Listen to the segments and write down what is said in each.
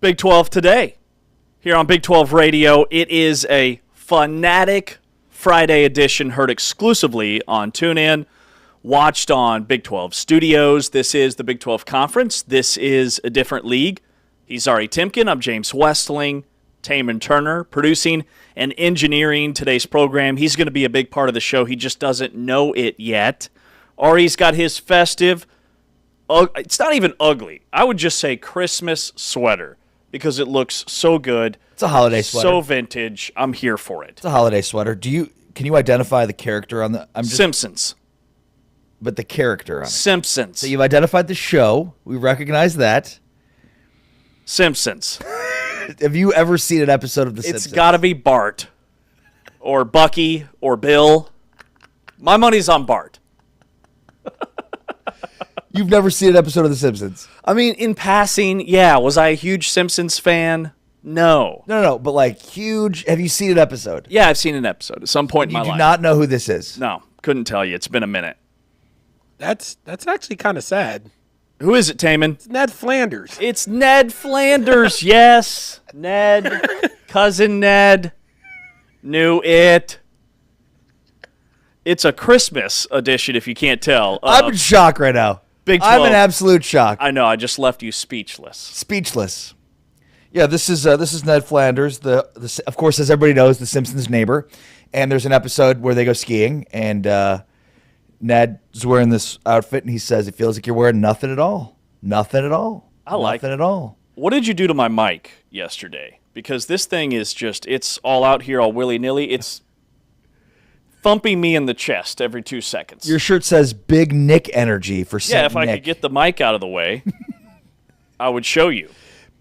Big 12 today. Here on Big 12 Radio, it is a Fanatic Friday edition heard exclusively on TuneIn, watched on Big 12 Studios. This is the Big 12 Conference. This is a different league. He's Ari Timken. I'm James Westling. Taman Turner producing and engineering today's program. He's going to be a big part of the show. He just doesn't know it yet. Ari's got his festive, it's not even ugly, I would just say Christmas sweater because it looks so good. It's a holiday sweater. So vintage. I'm here for it. It's a holiday sweater. Can you identify the character on the Simpsons. But the character on it. Simpsons. So you've identified the show. We recognize that. Simpsons. Have you ever seen an episode of The Simpsons? It's got to be Bart or Bucky or Bill. My money's on Bart. You've never seen an episode of The Simpsons? I mean, in passing, yeah. Was I a huge Simpsons fan? No. No. But like huge. Have you seen an episode? Yeah, I've seen an episode at some point in my life. You do not know who this is? No, couldn't tell you. It's been a minute. That's actually kind of sad. Who is it, Taman? It's Ned Flanders. It's Ned Flanders, yes. Ned, cousin Ned, knew it. It's a Christmas edition, if you can't tell. I'm in shock right now. Big 12. I'm in absolute shock. I know, I just left you speechless. Speechless. Yeah, this is Ned Flanders, the of course, as everybody knows, the Simpsons neighbor. And there's an episode where they go skiing, and Ned's wearing this outfit, and he says it feels like you're wearing nothing at all. Nothing at all. I like nothing at all. What did you do to my mic yesterday? Because this thing is just, it's all out here, all willy-nilly. It's thumping me in the chest every 2 seconds. Your shirt says Big Nick Energy for Saint Yeah, if I Nick. could get the mic out of the way, I would show you.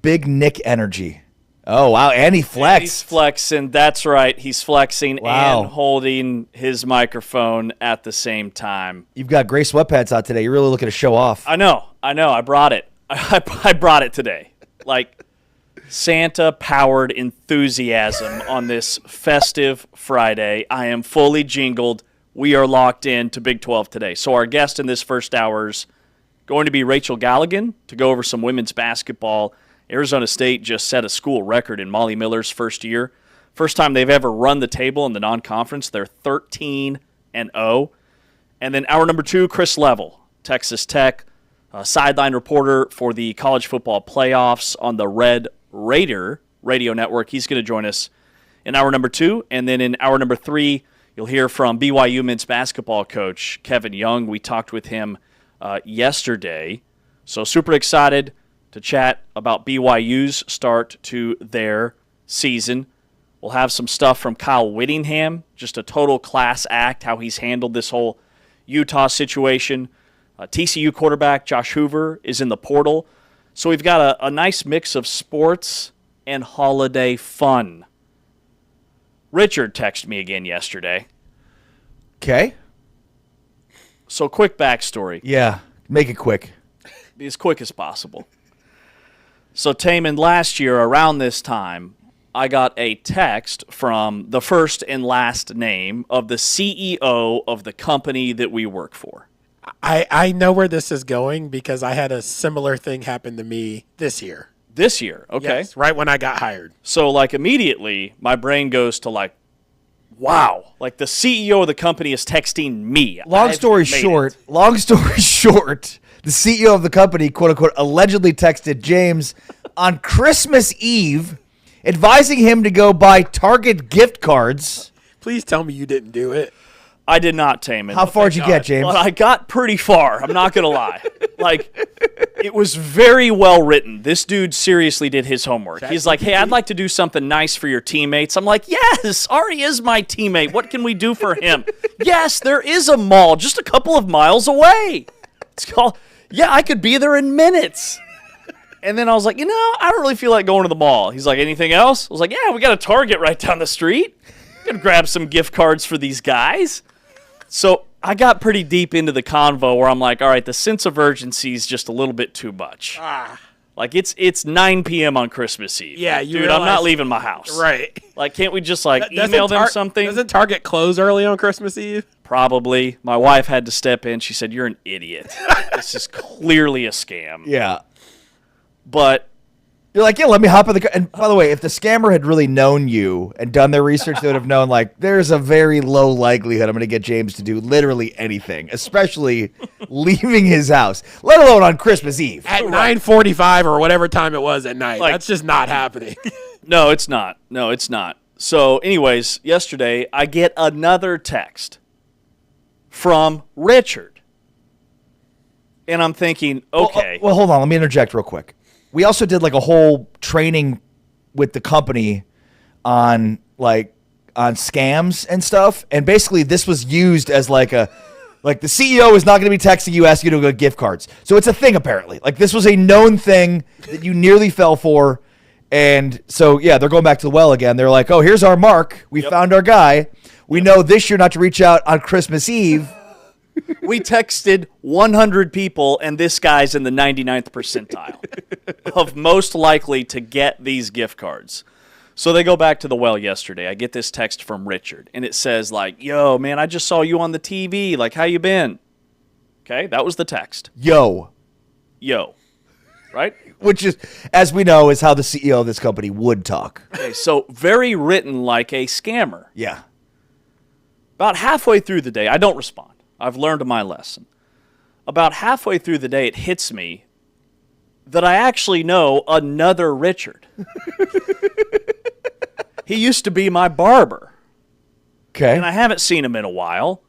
Big Nick Energy. Oh, wow, and he flexed. He's flexing. That's right. He's flexing Wow. and holding his microphone at the same time. You've got gray sweatpants out today. You're really looking to show off. I know. I brought it. I brought it today. Like Santa-powered enthusiasm on this festive Friday. I am fully jingled. We are locked in to Big 12 today. So our guest in this first hour is going to be Rachel Galligan to go over some women's basketball. Arizona State just set a school record in Molly Miller's first year. First time they've ever run the table in the non-conference. They're 13-0. And then hour number 2, Chris Level, Texas Tech, sideline reporter for the college football playoffs on the Red Raider radio network. He's going to join us in hour number 2. And then in hour number 3, you'll hear from BYU men's basketball coach Kevin Young. We talked with him yesterday. So super excited to chat about BYU's start to their season. We'll have some stuff from Kyle Whittingham, just a total class act, how he's handled this whole Utah situation. TCU quarterback Josh Hoover is in the portal. So we've got a nice mix of sports and holiday fun. Richard texted me again yesterday. Okay. So quick backstory. Yeah, make it quick. Be as quick as possible. So, Taman, last year around this time, I got a text from the first and last name of the CEO of the company that we work for. I know where this is going because I had a similar thing happen to me this year. This year, okay. Yes, right when I got hired. So, like, immediately, my brain goes to, like, wow. Like, the CEO of the company is texting me. Long story short, the CEO of the company, quote unquote, allegedly texted James on Christmas Eve, advising him to go buy Target gift cards. Please tell me you didn't do it. I did not, Taman. How far did you get, James? Well, I got pretty far. I'm not going to lie. Like, it was very well written. This dude seriously did his homework. He's like, hey, I'd like to do something nice for your teammates. I'm like, yes, Ari is my teammate. What can we do for him? Yes, there is a mall just a couple of miles away. It's called, yeah, I could be there in minutes. And then I was like, I don't really feel like going to the mall. He's like, anything else? I was like, yeah, we got a Target right down the street. Gonna grab some gift cards for these guys. So I got pretty deep into the convo where I'm like, all right, the sense of urgency is just a little bit too much. Like, it's 9 p.m. on Christmas Eve. Yeah, like, you dude, I'm not realize- leaving my house. Right. Like, can't we just, like, email them something? Doesn't Target close early on Christmas Eve? Probably. My wife had to step in. She said, you're an idiot. This is clearly a scam. Yeah. But You're like, yeah, let me hop in the car. And by the way, if the scammer had really known you and done their research, they would have known, like, there's a very low likelihood I'm going to get James to do literally anything, especially leaving his house, let alone on Christmas Eve. At 9:45 or whatever time it was at night. Like- That's just not happening. No, it's not. No, it's not. So, anyways, yesterday I get another text from Richard. And I'm thinking, okay. Well, hold on. Let me interject real quick. We also did like a whole training with the company on scams and stuff. And basically this was used as like the CEO is not going to be texting you asking you to go gift cards. So it's a thing apparently. Like this was a known thing that you nearly fell for. And so, yeah, they're going back to the well again. They're like, oh, here's our mark. We found our guy. We know this year not to reach out on Christmas Eve. We texted 100 people, and this guy's in the 99th percentile of most likely to get these gift cards. So they go back to the well yesterday. I get this text from Richard, and it says, like, yo, man, I just saw you on the TV. Like, how you been? Okay, that was the text. Yo. Right? Which is, as we know, is how the CEO of this company would talk. Okay, so very written like a scammer. Yeah. About halfway through the day, I don't respond. I've learned my lesson. About halfway through the day, it hits me that I actually know another Richard. He used to be my barber, Okay. and I haven't seen him in a while.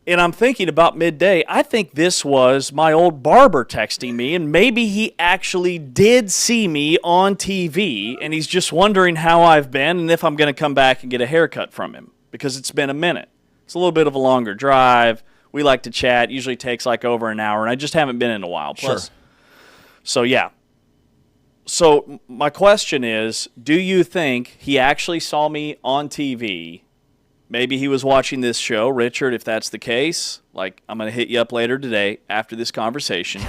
And I'm thinking about midday, I think this was my old barber texting me, and maybe he actually did see me on TV, and he's just wondering how I've been and if I'm going to come back and get a haircut from him, because it's been a minute. It's a little bit of a longer drive. We like to chat. It usually takes like over an hour, and I just haven't been in a while. Plus, Sure. So, yeah. So, my question is, do you think he actually saw me on TV? Maybe he was watching this show. Richard, if that's the case, like, I'm going to hit you up later today after this conversation.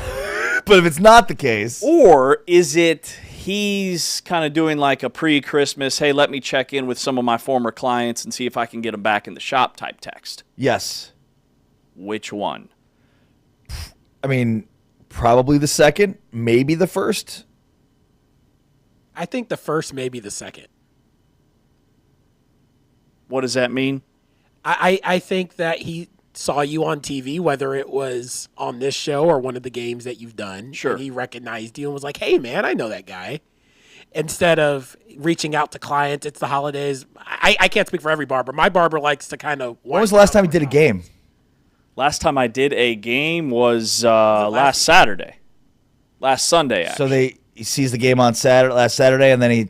But if it's not the case, Or is it he's kind of doing like a pre-Christmas, hey, let me check in with some of my former clients and see if I can get them back in the shop type text? yes. Which one? I mean, probably the second, maybe the first. I think the first, maybe the second. What does that mean? I think that he saw you on TV, whether it was on this show or one of the games that you've done. Sure. And he recognized you and was like, hey, man, I know that guy. Instead of reaching out to clients, it's the holidays. I can't speak for every barber. My barber likes to kind of. When was the last time you did a game? Last time I did a game was last Saturday. Last Sunday, So actually. he sees the game on last Saturday, and then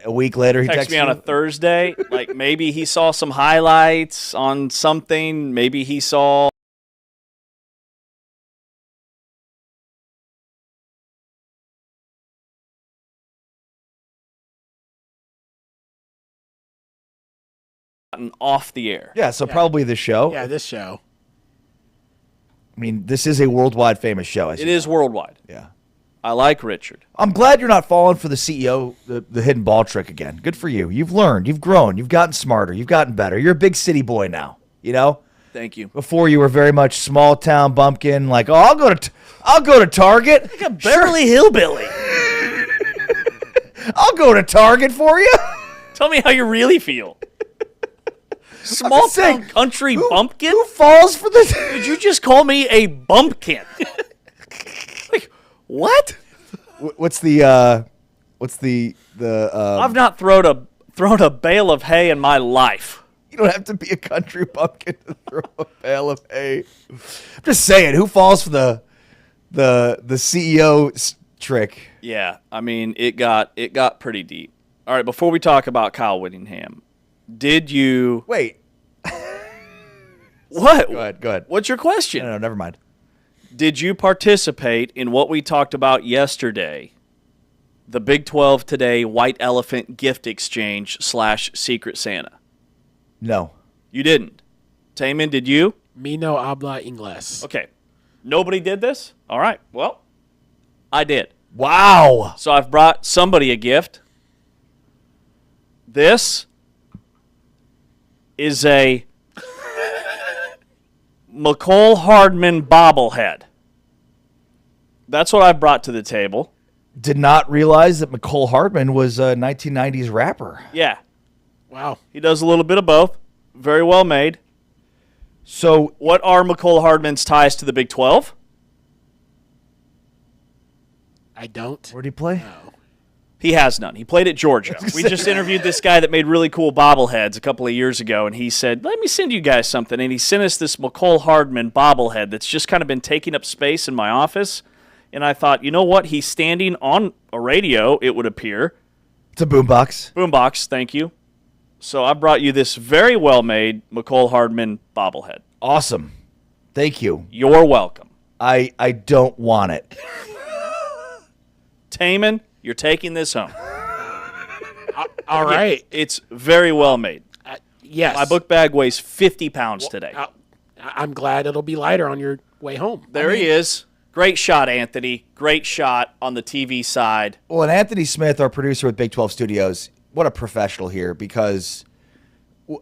a week later he Text texts me on a you. Thursday. Like maybe he saw some highlights on something. Maybe he saw off the air. Yeah, so probably the show. Yeah, this show. I mean, this is a worldwide famous show. It is worldwide. Yeah. I like Richard. I'm glad you're not falling for the CEO, the hidden ball trick again. Good for you. You've learned. You've grown. You've gotten smarter. You've gotten better. You're a big city boy now. You know. Thank you. Before you were very much small town bumpkin. Like, oh, I'll go to Target. Like a Beverly Hillbilly. I'll go to Target for you. Tell me how you really feel. Small just saying, town country bumpkin? Who falls for this? Did you just call me a bumpkin? Like, what? What's the I've not thrown a bale of hay in my life. You don't have to be a country bumpkin to throw a bale of hay. I'm just saying, who falls for the CEO trick? Yeah, I mean, it got pretty deep. All right, before we talk about Kyle Whittingham, did you Wait. what? Go ahead. What's your question? No, never mind. Did you participate in what we talked about yesterday? The Big 12 Today White Elephant Gift Exchange / Secret Santa. No. You didn't. Taman, did you? Me no habla inglés. Okay. Nobody did this? All right. Well, I did. Wow. So I've brought somebody a gift. This is a McCole Hardman bobblehead. That's what I've brought to the table. did not realize that McCole Hardman was a 1990s rapper. Yeah, Wow. he does a little bit of both. Very well made. So What are McCole Hardman's ties to the Big 12? I don't. where did he play? He has none. He played at Georgia. We just interviewed this guy that made really cool bobbleheads a couple of years ago, and he said, let me send you guys something. And he sent us this McCole Hardman bobblehead that's just kind of been taking up space in my office. And I thought, you know what? He's standing on a radio, it would appear. It's a boombox. Boombox, thank you. So I brought you this very well-made McCole Hardman bobblehead. Awesome. Thank you. You're welcome. I don't want it. Taman, you're taking this home. All right. It's very well made. Yes. My book bag weighs 50 pounds today. I'm glad it'll be lighter on your way home. There he is. Great shot, Anthony. Great shot on the TV side. Well, and Anthony Smith, our producer with Big 12 Studios, what a professional here, because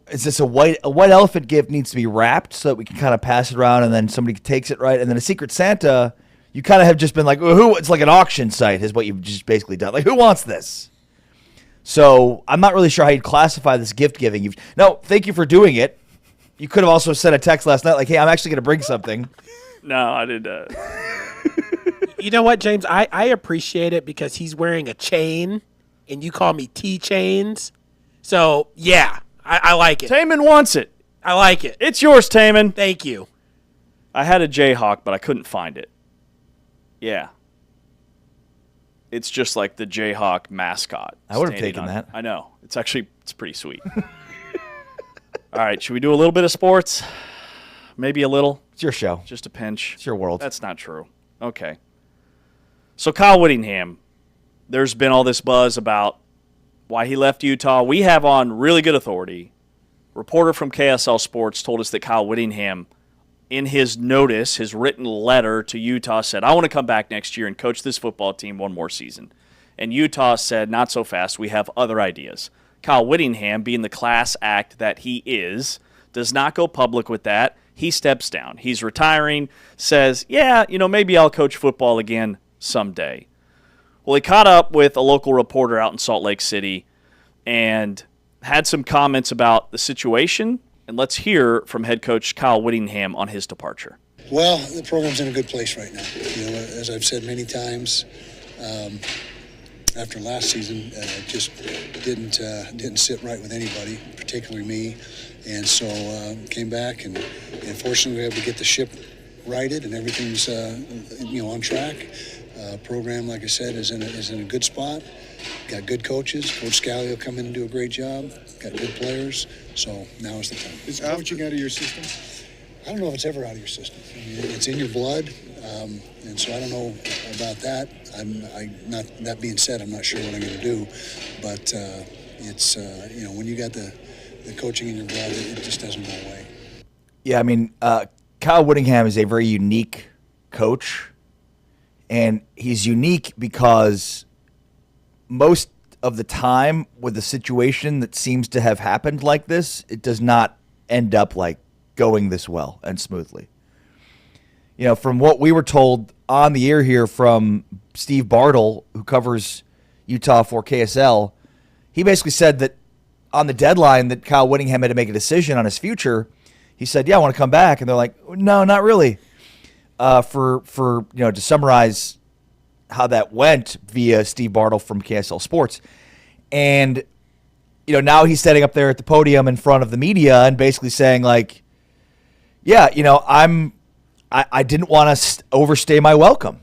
is this a white elephant gift needs to be wrapped so that we can kind of pass it around and then somebody takes it right, and then a Secret Santa, you kind of have just been like, well, who? It's like an auction site is what you've just basically done. Like, who wants this? So I'm not really sure how you'd classify this gift giving. No, thank you for doing it. You could have also sent a text last night like, hey, I'm actually going to bring something. No, I did. You know what, James? I appreciate it because he's wearing a chain, and you call me T-Chains. So, yeah, I like it. Taman wants it. I like it. It's yours, Taman. Thank you. I had a Jayhawk, but I couldn't find it. Yeah. It's just like the Jayhawk mascot. I would have standing taken on- that. I know. It's pretty sweet. All right, should we do a little bit of sports? Maybe a little. It's your show. Just a pinch. It's your world. That's not true. Okay. So Kyle Whittingham, there's been all this buzz about why he left Utah. We have on really good authority. Reporter from KSL Sports told us that Kyle Whittingham, in his notice, his written letter to Utah, said, I want to come back next year and coach this football team one more season. And Utah said, not so fast. We have other ideas. Kyle Whittingham, being the class act that he is, does not go public with that. He steps down. He's retiring, says, yeah, maybe I'll coach football again someday. Well, he caught up with a local reporter out in Salt Lake City and had some comments about the situation. And let's hear from head coach Kyle Whittingham on his departure. Well, the program's in a good place right now. As I've said many times, after last season, just didn't sit right with anybody, particularly me, and so came back and fortunately we were able to get the ship righted and everything's on track. Program, like I said, is in a good spot. Got good coaches. Coach Scally will come in and do a great job. Got good players. So now is the time. Is coaching out of your system? I don't know if it's ever out of your system. I mean, it's in your blood, and so I don't know about that. Not that being said, I'm not sure what I'm going to do, but it's when you got the coaching in your blood, it just doesn't go away. Yeah, I mean, Kyle Whittingham is a very unique coach, and he's unique because most of the time with a situation that seems to have happened like this, it does not end up like going this well and smoothly. From what we were told on the air here from Steve Bartle, who covers Utah for KSL, he basically said that on the deadline that Kyle Whittingham had to make a decision on his future, he said, yeah, I want to come back. And they're like, no, not really. To summarize how that went via Steve Bartle from KSL Sports. And, now he's sitting up there at the podium in front of the media and basically saying like, yeah, I didn't want to overstay my welcome.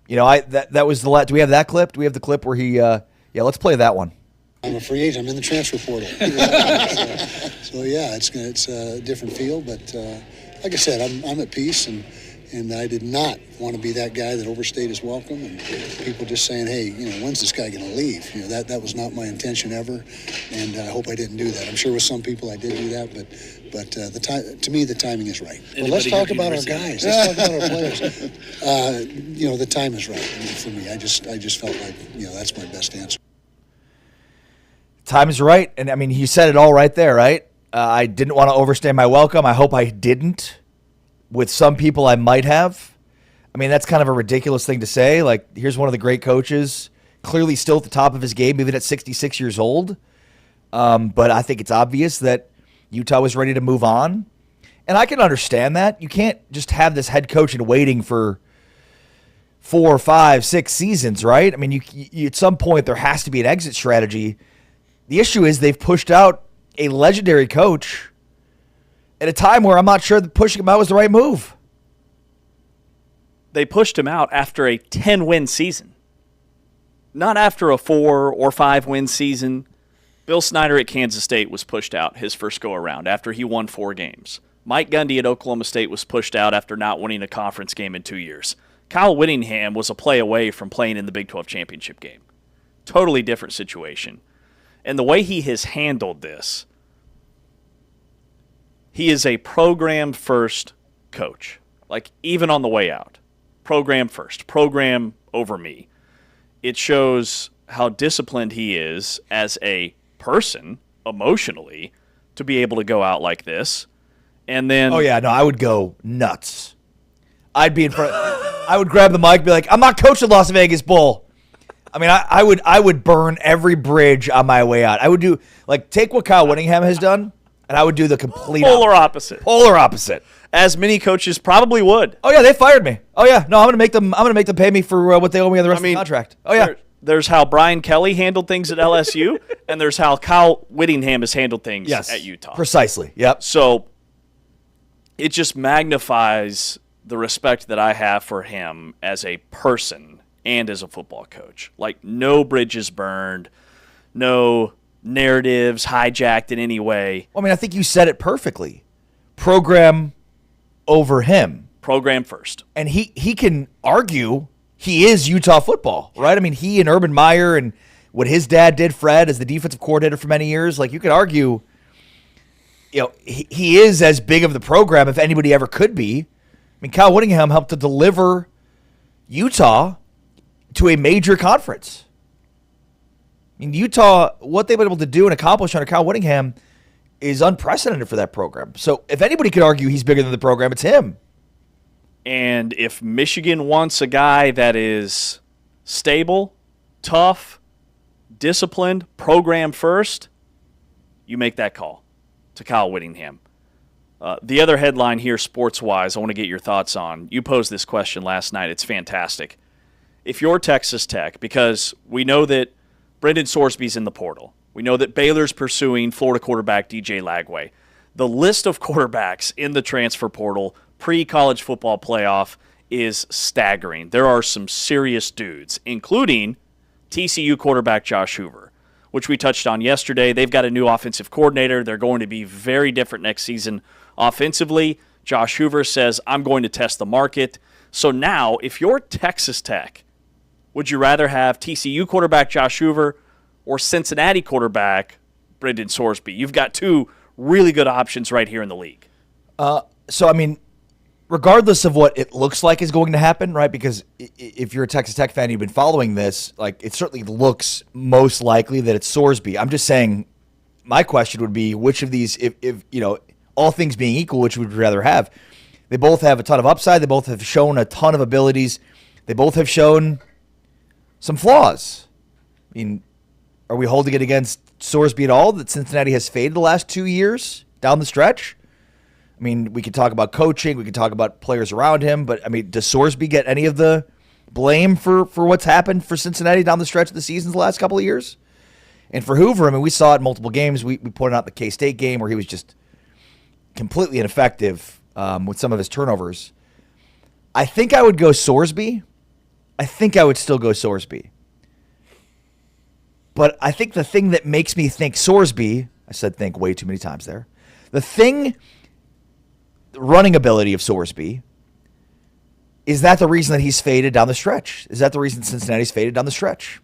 That was the do we have that clip? Do we have the clip where he, let's play that one. I'm a free agent. I'm in the transfer portal. so yeah, it's a different feel, but like I said, I'm at peace, and I did not want to be that guy that overstayed his welcome, and people just saying, hey, when's this guy going to leave? That was not my intention ever, and I hope I didn't do that. I'm sure with some people I did do that, but to me, the timing is right. Well, let's talk about our guys. Let's talk about our players. The time is right for me. I just felt like that's my best answer. Time is right. And I mean, he said it all right there, right? I didn't want to overstay my welcome. I hope I didn't. With some people, I might have. I mean, that's kind of a ridiculous thing to say. Like, here's one of the great coaches clearly still at the top of his game, even at 66 years old. But I think it's obvious that Utah was ready to move on. And I can understand that. You can't just have this head coach in waiting for 4, 5, 6 seasons, right? I mean, you at some point there has to be an exit strategy. The issue is they've pushed out a legendary coach at a time where I'm not sure that pushing him out was the right move. They pushed him out after a 10-win season, not after a 4 or 5-win season. Bill Snyder at Kansas State was pushed out his first go-around after he won 4 games. Mike Gundy at Oklahoma State was pushed out after not winning a conference game in 2 years. Kyle Whittingham was a play away from playing in the Big 12 championship game. Totally different situation. And the way he has handled this, he is a program-first coach. Like, even on the way out. Program first. Program over me. It shows how disciplined he is as a person, emotionally, to be able to go out like this. And then... Oh, yeah, no, I would go nuts. I'd be in front... I would grab the mic and be like, I'm not coaching Las Vegas Bowl. I mean, I would burn every bridge on my way out. I would do, like, take what Kyle Whittingham has done, and I would do the complete polar opposite. Polar opposite. As many coaches probably would. Oh, yeah, they fired me. Oh, yeah, no, I'm going to make them pay me for what they owe me on the rest of the contract. Oh, yeah. There's how Brian Kelly handled things at LSU, and there's how Kyle Whittingham has handled things at Utah. Precisely, yep. So it just magnifies the respect that I have for him as a person and as a football coach. Like, no bridges burned, no narratives hijacked in any way. Well, I mean, I think you said it perfectly. Program over him. Program first. And he can argue he is Utah football, right? I mean, he and Urban Meyer and what his dad did, Fred, as the defensive coordinator for many years, like, you could argue, you know, he is as big of the program if anybody ever could be. I mean, Kyle Whittingham helped to deliver Utah to a major conference. I mean, Utah, what they've been able to do and accomplish under Kyle Whittingham is unprecedented for that program. So if anybody could argue he's bigger than the program, it's him. And if Michigan wants a guy that is stable, tough, disciplined, program first, you make that call to Kyle Whittingham. The other headline here, sports-wise, I want to get your thoughts on. You posed this question last night. It's fantastic. If you're Texas Tech, because we know that Brendan Sorsby's in the portal. We know that Baylor's pursuing Florida quarterback DJ Lagway. The list of quarterbacks in the transfer portal pre-college football playoff is staggering. There are some serious dudes, including TCU quarterback Josh Hoover, which we touched on yesterday. They've got a new offensive coordinator. They're going to be very different next season offensively. Josh Hoover says, I'm going to test the market. So now, if you're Texas Tech, would you rather have TCU quarterback Josh Hoover or Cincinnati quarterback Brendan Sorsby? You've got 2 really good options right here in the league. So, I mean, regardless of what it looks like is going to happen, right? Because if you're a Texas Tech fan, you've been following this, like, it certainly looks most likely that it's Sorsby. I'm just saying, my question would be, which of these, if you know, all things being equal, which would you rather have? They both have a ton of upside. They both have shown a ton of abilities. They both have shown some flaws. I mean, are we holding it against Sorsby at all that Cincinnati has faded the last 2 years down the stretch? I mean, we could talk about coaching. We could talk about players around him. But, I mean, does Sorsby get any of the blame for what's happened for Cincinnati down the stretch of the season the last couple of years? And for Hoover, I mean, we saw it in multiple games. We pointed out the K-State game where he was just completely ineffective with some of his turnovers. I think I would go Sorsby. I think I would still go Sorsby. But I think the thing that makes me think Sorsby, I said think way too many times there, the running ability of Sorsby, is that the reason that he's faded down the stretch? Is that the reason Cincinnati's faded down the stretch?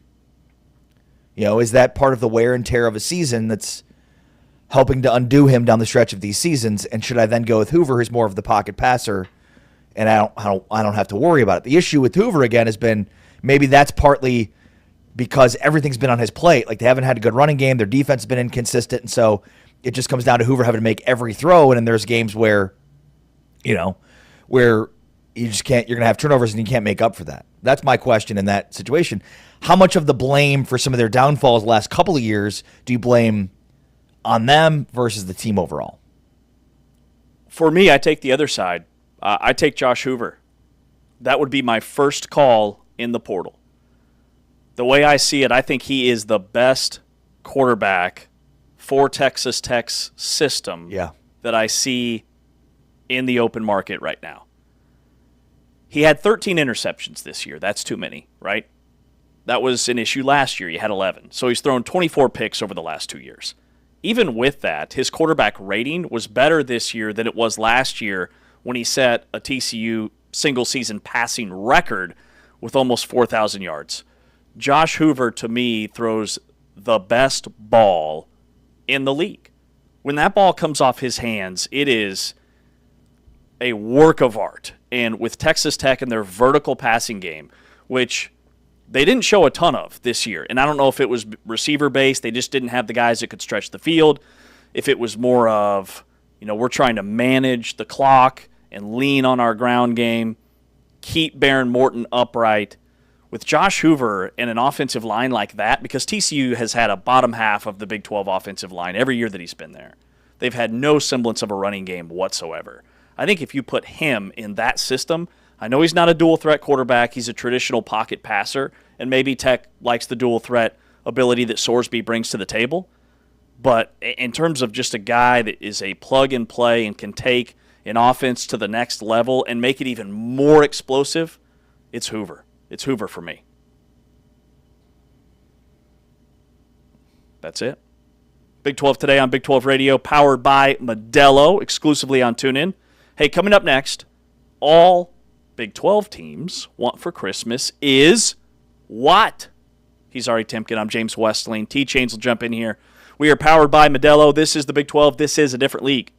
You know, is that part of the wear and tear of a season that's helping to undo him down the stretch of these seasons? And should I then go with Hoover, who's more of the pocket passer, and I don't have to worry about it? The issue with Hoover again has been maybe that's partly because everything's been on his plate. Like, they haven't had a good running game, their defense has been inconsistent, and so it just comes down to Hoover having to make every throw. And then there's games where, you know, where you just can't. You're going to have turnovers, and you can't make up for that. That's my question in that situation. How much of the blame for some of their downfalls the last couple of years do you blame on them versus the team overall? For me, I take the other side. I take Josh Hoover. That would be my first call in the portal. The way I see it, I think he is the best quarterback for Texas Tech's system that I see in the open market right now. He had 13 interceptions this year. That's too many, right? That was an issue last year. He had 11. So he's thrown 24 picks over the last 2 years. Even with that, his quarterback rating was better this year than it was last year when he set a TCU single-season passing record with almost 4,000 yards. Josh Hoover, to me, throws the best ball in the league. When that ball comes off his hands, it is a work of art. And with Texas Tech and their vertical passing game, which they didn't show a ton of this year, and I don't know if it was receiver-based, they just didn't have the guys that could stretch the field, if it was more of, we're trying to manage the clock and lean on our ground game, keep Baron Morton upright. With Josh Hoover and an offensive line like that, because TCU has had a bottom half of the Big 12 offensive line every year that he's been there. They've had no semblance of a running game whatsoever. I think if you put him in that system, I know he's not a dual-threat quarterback. He's a traditional pocket passer, and maybe Tech likes the dual-threat ability that Sorsby brings to the table. But in terms of just a guy that is a plug-and-play and can take an offense to the next level and make it even more explosive, it's Hoover. It's Hoover for me. That's it. Big 12 today on Big 12 Radio, powered by Modelo, exclusively on TuneIn. Hey, coming up next, all Big 12 teams want for Christmas is what? He's Ari Timken. I'm James Westling. T-Chains will jump in here. We are powered by Modelo. This is the Big 12. This is a different league.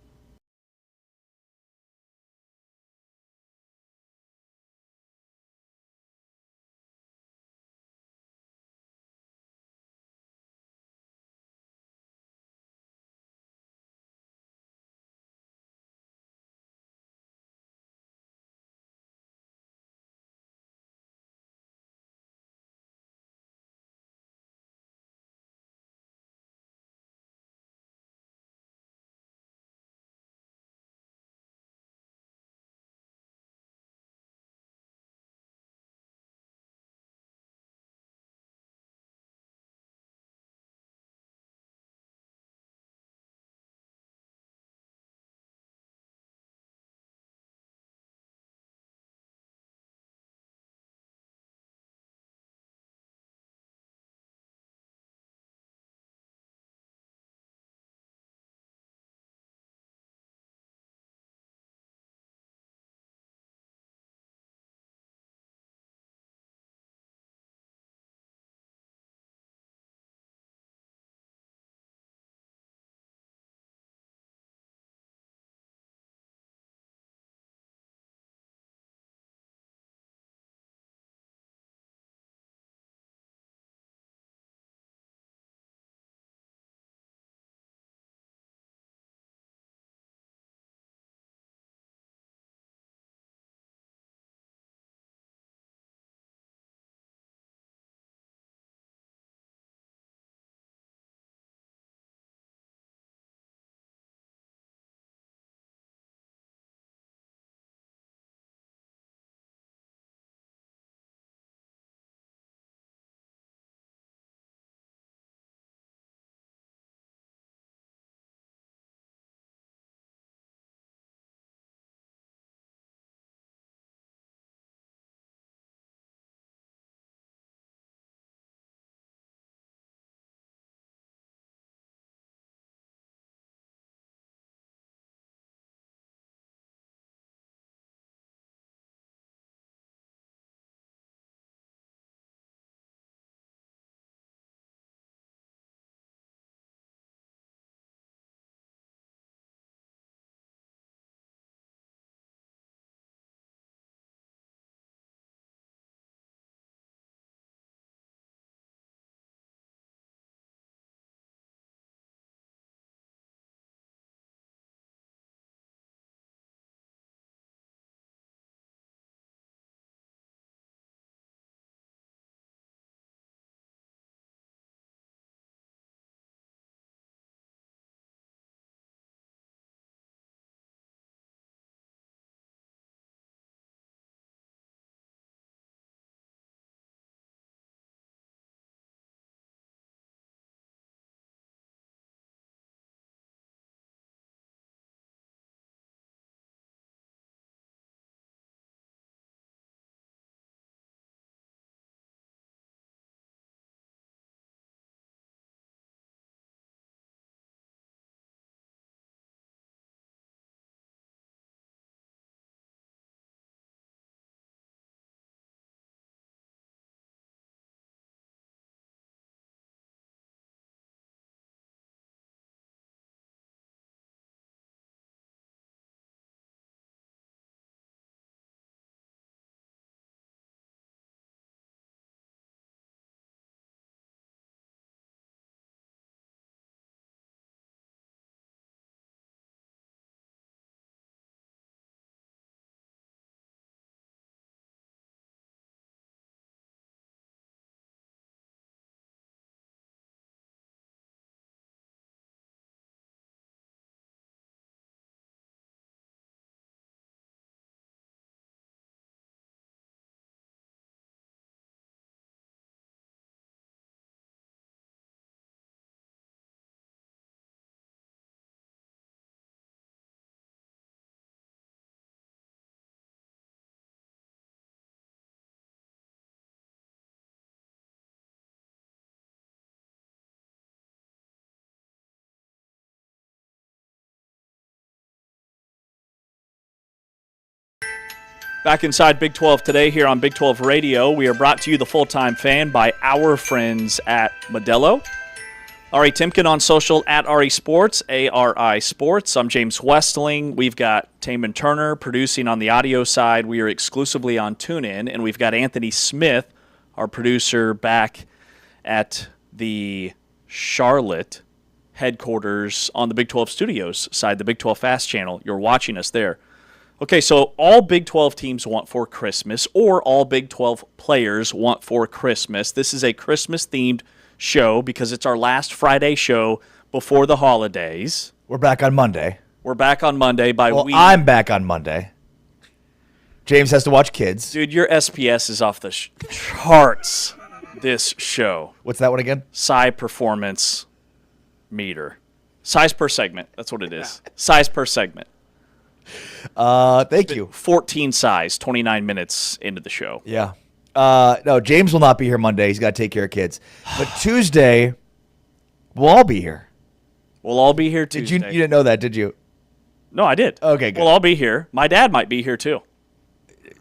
Back inside Big 12 today here on Big 12 Radio. We are brought to you, the Full-Time Fan, by our friends at Modelo. Ari Timken on social at Ari Sports, ARI Sports. I'm James Westling. We've got Taman Turner producing on the audio side. We are exclusively on TuneIn. And we've got Anthony Smith, our producer, back at the Charlotte headquarters on the Big 12 Studios side, the Big 12 Fast Channel. You're watching us there. Okay, so all Big 12 teams want for Christmas, or all Big 12 players want for Christmas. This is a Christmas-themed show because it's our last Friday show before the holidays. We're back on Monday. We're back on Monday. I'm back on Monday. James has to watch kids. Dude, your SPS is off the charts this show. What's that one again? Size performance meter. Size per segment. That's what it is. Size per segment. Thank you. 14 size, 29 minutes into the show. Yeah. No, James will not be here Monday. He's got to take care of kids. But Tuesday, we'll all be here. We'll all be here Tuesday. You didn't know that, did you? No, I did. Okay, good. We'll all be here. My dad might be here too.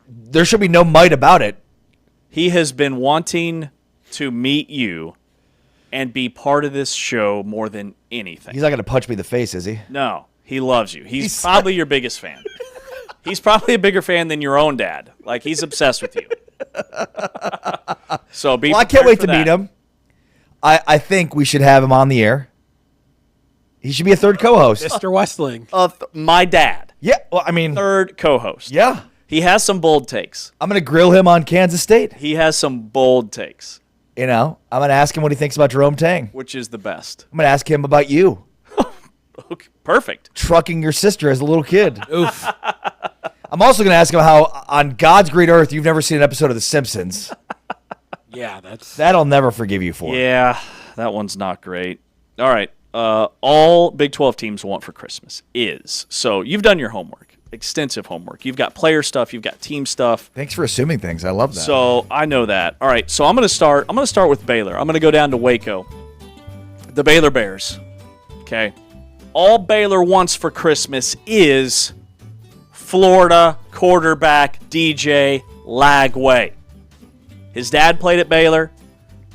There should be no might about it. He has been wanting to meet you and be part of this show more than anything. He's not going to punch me in the face, is he? No, he loves you. He's probably your biggest fan. He's probably a bigger fan than your own dad. Like, he's obsessed with you. So be Well, I can't wait to meet him. I think we should have him on the air. He should be a third co-host. Mr. Westling. My dad. Yeah, well, I mean, Third co-host. yeah. He has some bold takes. I'm going to grill him on Kansas State. He has some bold takes, You know, I'm going to ask him what he thinks about Jerome Tang. which is the best. I'm going to ask him about you Okay, perfect. trucking your sister as a little kid. Oof. I'm also going to ask him how, on God's great earth, you've never seen an episode of The Simpsons. Yeah, that's... That I'll never forgive you for. Yeah, that one's not great. All right. All Big 12 teams want for Christmas is, so you've done your homework, extensive homework. You've got player stuff, you've got team stuff. Thanks for assuming things. I love that. So I know that. All right, so I'm going to start with Baylor. I'm going to go down to Waco. The Baylor Bears. Okay. All Baylor wants for Christmas is Florida quarterback DJ Lagway. His dad played at Baylor.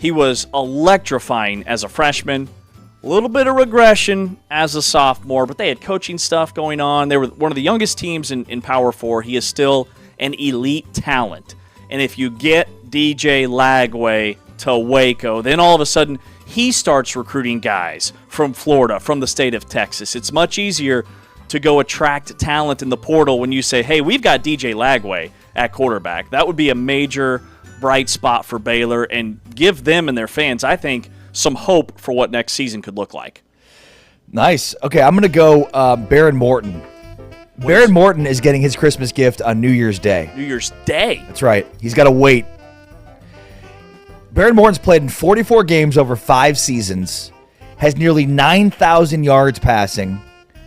He was electrifying as a freshman. A little bit of regression as a sophomore, but they had coaching stuff going on. They were one of the youngest teams in Power 4. He is still an elite talent. And if you get DJ Lagway to Waco, then all of a sudden he starts recruiting guys from Florida, from the state of Texas. It's much easier to go attract talent in the portal when you say, hey, we've got DJ Lagway at quarterback. That would be a major bright spot for Baylor and give them and their fans, I think, some hope for what next season could look like. Nice. Okay, I'm going to go Baron Morton. Baron Morton is getting his Christmas gift on New Year's Day. New Year's Day. That's right. He's got to wait. Baron Morton's played in 44 games over 5 seasons, has nearly 9,000 yards passing,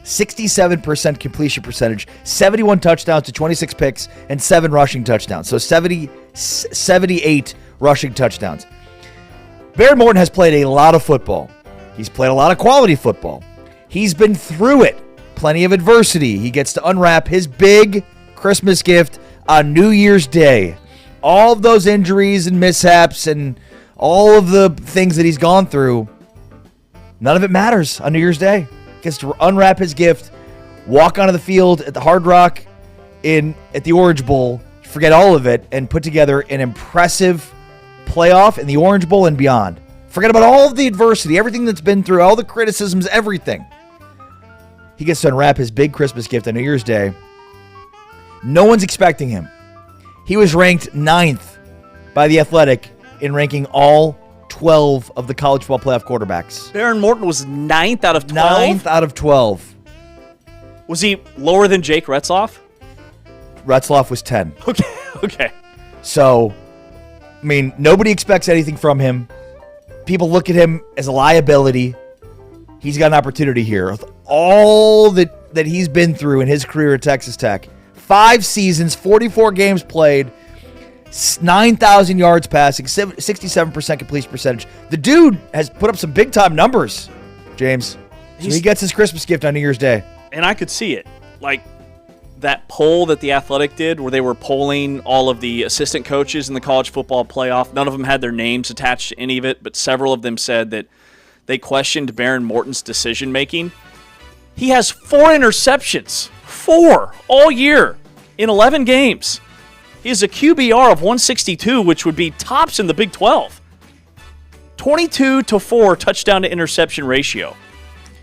67% completion percentage, 71 touchdowns to 26 picks, and 7 rushing touchdowns. So 78 rushing touchdowns. Baron Morton has played a lot of football. He's played a lot of quality football. He's been through it. Plenty of adversity. He gets to unwrap his big Christmas gift on New Year's Day. All of those injuries and mishaps and all of the things that he's gone through, none of it matters on New Year's Day. He gets to unwrap his gift, walk onto the field at the Hard Rock at the Orange Bowl, forget all of it, and put together an impressive playoff in the Orange Bowl and beyond. Forget about all of the adversity, everything that's been through, all the criticisms, everything. He gets to unwrap his big Christmas gift on New Year's Day. No one's expecting him. He was ranked 9th by The Athletic in ranking all 12 of the college football playoff quarterbacks. Baron Morton was 9th out of 12? 9th out of 12. Was he lower than Jake Retzloff? Retzloff was 10. Okay. So, I mean, nobody expects anything from him. People look at him as a liability. He's got an opportunity here. With all that he's been through in his career at Texas Tech. 5 seasons, 44 games played, 9,000 yards passing, 67% completion percentage. The dude has put up some big-time numbers, James. So he gets his Christmas gift on New Year's Day. And I could see it. Like, that poll that The Athletic did where they were polling all of the assistant coaches in the college football playoff. None of them had their names attached to any of it, but several of them said that they questioned Behren Morton's decision-making. He has 4 interceptions. 4 all year in 11 games. He has a QBR of 162, which would be tops in the Big 12. 22-4 touchdown to interception ratio.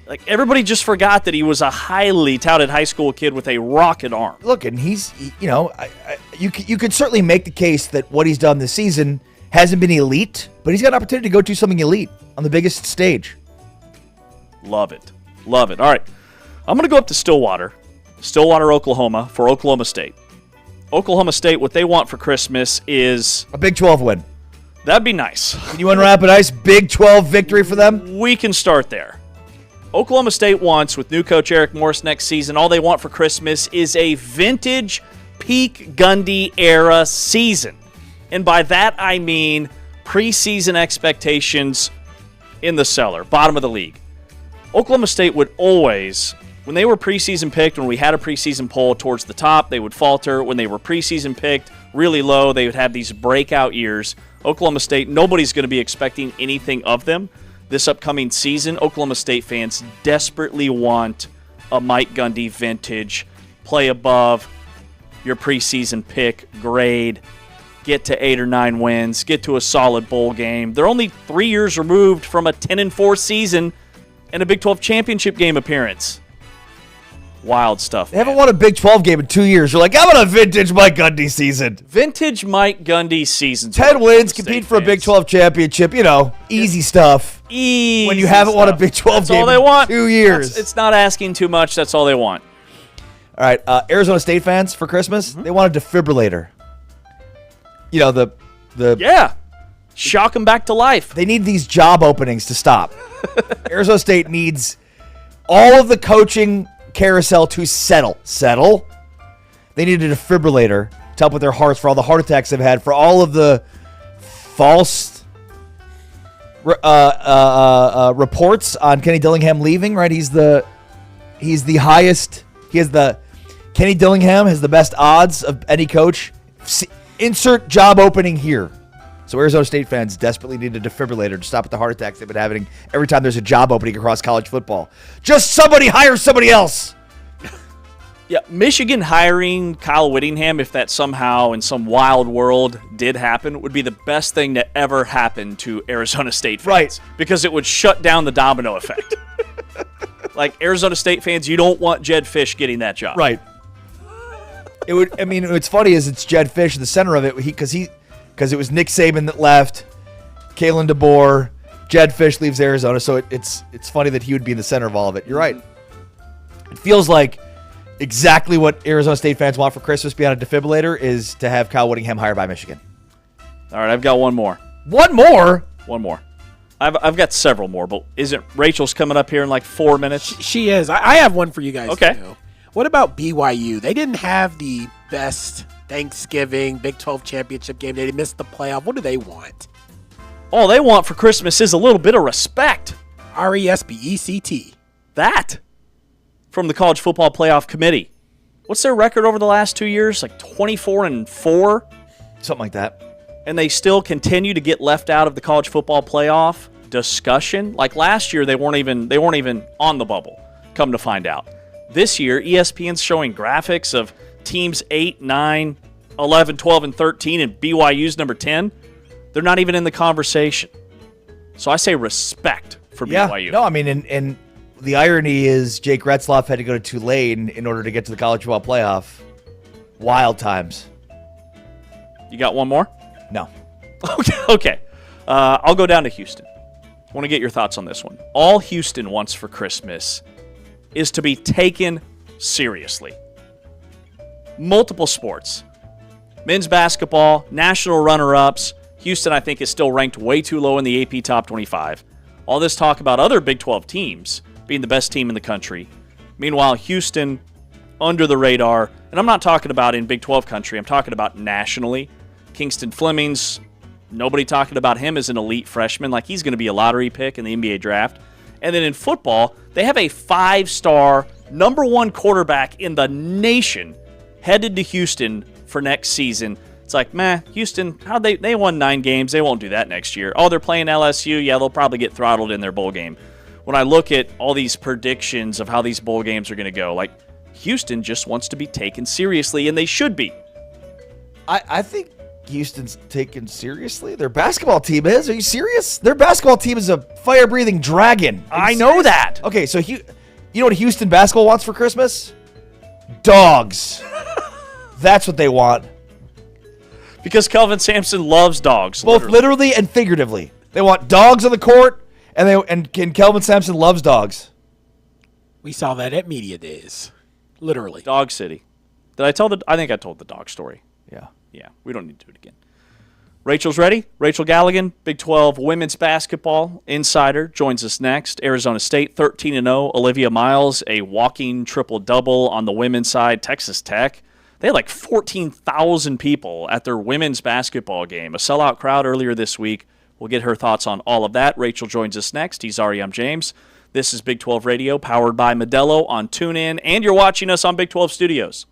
Like, everybody just forgot that he was a highly touted high school kid with a rocket arm. Look, and you could certainly make the case that what he's done this season hasn't been elite, but he's got an opportunity to go do something elite on the biggest stage. Love it. Love it. All right. I'm going to go up to Stillwater, Oklahoma, for Oklahoma State. Oklahoma State, what they want for Christmas is a Big 12 win. That'd be nice. Can you unwrap a nice Big 12 victory for them? We can start there. Oklahoma State wants, with new coach Eric Morris next season, all they want for Christmas is a vintage peak Gundy era season. And by that I mean preseason expectations in the cellar, bottom of the league. Oklahoma State would always, when they were preseason picked, when we had a preseason poll towards the top, they would falter. When they were preseason picked really low, they would have these breakout years. Oklahoma State, nobody's going to be expecting anything of them this upcoming season. Oklahoma State fans desperately want a Mike Gundy vintage, play above your preseason pick grade, get to 8 or 9 wins, get to a solid bowl game. They're only 3 years removed from a 10-4 season and a Big 12 championship game appearance. Wild stuff. They haven't won a Big 12 game in 2 years. You're like, I'm on a vintage Mike Gundy season. Vintage Mike Gundy season. 10 wins, compete for a Big 12 championship. Easy stuff. Easy when you haven't won a Big 12 game all they want. in 2 years. It's not asking too much. That's all they want. All right, Arizona State fans for Christmas, they want a defibrillator. Yeah. Shock them back to life. They need these job openings to stop. Arizona State needs all of the coaching carousel to settle. They need a defibrillator to help with their hearts for all the heart attacks they've had, for all of the false reports on Kenny Dillingham leaving. Right, he's the highest. Kenny Dillingham has the best odds of any coach. Insert job opening here. So Arizona State fans desperately need a defibrillator to stop at the heart attacks they've been having every time there's a job opening across college football. Just somebody hire somebody else. Yeah, Michigan hiring Kyle Whittingham, if that somehow in some wild world did happen, would be the best thing to ever happen to Arizona State fans. Right. Because it would shut down the domino effect. Like, Arizona State fans, you don't want Jed Fish getting that job. Right. It would. I mean, what's funny is it's Jed Fish, the center of it, because it was Nick Saban that left, Kalen DeBoer, Jed Fish leaves Arizona, so it's funny that he would be in the center of all of it. You're right. It feels like exactly what Arizona State fans want for Christmas beyond a defibrillator is to have Kyle Whittingham hired by Michigan. All right, I've got one more. One more? One more. I've got several more, but isn't Rachel's coming up here in like 4 minutes? She is. I have one for you guys. Okay. Too. What about BYU? They didn't have the best Thanksgiving Big 12 championship game. They missed the playoff. What do they want? All they want for Christmas is a little bit of respect. RESPECT. That from the College Football Playoff Committee. What's their record over the last 2 years? Like 24-4? Something like that. And they still continue to get left out of the College Football Playoff discussion. Like last year, they weren't even on the bubble, come to find out. This year, ESPN's showing graphics of teams 8, 9, 11, 12, and 13, and BYU's number 10. They're not even in the conversation. So I say respect for BYU. No, I mean, and the irony is Jake Retzloff had to go to Tulane in order to get to the College Football Playoff. Wild times. You got one more? No. Okay. I'll go down to Houston. I want to get your thoughts on this one. All Houston wants for Christmas is to be taken seriously. Multiple sports. Men's basketball, national runner-ups. Houston, I think, is still ranked way too low in the AP Top 25. All this talk about other Big 12 teams being the best team in the country. Meanwhile, Houston, under the radar, and I'm not talking about in Big 12 country, I'm talking about nationally. Kingston Flemings, nobody talking about him as an elite freshman, like he's going to be a lottery pick in the NBA draft. And then in football, they have a 5-star, number 1 quarterback in the nation headed to Houston for next season. It's like, meh, Houston, how they won 9 games. They won't do that next year. Oh, they're playing LSU. Yeah, they'll probably get throttled in their bowl game. When I look at all these predictions of how these bowl games are going to go, like, Houston just wants to be taken seriously, and they should be. I think Houston's taken seriously. Their basketball team is. Are you serious? Their basketball team is a fire-breathing dragon. I know that. Okay, so you know what Houston basketball wants for Christmas? Dogs. That's what they want. Because Kelvin Sampson loves dogs. Both literally and figuratively. They want dogs on the court, and Kelvin Sampson loves dogs. We saw that at Media Days. Literally. Dog City. I think I told the dog story. Yeah. Yeah, we don't need to do it again. Rachel's ready. Rachel Galligan, Big 12 women's basketball insider, joins us next. Arizona State 13-0. Olivia Miles, a walking triple-double on the women's side. Texas Tech, they had like 14,000 people at their women's basketball game. A sellout crowd earlier this week. We'll get her thoughts on all of that. Rachel joins us next. He's Ari, I'm James. This is Big 12 Radio, powered by Modelo on TuneIn, and you're watching us on Big 12 Studios.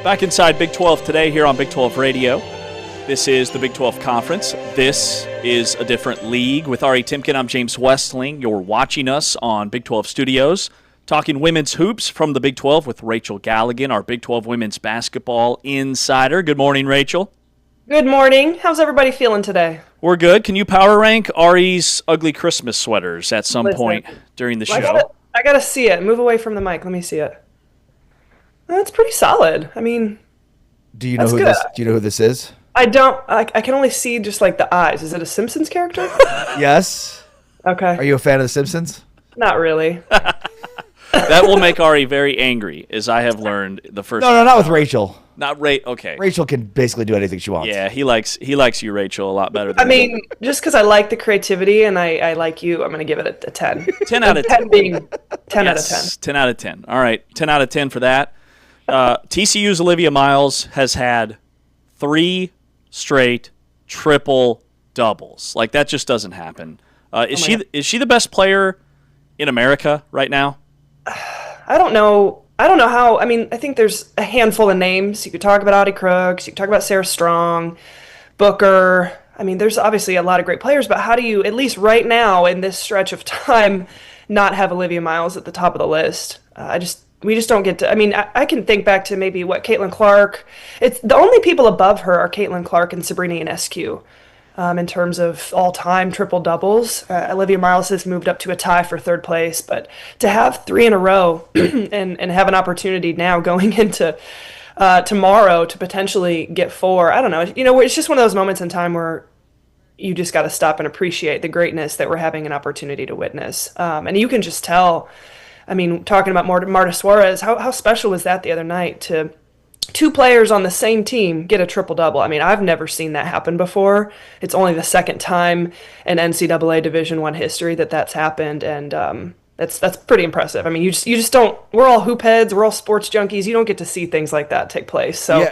Back inside Big 12 today here on Big 12 Radio. This is the Big 12 Conference. This is a different league. With Ari Timken, I'm James Westling. You're watching us on Big 12 Studios, talking women's hoops from the Big 12 with Rachel Galligan, our Big 12 women's basketball insider. Good morning, Rachel. Good morning. How's everybody feeling today? We're good. Can you power rank Ari's ugly Christmas sweaters at some point during the show? I gotta see it. Move away from the mic. Let me see it. That's pretty solid. I mean, Do you know who this is? I don't. I can only see just like the eyes. Is it a Simpsons character? Yes. Okay. Are you a fan of The Simpsons? Not really. That will make Ari very angry, as I have learned the first. No, not with Rachel. Not Ray. Okay. Rachel can basically do anything she wants. Yeah, he likes you, Rachel, a lot better than I mean, just because I like the creativity and I like you, I'm gonna give it a 10. 10 out of 10. 10 being 10 Yes, out of 10. 10 out of 10. All right, 10 out of 10 for that. TCU's Olivia Miles has had 3 straight triple doubles. Like, that just doesn't happen. Is she the best player in America right now? I don't know how. I mean, I think there's a handful of names. You could talk about Audie Crooks. You could talk about Sarah Strong, Booker. I mean, there's obviously a lot of great players, but how do you, at least right now in this stretch of time, not have Olivia Miles at the top of the list? We just don't get to. I mean, I can think back to maybe Caitlin Clark. It's the only people above her are Caitlin Clark and Sabrina Ionescu. In terms of all-time triple doubles, Olivia Miles has moved up to a tie for third place, but to have 3 in a row and have an opportunity now going into tomorrow to potentially get 4, I don't know. You know, it's just one of those moments in time where you just got to stop and appreciate the greatness that we're having an opportunity to witness. And you can just tell. I mean, talking about Marta Suarez, how special was that the other night to 2 players on the same team get a triple-double? I mean, I've never seen that happen before. It's only the second time in NCAA Division I history that's happened, and that's pretty impressive. I mean, you just don't. We're all hoop heads. We're all sports junkies. You don't get to see things like that take place. So.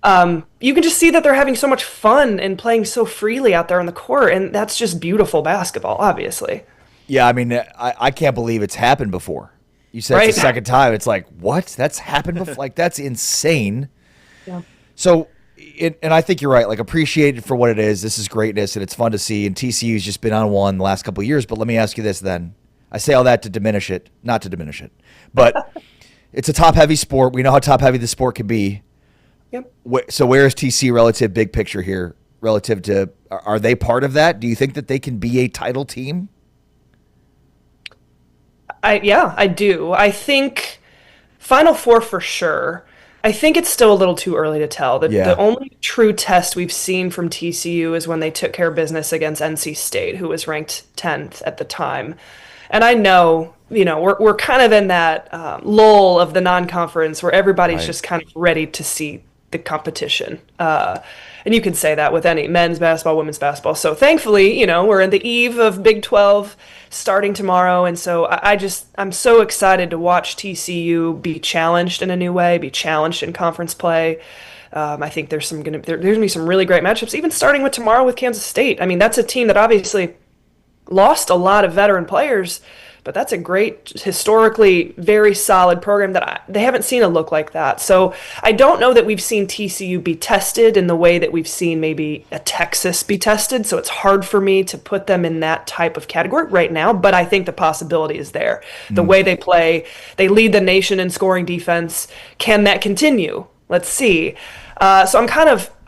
Yeah. You can just see that they're having so much fun and playing so freely out there on the court, and that's just beautiful basketball, obviously. Yeah, I mean, I can't believe it's happened before. You said Right. It's the second time. It's like, what? That's happened before? Like, that's insane. Yeah. So, and I think you're right. Like, appreciate it for what it is. This is greatness, and it's fun to see. And TCU's just been on one the last couple of years. But let me ask you this then. I say all that to diminish it, not to diminish it. But it's a top-heavy sport. We know how top-heavy the sport can be. Yep. So where is TC relative big picture here? Relative to, are they part of that? Do you think that they can be a title team? I do. I think Final Four for sure. I think it's still a little too early to tell. The only true test we've seen from TCU is when they took care of business against NC State, who was ranked 10th at the time. And I know, we're kind of in that lull of the non-conference where everybody's just kind of ready to see the competition. And you can say that with any men's basketball, women's basketball. So thankfully, we're in the eve of Big 12 starting tomorrow. And so I'm so excited to watch TCU be challenged in a new way, be challenged in conference play. I think there's going to be some really great matchups, even starting with tomorrow with Kansas State. I mean, that's a team that obviously lost a lot of veteran players, but that's a great, historically very solid program that they haven't seen a look like that. So I don't know that we've seen TCU be tested in the way that we've seen maybe a Texas be tested. So it's hard for me to put them in that type of category right now, but I think the possibility is there. The way they play, they lead the nation in scoring defense. Can that continue? Let's see. So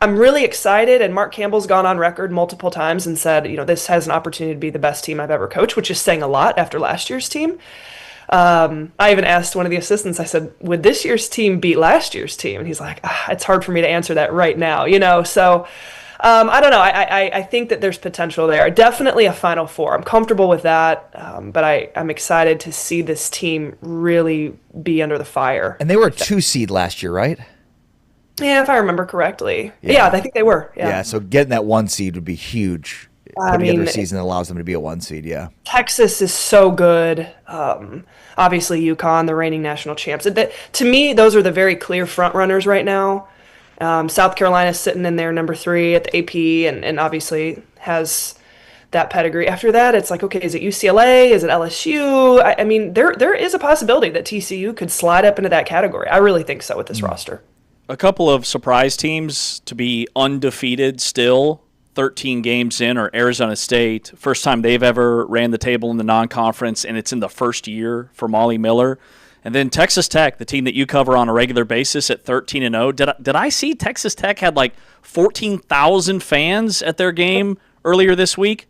I'm really excited, and Mark Campbell's gone on record multiple times and said, this has an opportunity to be the best team I've ever coached, which is saying a lot after last year's team. I even asked one of the assistants, I said, would this year's team beat last year's team? And he's like, it's hard for me to answer that right now, So I don't know. I think that there's potential there. Definitely a Final Four. I'm comfortable with that, but I'm excited to see this team really be under the fire. And they were a 2 seed last year, right? Yeah, if I remember correctly. Yeah, I think they were. Yeah, so getting that 1 seed would be huge. Putting together a season that allows them to be a 1 seed, yeah. Texas is so good. Obviously, UConn, the reigning national champs. To me, those are the very clear front runners right now. South Carolina's sitting in there number 3 at the AP, and obviously has that pedigree. After that, it's like, okay, is it UCLA? Is it LSU? I mean, there is a possibility that TCU could slide up into that category. I really think so with this roster. A couple of surprise teams to be undefeated still, 13 games in, are Arizona State. First time they've ever ran the table in the non-conference, and it's in the first year for Molly Miller. And then Texas Tech, the team that you cover on a regular basis, at 13-0. Did I see Texas Tech had like 14,000 fans at their game earlier this week?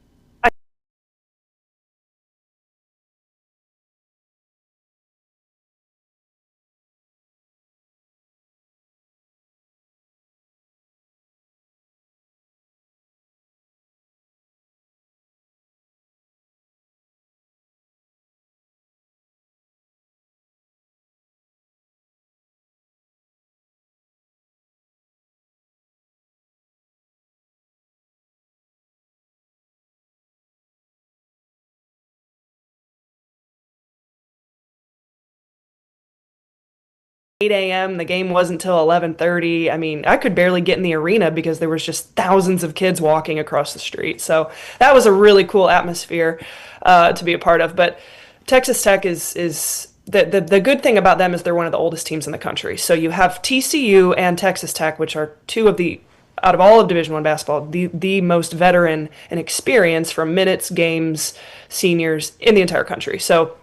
A.m. The game wasn't till 11:30. I mean, I could barely get in the arena because there was just thousands of kids walking across the street. So that was a really cool atmosphere to be a part of. But Texas Tech is the good thing about them is they're one of the oldest teams in the country. So you have TCU and Texas Tech, which are two of the, out of all of Division I basketball, the most veteran and experience from minutes, games, seniors in the entire country. So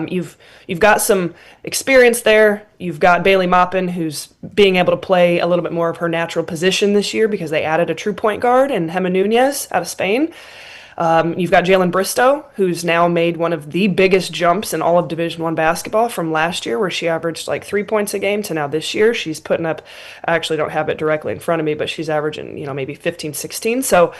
you've got some experience there. You've got Bailey Maupin, who's being able to play a little bit more of her natural position this year because they added a true point guard in Gemma Nunez out of Spain. You've got Jalen Bristow, who's now made one of the biggest jumps in all of Division I basketball from last year, where she averaged like 3 points a game, to now this year she's putting up, I actually don't have it directly in front of me, but she's averaging, maybe 15, 16. So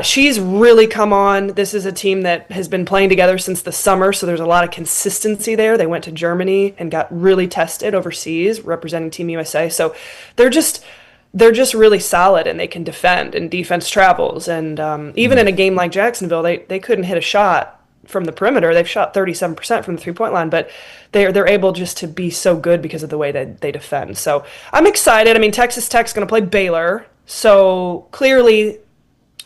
she's really come on. This is a team that has been playing together since the summer, so there's a lot of consistency there. They went to Germany and got really tested overseas, representing Team USA. So they're just really solid, and they can defend, and defense travels. And even in a game like Jacksonville, they couldn't hit a shot from the perimeter. They've shot 37% from the three-point line, but they're able just to be so good because of the way that they defend. So I'm excited. I mean, Texas Tech's going to play Baylor, so clearly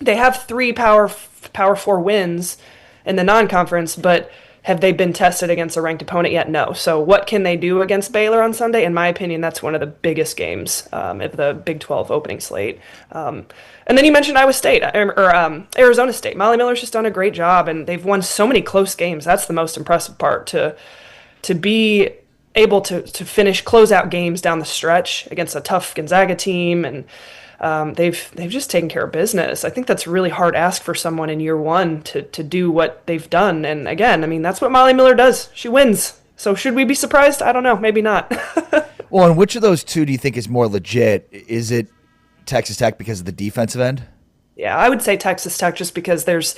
they have 3 Power 4 wins in the non-conference, but have they been tested against a ranked opponent yet? No. So what can they do against Baylor on Sunday? In my opinion, that's one of the biggest games of the Big 12 opening slate. And then you mentioned Iowa State or Arizona State. Molly Miller's just done a great job, and they've won so many close games. That's the most impressive part, to be able to close out games down the stretch against a tough Gonzaga team, and they've just taken care of business. I think that's a really hard ask for someone in year one to do what they've done. And again, I mean, that's what Molly Miller does. She wins. So should we be surprised? I don't know. Maybe not. Well, and which of those two do you think is more legit? Is it Texas Tech because of the defensive end? Yeah, I would say Texas Tech, just because there's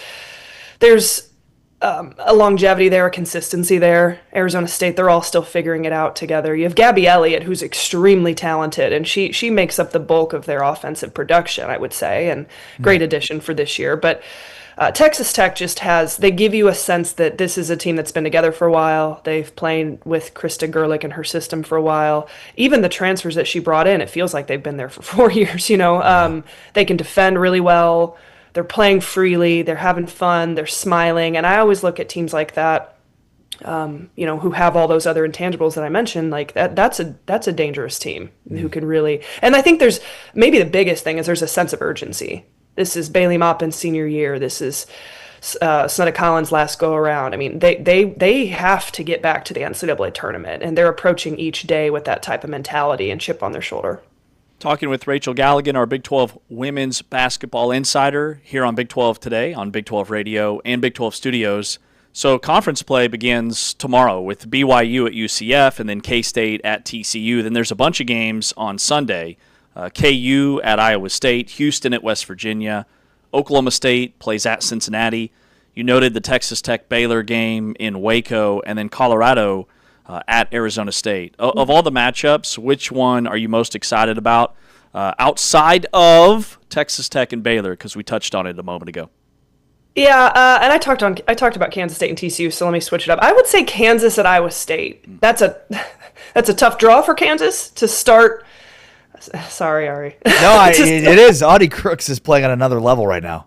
a longevity there, a consistency there. Arizona State, they're all still figuring it out together. You have Gabby Elliott, who's extremely talented, and she makes up the bulk of their offensive production, I would say, and great addition for this year. But Texas Tech just they give you a sense that this is a team that's been together for a while. They've played with Krista Gerlich and her system for a while. Even the transfers that she brought in, it feels like they've been there for 4 years, They can defend really well. They're playing freely, they're having fun, they're smiling, and I always look at teams like that, who have all those other intangibles that I mentioned. Like that's a dangerous team who can really. And I think there's maybe the biggest thing is there's a sense of urgency. This is Bailey Maupin's senior year. This is Sonetta Collins' last go around. I mean, they have to get back to the NCAA tournament, and they're approaching each day with that type of mentality and chip on their shoulder. Talking with Rachel Galligan, our Big 12 women's basketball insider, here on Big 12 Today, on Big 12 Radio and Big 12 Studios. So conference play begins tomorrow with BYU at UCF and then K-State at TCU. Then there's a bunch of games on Sunday. KU at Iowa State, Houston at West Virginia, Oklahoma State plays at Cincinnati. You noted the Texas Tech Baylor game in Waco, and then Colorado at Arizona State. Of all the matchups, which one are you most excited about outside of Texas Tech and Baylor? Because we touched on it a moment ago. Yeah, and I talked about Kansas State and TCU, so let me switch it up. I would say Kansas at Iowa State. That's a tough draw for Kansas to start. Sorry, Ari. No, it is. Audie Crooks is playing on another level right now.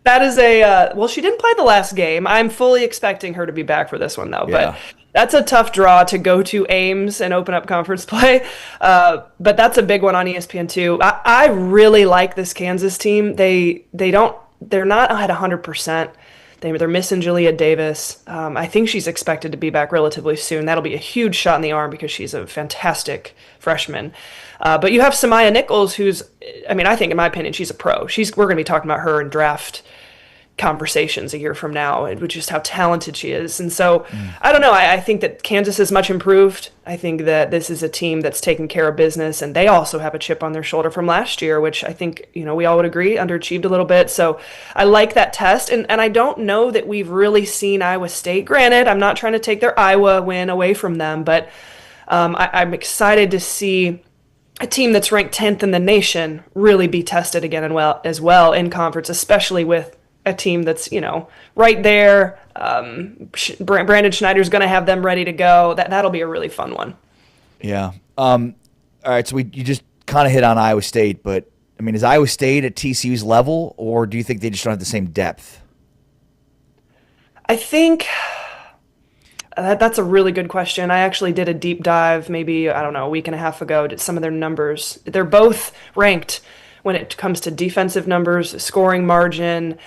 That is well, she didn't play the last game. I'm fully expecting her to be back for this one, though. Yeah. That's a tough draw to go to Ames and open up conference play, but that's a big one on ESPN2. I really like this Kansas team. They're not at 100%. They're missing Julia Davis. I think she's expected to be back relatively soon. That'll be a huge shot in the arm because she's a fantastic freshman. But you have Samaya Nichols, I think in my opinion, she's a pro. We're going to be talking about her in draft conversations a year from now, and just how talented she is. And so I don't know, I think that Kansas is much improved. I think that this is a team that's taking care of business, and they also have a chip on their shoulder from last year, which I think we all would agree underachieved a little bit. So I like that test, and I don't know that we've really seen Iowa State. Granted, I'm not trying to take their Iowa win away from them, but I'm excited to see a team that's ranked 10th in the nation really be tested again as well in conference, especially with a team that's, right there. Brandon Schneider's going to have them ready to go. That'll be a really fun one. Yeah. All right. So you just kind of hit on Iowa State, but is Iowa State at TCU's level, or do you think they just don't have the same depth? I think that's a really good question. I actually did a deep dive maybe, a week and a half ago, did some of their numbers. They're both ranked when it comes to defensive numbers, scoring margin.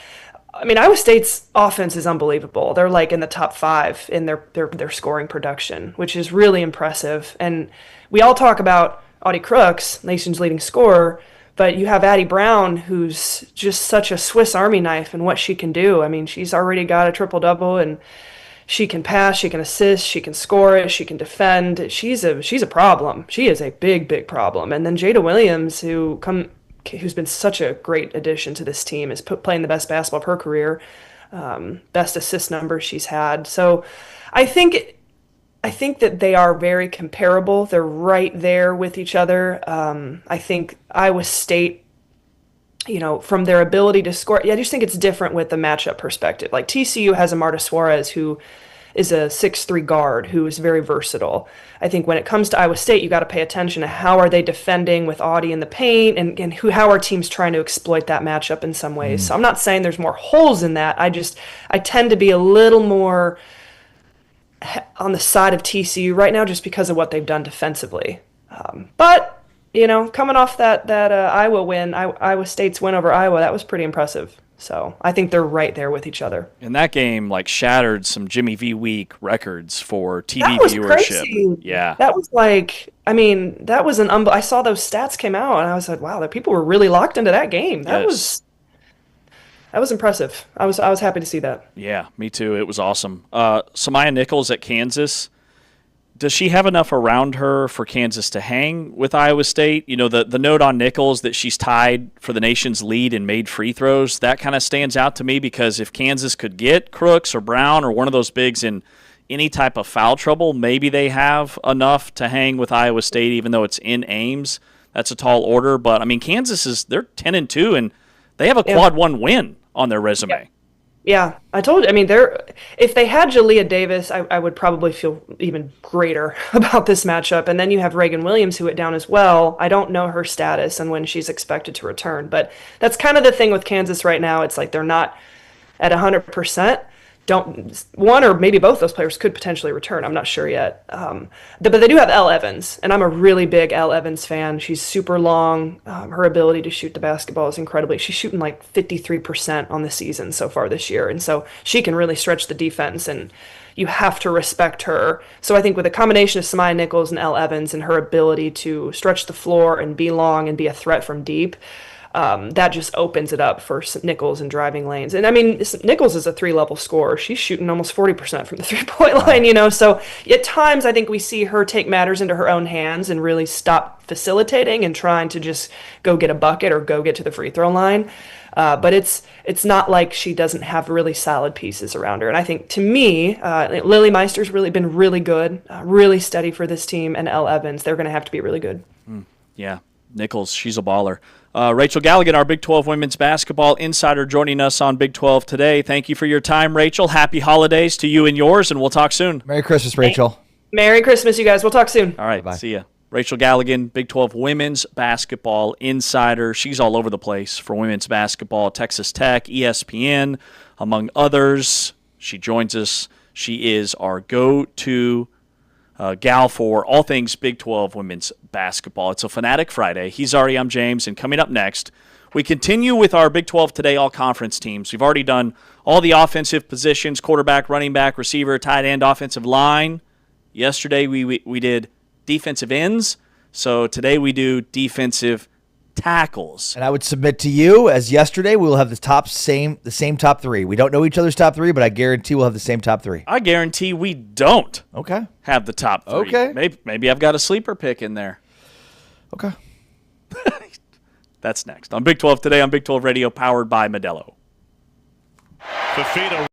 Iowa State's offense is unbelievable. They're like in the top 5 in their scoring production, which is really impressive. And we all talk about Audie Crooks, nation's leading scorer, but you have Addie Brown, who's just such a Swiss Army knife in what she can do. She's already got a triple-double, and she can pass, she can assist, she can score it, she can defend. She's a problem. She is a big, big problem. And then Jada Williams, who's been such a great addition to this team, is playing the best basketball of her career, best assist numbers she's had. So I think that they are very comparable. They're right there with each other. I think Iowa State, from their ability to score, I just think it's different with the matchup perspective. Like TCU has a Marta Suarez, who is a 6'3" guard who is very versatile. I think when it comes to Iowa State, you got to pay attention to how are they defending with Audie in the paint, and how are teams trying to exploit that matchup in some ways. So I'm not saying there's more holes in that. I tend to be a little more on the side of TCU right now just because of what they've done defensively. But coming off that Iowa win, Iowa State's win over Iowa, that was pretty impressive. So I think they're right there with each other. And that game shattered some Jimmy V Week records for TV that was viewership. Crazy. Yeah. That was that was I saw those stats came out and I was like, wow, the people were really locked into that game. That was impressive. I was happy to see that. Yeah, me too. It was awesome. Samaya Nichols at Kansas. Does she have enough around her for Kansas to hang with Iowa State? The note on Nichols that she's tied for the nation's lead in made free throws, that kind of stands out to me, because if Kansas could get Crooks or Brown or one of those bigs in any type of foul trouble, maybe they have enough to hang with Iowa State, even though it's in Ames. That's a tall order. But, Kansas they're 10-2, and they have a quad 1 win on their resume. Yeah, I told you. If they had Julia Davis, I would probably feel even greater about this matchup. And then you have Reagan Williams, who went down as well. I don't know her status and when she's expected to return. But that's kind of the thing with Kansas right now. It's like they're not at 100%. One or maybe both those players could potentially return. I'm not sure yet. But they do have Elle Evans, and I'm a really big Elle Evans fan. She's super long. Her ability to shoot the basketball is incredibly. She's shooting 53% on the season so far this year, and so she can really stretch the defense, and you have to respect her. So I think with a combination of Samaya Nichols and Elle Evans and her ability to stretch the floor and be long and be a threat from deep, that just opens it up for Nichols in driving lanes. And Nichols is a 3-level scorer. She's shooting almost 40% from the 3-point line, So at times I think we see her take matters into her own hands and really stop facilitating and trying to just go get a bucket or go get to the free throw line. But it's not like she doesn't have really solid pieces around her. And I think, to me, Lily Meister's really been really good, really steady for this team, and Elle Evans, they're going to have to be really good. Yeah, Nichols, she's a baller. Rachel Galligan, our Big 12 women's basketball insider, joining us on Big 12 today. Thank you for your time, Rachel. Happy holidays to you and yours, and we'll talk soon. Merry Christmas, Rachel. Merry Christmas, you guys. We'll talk soon. All right, Bye-bye. See ya. Rachel Galligan, Big 12 women's basketball insider. She's all over the place for women's basketball, Texas Tech, ESPN, among others. She joins us. She is our go-to gal for all things Big 12 women's basketball. It's a Fanatic Friday. He's Ari, I'm James, and coming up next, we continue with our Big 12 Today all-conference teams. We've already done all the offensive positions, quarterback, running back, receiver, tight end, offensive line. Yesterday we did defensive ends, so today we do defensive tackles. And I would submit to you, as yesterday, we will have the same top three. We don't know each other's top three, but I guarantee we'll have the same top three. I guarantee we don't have the top three. Okay. Maybe I've got a sleeper pick in there. Okay. That's next on Big 12 Today on Big 12 Radio, powered by Modelo. Fafita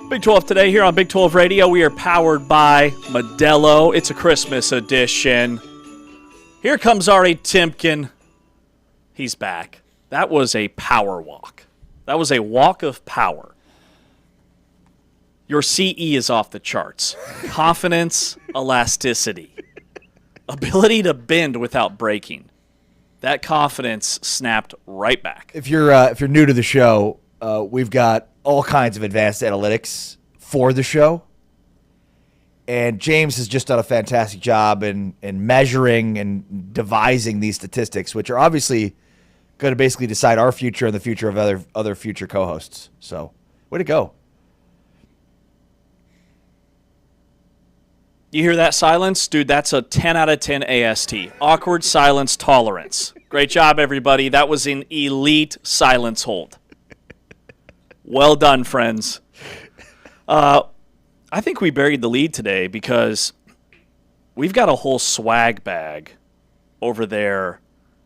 Big 12 today here on Big 12 Radio. We are powered by Modelo. It's a Christmas edition. Here comes Ari Timken. He's back. That was a power walk. That was a walk of power. Your CE is off the charts. Confidence, elasticity, ability to bend without breaking. That confidence snapped right back. If you're new to the show, we've got all kinds of advanced analytics for the show. And James has just done a fantastic job in measuring and devising these statistics, which are obviously going to basically decide our future and the future of other future co-hosts. So, way to go. You hear that silence? Dude, that's a 10 out of 10 AST. Awkward silence tolerance. Great job, everybody. That was an elite silence hold. Well done, friends. I think we buried the lead today because we've got a whole swag bag over there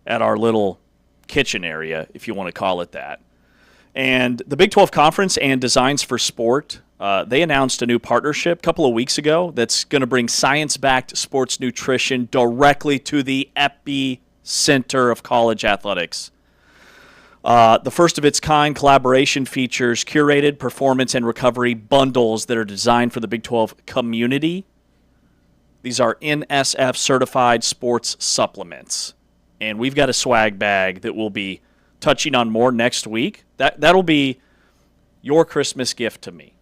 at our little kitchen area, if you want to call it that. And the Big 12 Conference and Designs for Sport, they announced a new partnership a couple of weeks ago that's going to bring science-backed sports nutrition directly to the epicenter of college athletics. The first of its kind collaboration features curated performance and recovery bundles that are designed for the Big 12 community. These are NSF certified sports supplements. And we've got a swag bag that we'll be touching on more next week. That'll be your Christmas gift to me.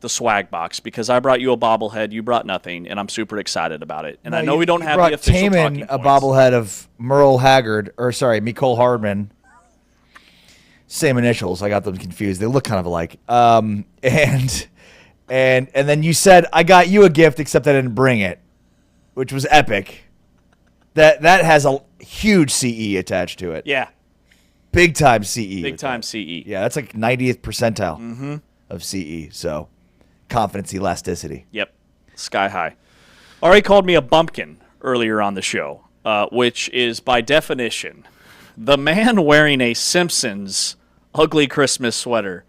The swag box, because I brought you a bobblehead, you brought nothing, and I'm super excited about it. And I know we don't have the official talking points. A bobblehead of Mecole Hardman. Same initials. I got them confused. They look kind of alike. And then you said I got you a gift, except I didn't bring it, which was epic. That has a huge CE attached to it. Yeah. Big time CE. Big time CE. Yeah, that's like 90th percentile of CE. So confidence, elasticity. Yep. Sky high. Ari called me a bumpkin earlier on the show, which is by definition the man wearing a Simpsons ugly Christmas sweater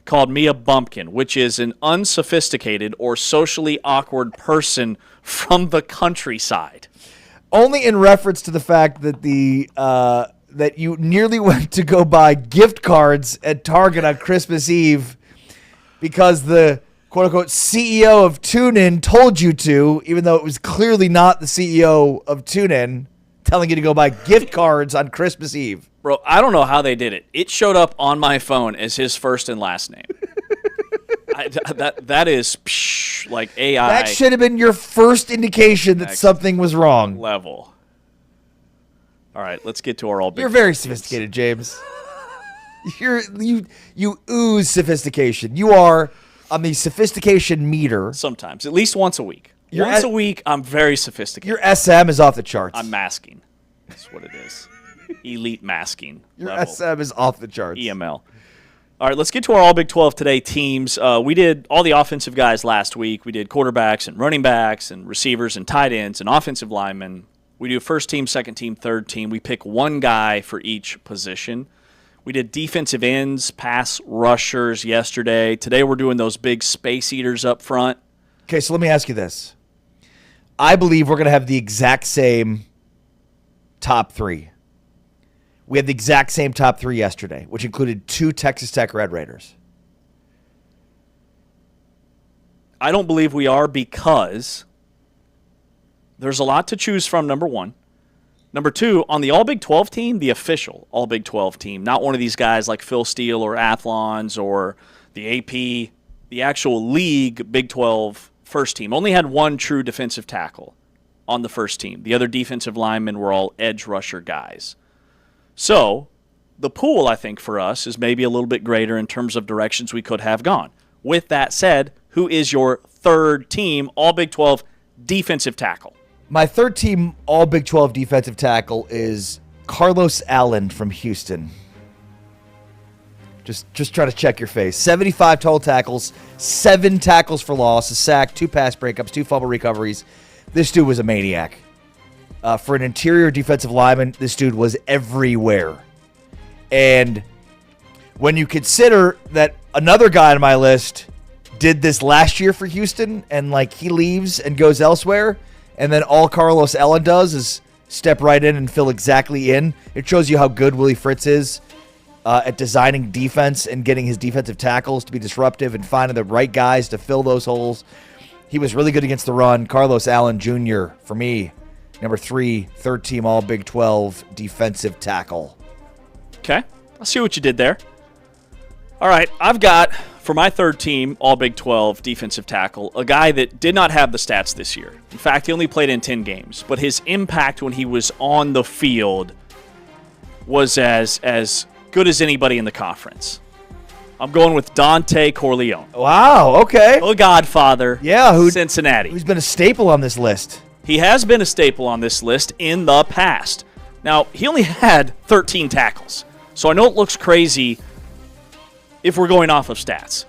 called me a bumpkin, which is an unsophisticated or socially awkward person from the countryside. Only in reference to the fact that that you nearly went to go buy gift cards at Target on Christmas Eve because the quote-unquote CEO of TuneIn told you to, even though it was clearly not the CEO of TuneIn telling you to go buy gift cards on Christmas Eve. Bro, I don't know how they did it. It showed up on my phone as his first and last name. That is like AI. That should have been your first indication that something was wrong. Level. All right, let's get to our all big. You're very sophisticated, James. You ooze sophistication. You are on the sophistication meter. Sometimes, at least once a week. Once a week, I'm very sophisticated. Your SM is off the charts. I'm masking. That's what it is. Elite masking. Your level. SM is off the charts. EML. All right, let's get to our All Big 12 today teams. We did all the offensive guys last week. We did quarterbacks and running backs and receivers and tight ends and offensive linemen. We do first team, second team, third team. We pick one guy for each position. We did defensive ends, pass rushers yesterday. Today we're doing those big space eaters up front. Okay, so let me ask you this. I believe we're going to have the exact same top three. We had the exact same top three yesterday, which included 2 Texas Tech Red Raiders. I don't believe we are because there's a lot to choose from, number one. Number two, on the All Big 12 team, the official All Big 12 team, not one of these guys like Phil Steele or Athlons or the AP, the actual league Big 12 first team, only had one true defensive tackle on the first team. The other defensive linemen were all edge rusher guys. So the pool, I think, for us is maybe a little bit greater in terms of directions we could have gone. With that said, who is your third team All Big 12 defensive tackle? My third team All Big 12 defensive tackle is Carlos Allen from Houston. Just try to check your face. 75 total tackles, 7 tackles for loss, a sack, 2 pass breakups, 2 fumble recoveries. This dude was a maniac. For an interior defensive lineman, this dude was everywhere. And when you consider that Another guy on my list did this last year for Houston, and like he leaves and goes elsewhere, and then all Carlos Allen does is step right in and fill exactly in. It shows you how good Willie Fritz is at designing defense and getting his defensive tackles to be disruptive and finding the right guys to fill those holes. He was really good against the run. Carlos Allen Jr., for me, number 3, third team All Big 12 defensive tackle. Okay, I see what you did there. All right, I've got, for my third team All Big 12 defensive tackle, a guy that did not have the stats this year. In fact, he only played in 10 games, but his impact when he was on the field was as good as anybody in the conference. I'm going with Dante Corleone. Wow, okay. The Godfather, Cincinnati. Who's been a staple on this list. He has been a staple on this list in the past. Now, he only had 13 tackles, so I know it looks crazy if we're going off of stats.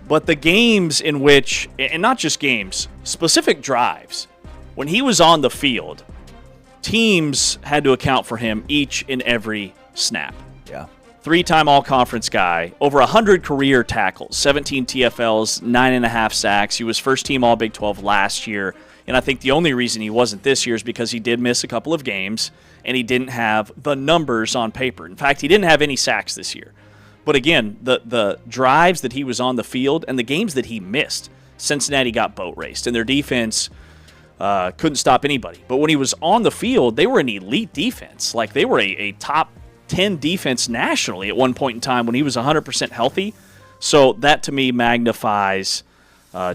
But the games in which, and not just games, specific drives, when he was on the field, teams had to account for him each and every snap. Yeah. 3-time all-conference guy, over 100 career tackles, 17 TFLs, 9.5 sacks. He was first-team All-Big 12 last year, and I think the only reason he wasn't this year is because he did miss a couple of games, and he didn't have the numbers on paper. In fact, he didn't have any sacks this year. But again, the drives that he was on the field and the games that he missed, Cincinnati got boat raced, and their defense couldn't stop anybody. But when he was on the field, they were an elite defense. Like, they were a top 10 defense nationally at one point in time when he was 100% healthy. So that, to me, magnifies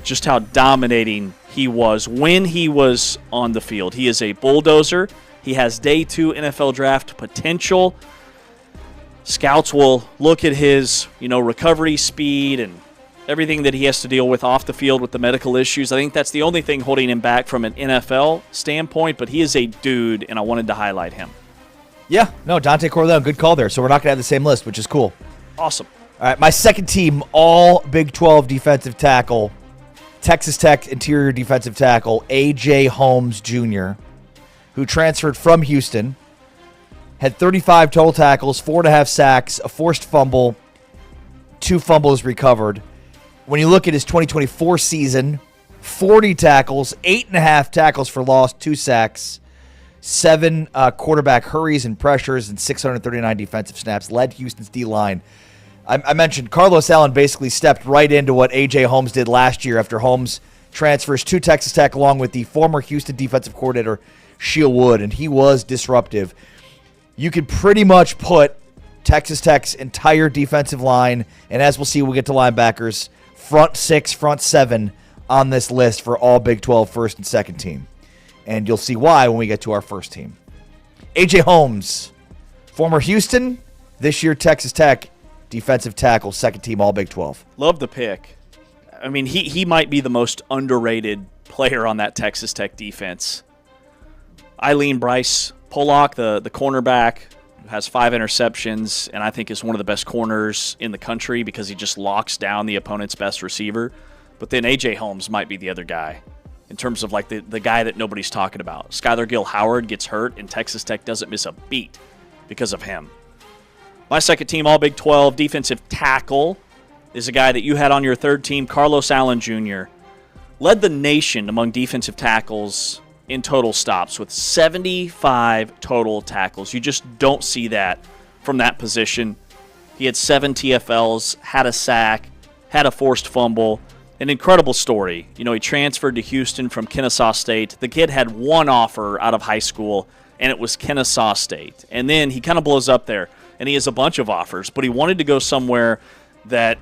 just how dominating he was when he was on the field. He is a bulldozer. He has day 2 NFL draft potential. Scouts will look at his, recovery speed and everything that he has to deal with off the field with the medical issues. I think that's the only thing holding him back from an NFL standpoint, but he is a dude, and I wanted to highlight him. Yeah, no, Dante Corleone, good call there. So we're not going to have the same list, which is cool. Awesome. All right, my second team, all Big 12 defensive tackle, Texas Tech interior defensive tackle, A.J. Holmes Jr., who transferred from Houston, had 35 total tackles, 4.5 sacks, a forced fumble, 2 fumbles recovered. When you look at his 2024 season, 40 tackles, 8.5 tackles for loss, 2 sacks, 7 quarterback hurries and pressures, and 639 defensive snaps, led Houston's D-line. I mentioned Carlos Allen basically stepped right into what A.J. Holmes did last year after Holmes transfers to Texas Tech along with the former Houston defensive coordinator, Sheil Wood, and he was disruptive. You could pretty much put Texas Tech's entire defensive line, and as we'll see when we get to linebackers, front 6, front 7 on this list for all Big 12 first and second team. And you'll see why when we get to our first team. A.J. Holmes, former Houston, this year Texas Tech, defensive tackle, second team all Big 12. Love the pick. I mean, he might be the most underrated player on that Texas Tech defense. Eileen Bryce Pollock, the cornerback, has 5 interceptions, and I think is one of the best corners in the country because he just locks down the opponent's best receiver. But then A.J. Holmes might be the other guy in terms of like the guy that nobody's talking about. Skylar Gill-Howard gets hurt, and Texas Tech doesn't miss a beat because of him. My second team, all Big 12 defensive tackle, is a guy that you had on your third team, Carlos Allen Jr. Led the nation among defensive tackles in total stops with 75 total tackles. You just don't see that from that position. He had 7 TFLs, had a sack, had a forced fumble. An incredible story. He transferred to Houston from Kennesaw State. The kid had one offer out of high school, and it was Kennesaw State. And then he kind of blows up there, and he has a bunch of offers, but he wanted to go somewhere that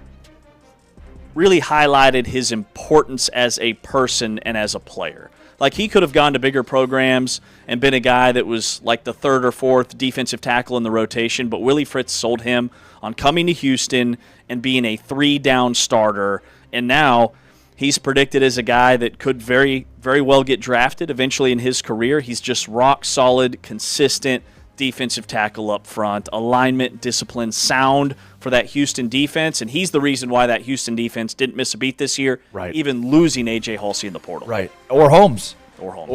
really highlighted his importance as a person and as a player. Like, he could have gone to bigger programs and been a guy that was like the 3rd or 4th defensive tackle in the rotation, but Willie Fritz sold him on coming to Houston and being a 3-down starter. And now he's predicted as a guy that could very, very well get drafted eventually in his career. He's just rock solid, consistent defensive tackle up front, alignment, discipline, sound for that Houston defense. And he's the reason why that Houston defense didn't miss a beat this year, right, even losing A.J. Halsey in the portal. Right. Or Holmes.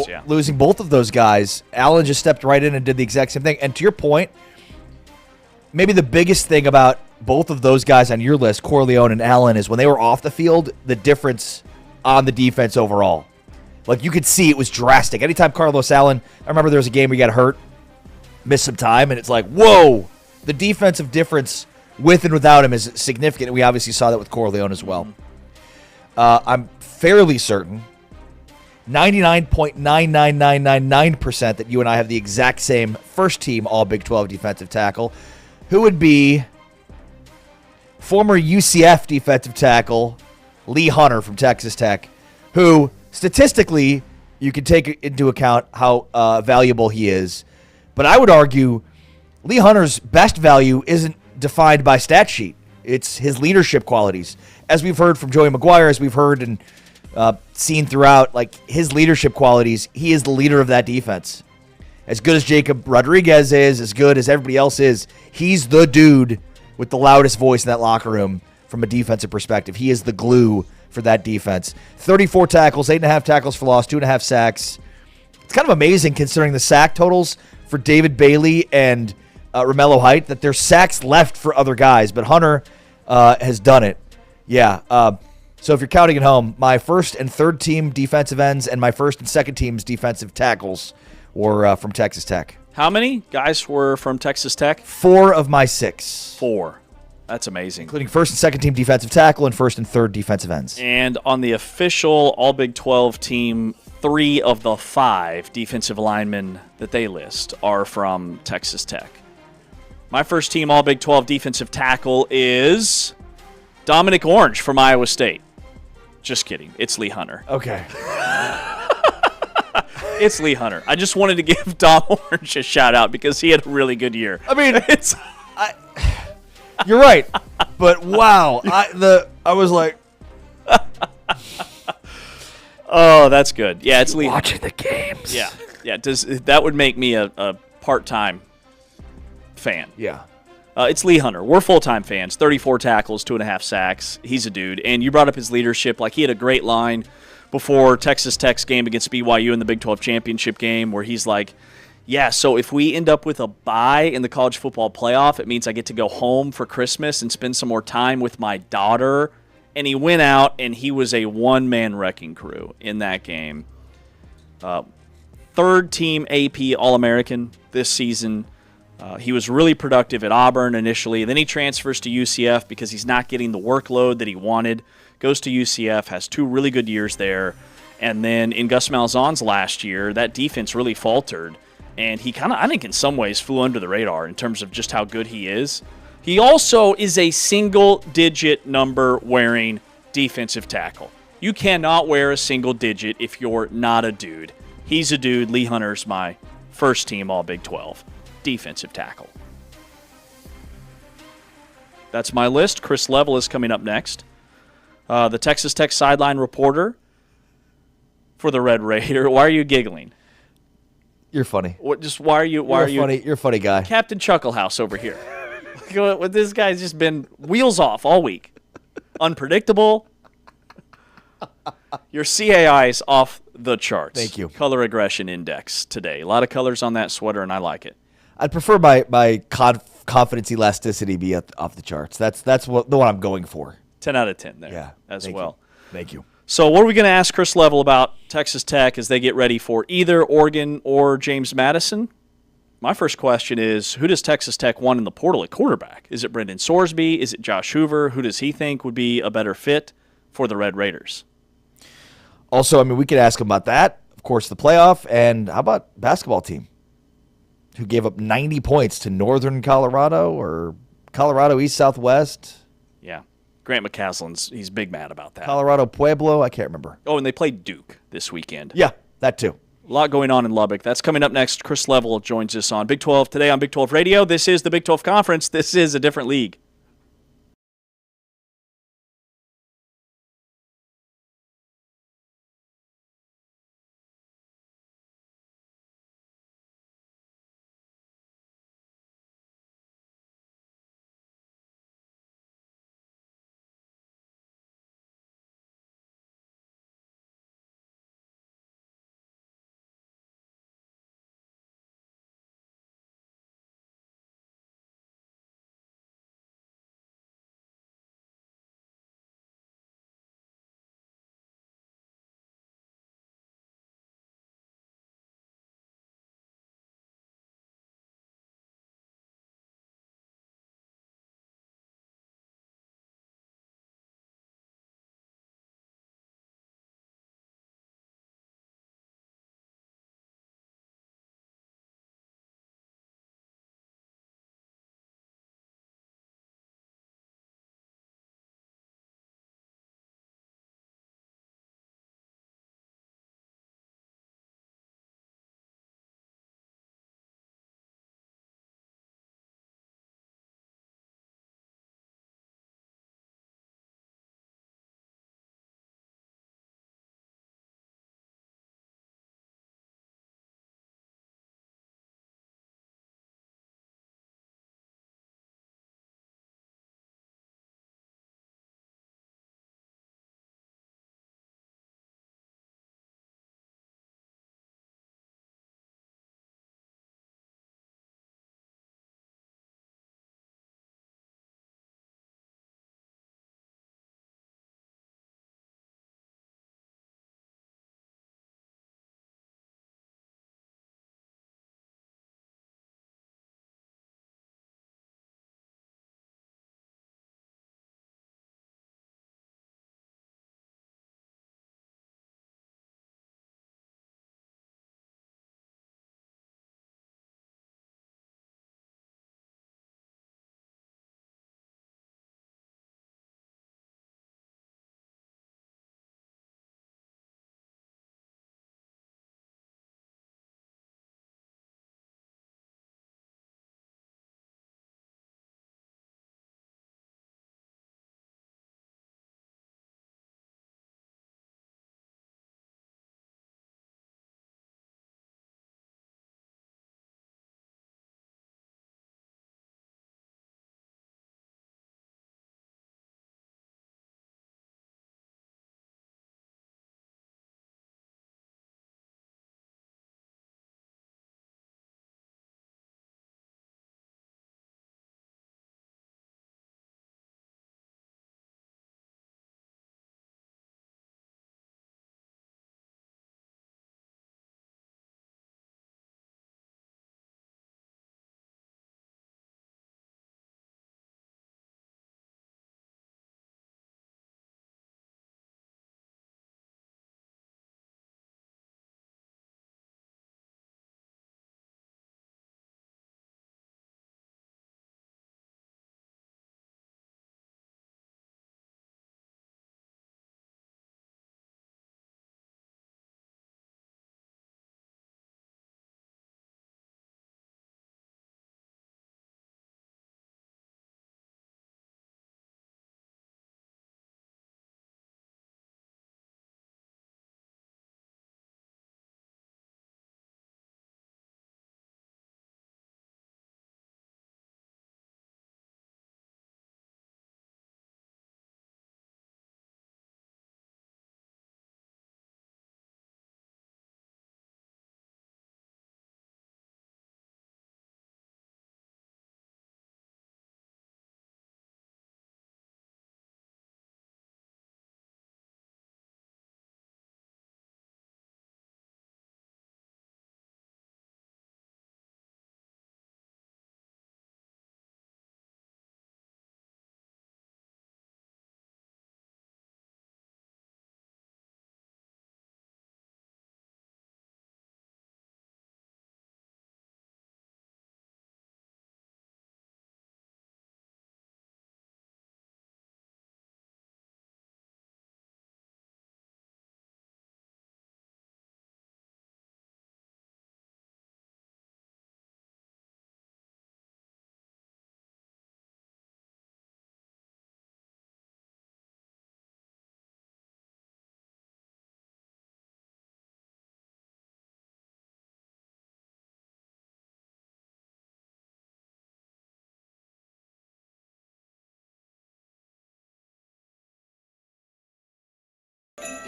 Yeah. Losing both of those guys. Allen just stepped right in and did the exact same thing. And to your point, maybe the biggest thing about both of those guys on your list, Corleone and Allen, is when they were off the field, the difference on the defense overall. Like, you could see it was drastic. Anytime Carlos Allen, I remember there was a game where he got hurt, missed some time, and it's like, whoa, the defensive difference with and without him is significant. And we obviously saw that with Corleone as well. I'm fairly certain, 99.99999% that you and I have the exact same first team all Big 12 defensive tackle, who would be former UCF defensive tackle Lee Hunter from Texas Tech, who statistically you can take into account how valuable he is. But I would argue Lee Hunter's best value isn't defined by stat sheet. It's his leadership qualities. As we've heard from Joey McGuire, as we've heard and seen throughout, like, his leadership qualities, he is the leader of that defense. As good as Jacob Rodriguez is, as good as everybody else is, he's the dude with the loudest voice in that locker room from a defensive perspective. He is the glue for that defense. 34 tackles, 8.5 tackles for loss, 2.5 sacks. It's kind of amazing considering the sack totals for David Bailey and Romello Height, that there's sacks left for other guys, but Hunter has done it. Yeah. So if you're counting at home, my first and third team defensive ends and my first and second team's defensive tackles were from Texas Tech. How many guys were from Texas Tech? 4 of my 6. 4. That's amazing. Including first and second team defensive tackle and first and third defensive ends. And on the official All Big 12 team, 3 of the 5 defensive linemen that they list are from Texas Tech. My first team All Big 12 defensive tackle is Dominic Orange from Iowa State. Just kidding. It's Lee Hunter. Okay. It's Lee Hunter. I just wanted to give Dom Orange a shout out because he had a really good year. I mean, you're right, but wow, I was like, oh, that's good. Yeah, it's Lee. Watching the games. Yeah. That would make me a part-time fan. Yeah. It's Lee Hunter. We're full-time fans. 34 tackles, 2.5 sacks. He's a dude. And you brought up his leadership. Like, he had a great line before Texas Tech's game against BYU in the Big 12 championship game where he's like, yeah, so if we end up with a bye in the college football playoff, it means I get to go home for Christmas and spend some more time with my daughter. And he went out, and he was a one-man wrecking crew in that game. Third-team AP All-American this season. He was really productive at Auburn initially. Then he transfers to UCF because he's not getting the workload that he wanted. Goes to UCF, has 2 really good years there. And then in Gus Malzahn's last year, that defense really faltered. And he kind of, I think in some ways, flew under the radar in terms of just how good he is. He also is a single-digit number wearing defensive tackle. You cannot wear a single digit if you're not a dude. He's a dude. Lee Hunter's my first team All Big 12 defensive tackle. That's my list. Chris Level is coming up next. The Texas Tech sideline reporter for the Red Raider. Why are you giggling? You're funny. Why are you funny? You're a funny guy. Captain Chucklehouse over here? This guy's just been wheels off all week. Unpredictable. Your CAI is off the charts. Thank you. Color aggression index today. A lot of colors on that sweater, and I like it. I'd prefer my confidence elasticity be off the charts. That's the one I'm going for. 10 out of 10 there. Yeah, as thank well. You. Thank you. So what are we going to ask Chris Level about Texas Tech as they get ready for either Oregon or James Madison? My first question is, who does Texas Tech want in the portal at quarterback? Is it Brendan Sorsby? Is it Josh Hoover? Who does he think would be a better fit for the Red Raiders? Also, I mean, we could ask him about that. Of course, the playoff. And how about basketball team who gave up 90 points to Northern Colorado or Colorado East Southwest? Yeah. Grant McCaslin's, he's big mad about that. Colorado Pueblo, I can't remember. Oh, and they played Duke this weekend. Yeah, that too. A lot going on in Lubbock. That's coming up next. Chris Level joins us on Big 12 today on Big 12 Radio. This is the Big 12 Conference. This is a different league.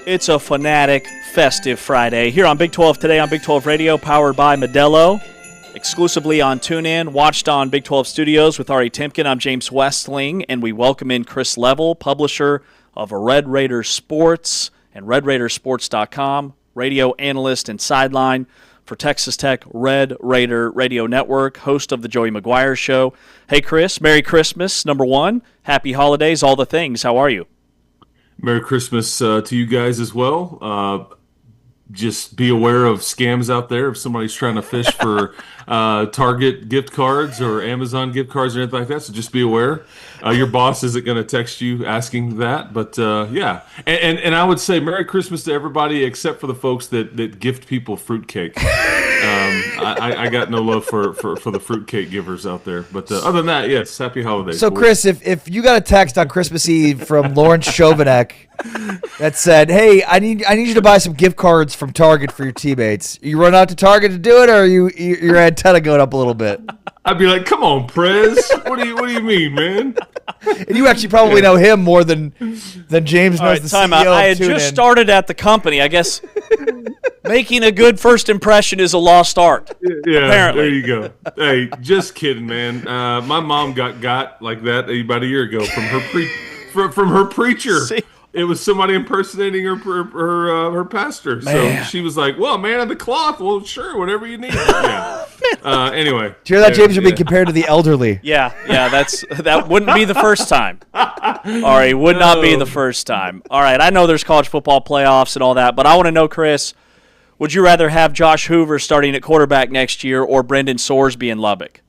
It's a fanatic, festive Friday here on Big 12 Today on Big 12 Radio, powered by Modelo, exclusively on TuneIn, watched on Big 12 Studios with Ari Timken. I'm James Westling, and we welcome in Chris Level, publisher of Red Raider Sports and RedRaidersports.com, radio analyst and sideline for Texas Tech Red Raider Radio Network, host of the Joey McGuire Show. Hey, Chris, Merry Christmas, number one. Happy holidays, all the things. How are you? Merry Christmas to you guys as well. Just be aware of scams out there. If somebody's trying to fish for Target gift cards or Amazon gift cards or anything like that, so just be aware. Your boss isn't going to text you asking that, but yeah. And I would say Merry Christmas to everybody except for the folks that gift people fruitcake. I got no love for the fruitcake givers out there. But other than that, yes, happy holidays. So, Chris, if you got a text on Christmas Eve from Lawrence Chauvinek that said, "Hey, I need you to buy some gift cards from Target for your teammates," you run out to Target to do it, or are your antenna going up a little bit? I'd be like, "Come on, Prez. What do you mean, man?" And you actually probably know him more than James knows the time CEO out. I had of just TuneIn. started at the company. I guess making a good first impression is a lost art. Yeah, apparently. There you go. Hey, just kidding, man. My mom got like that about a year ago from her preacher. See? It was somebody impersonating her pastor. Man. So she was like, "Well, man of the cloth. Well, sure, whatever you need." Yeah. Anyway, Do you hear that, James? You're Yeah. being compared to the elderly. Yeah, that wouldn't be the first time. All right, would not be the first time. All right, I know there's college football playoffs and all that, but I want to know, Chris, would you rather have Josh Hoover starting at quarterback next year or Brendan Sorsby in Lubbock?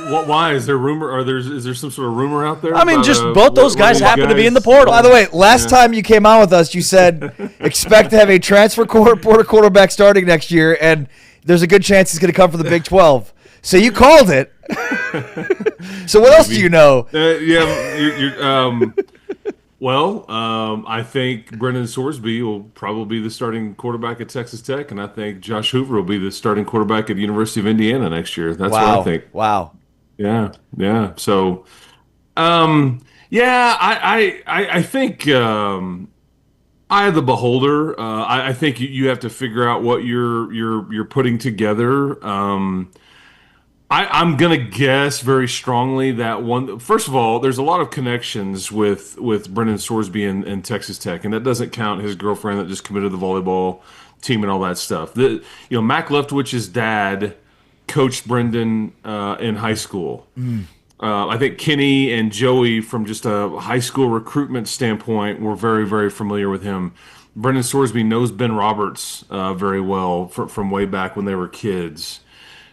why is there rumor? Is there some sort of rumor out there? I mean, about, just both those guys happen to be in the guys- portal. By the way, last time you came on with us, you said expect to have a transfer portal quarterback starting next year, and there's a good chance he's going to come from the Big 12. So you called it. So what else do you know? I think Brendan Sorsby will probably be the starting quarterback at Texas Tech, and I think Josh Hoover will be the starting quarterback at the University of Indiana next year. That's what I think. Wow. Yeah. So, I think eye of the beholder. I think you have to figure out what you're putting together. I'm gonna guess very strongly that one. First of all, there's a lot of connections with Brendan Sorsby and Texas Tech, and that doesn't count his girlfriend that just committed the volleyball team and all that stuff. Mac Leftowich's dad coached Brendan in high school. I think Kenny and Joey, from just a high school recruitment standpoint, were very, very familiar with him. Brendan Sorsby knows Ben Roberts very well from way back when they were kids.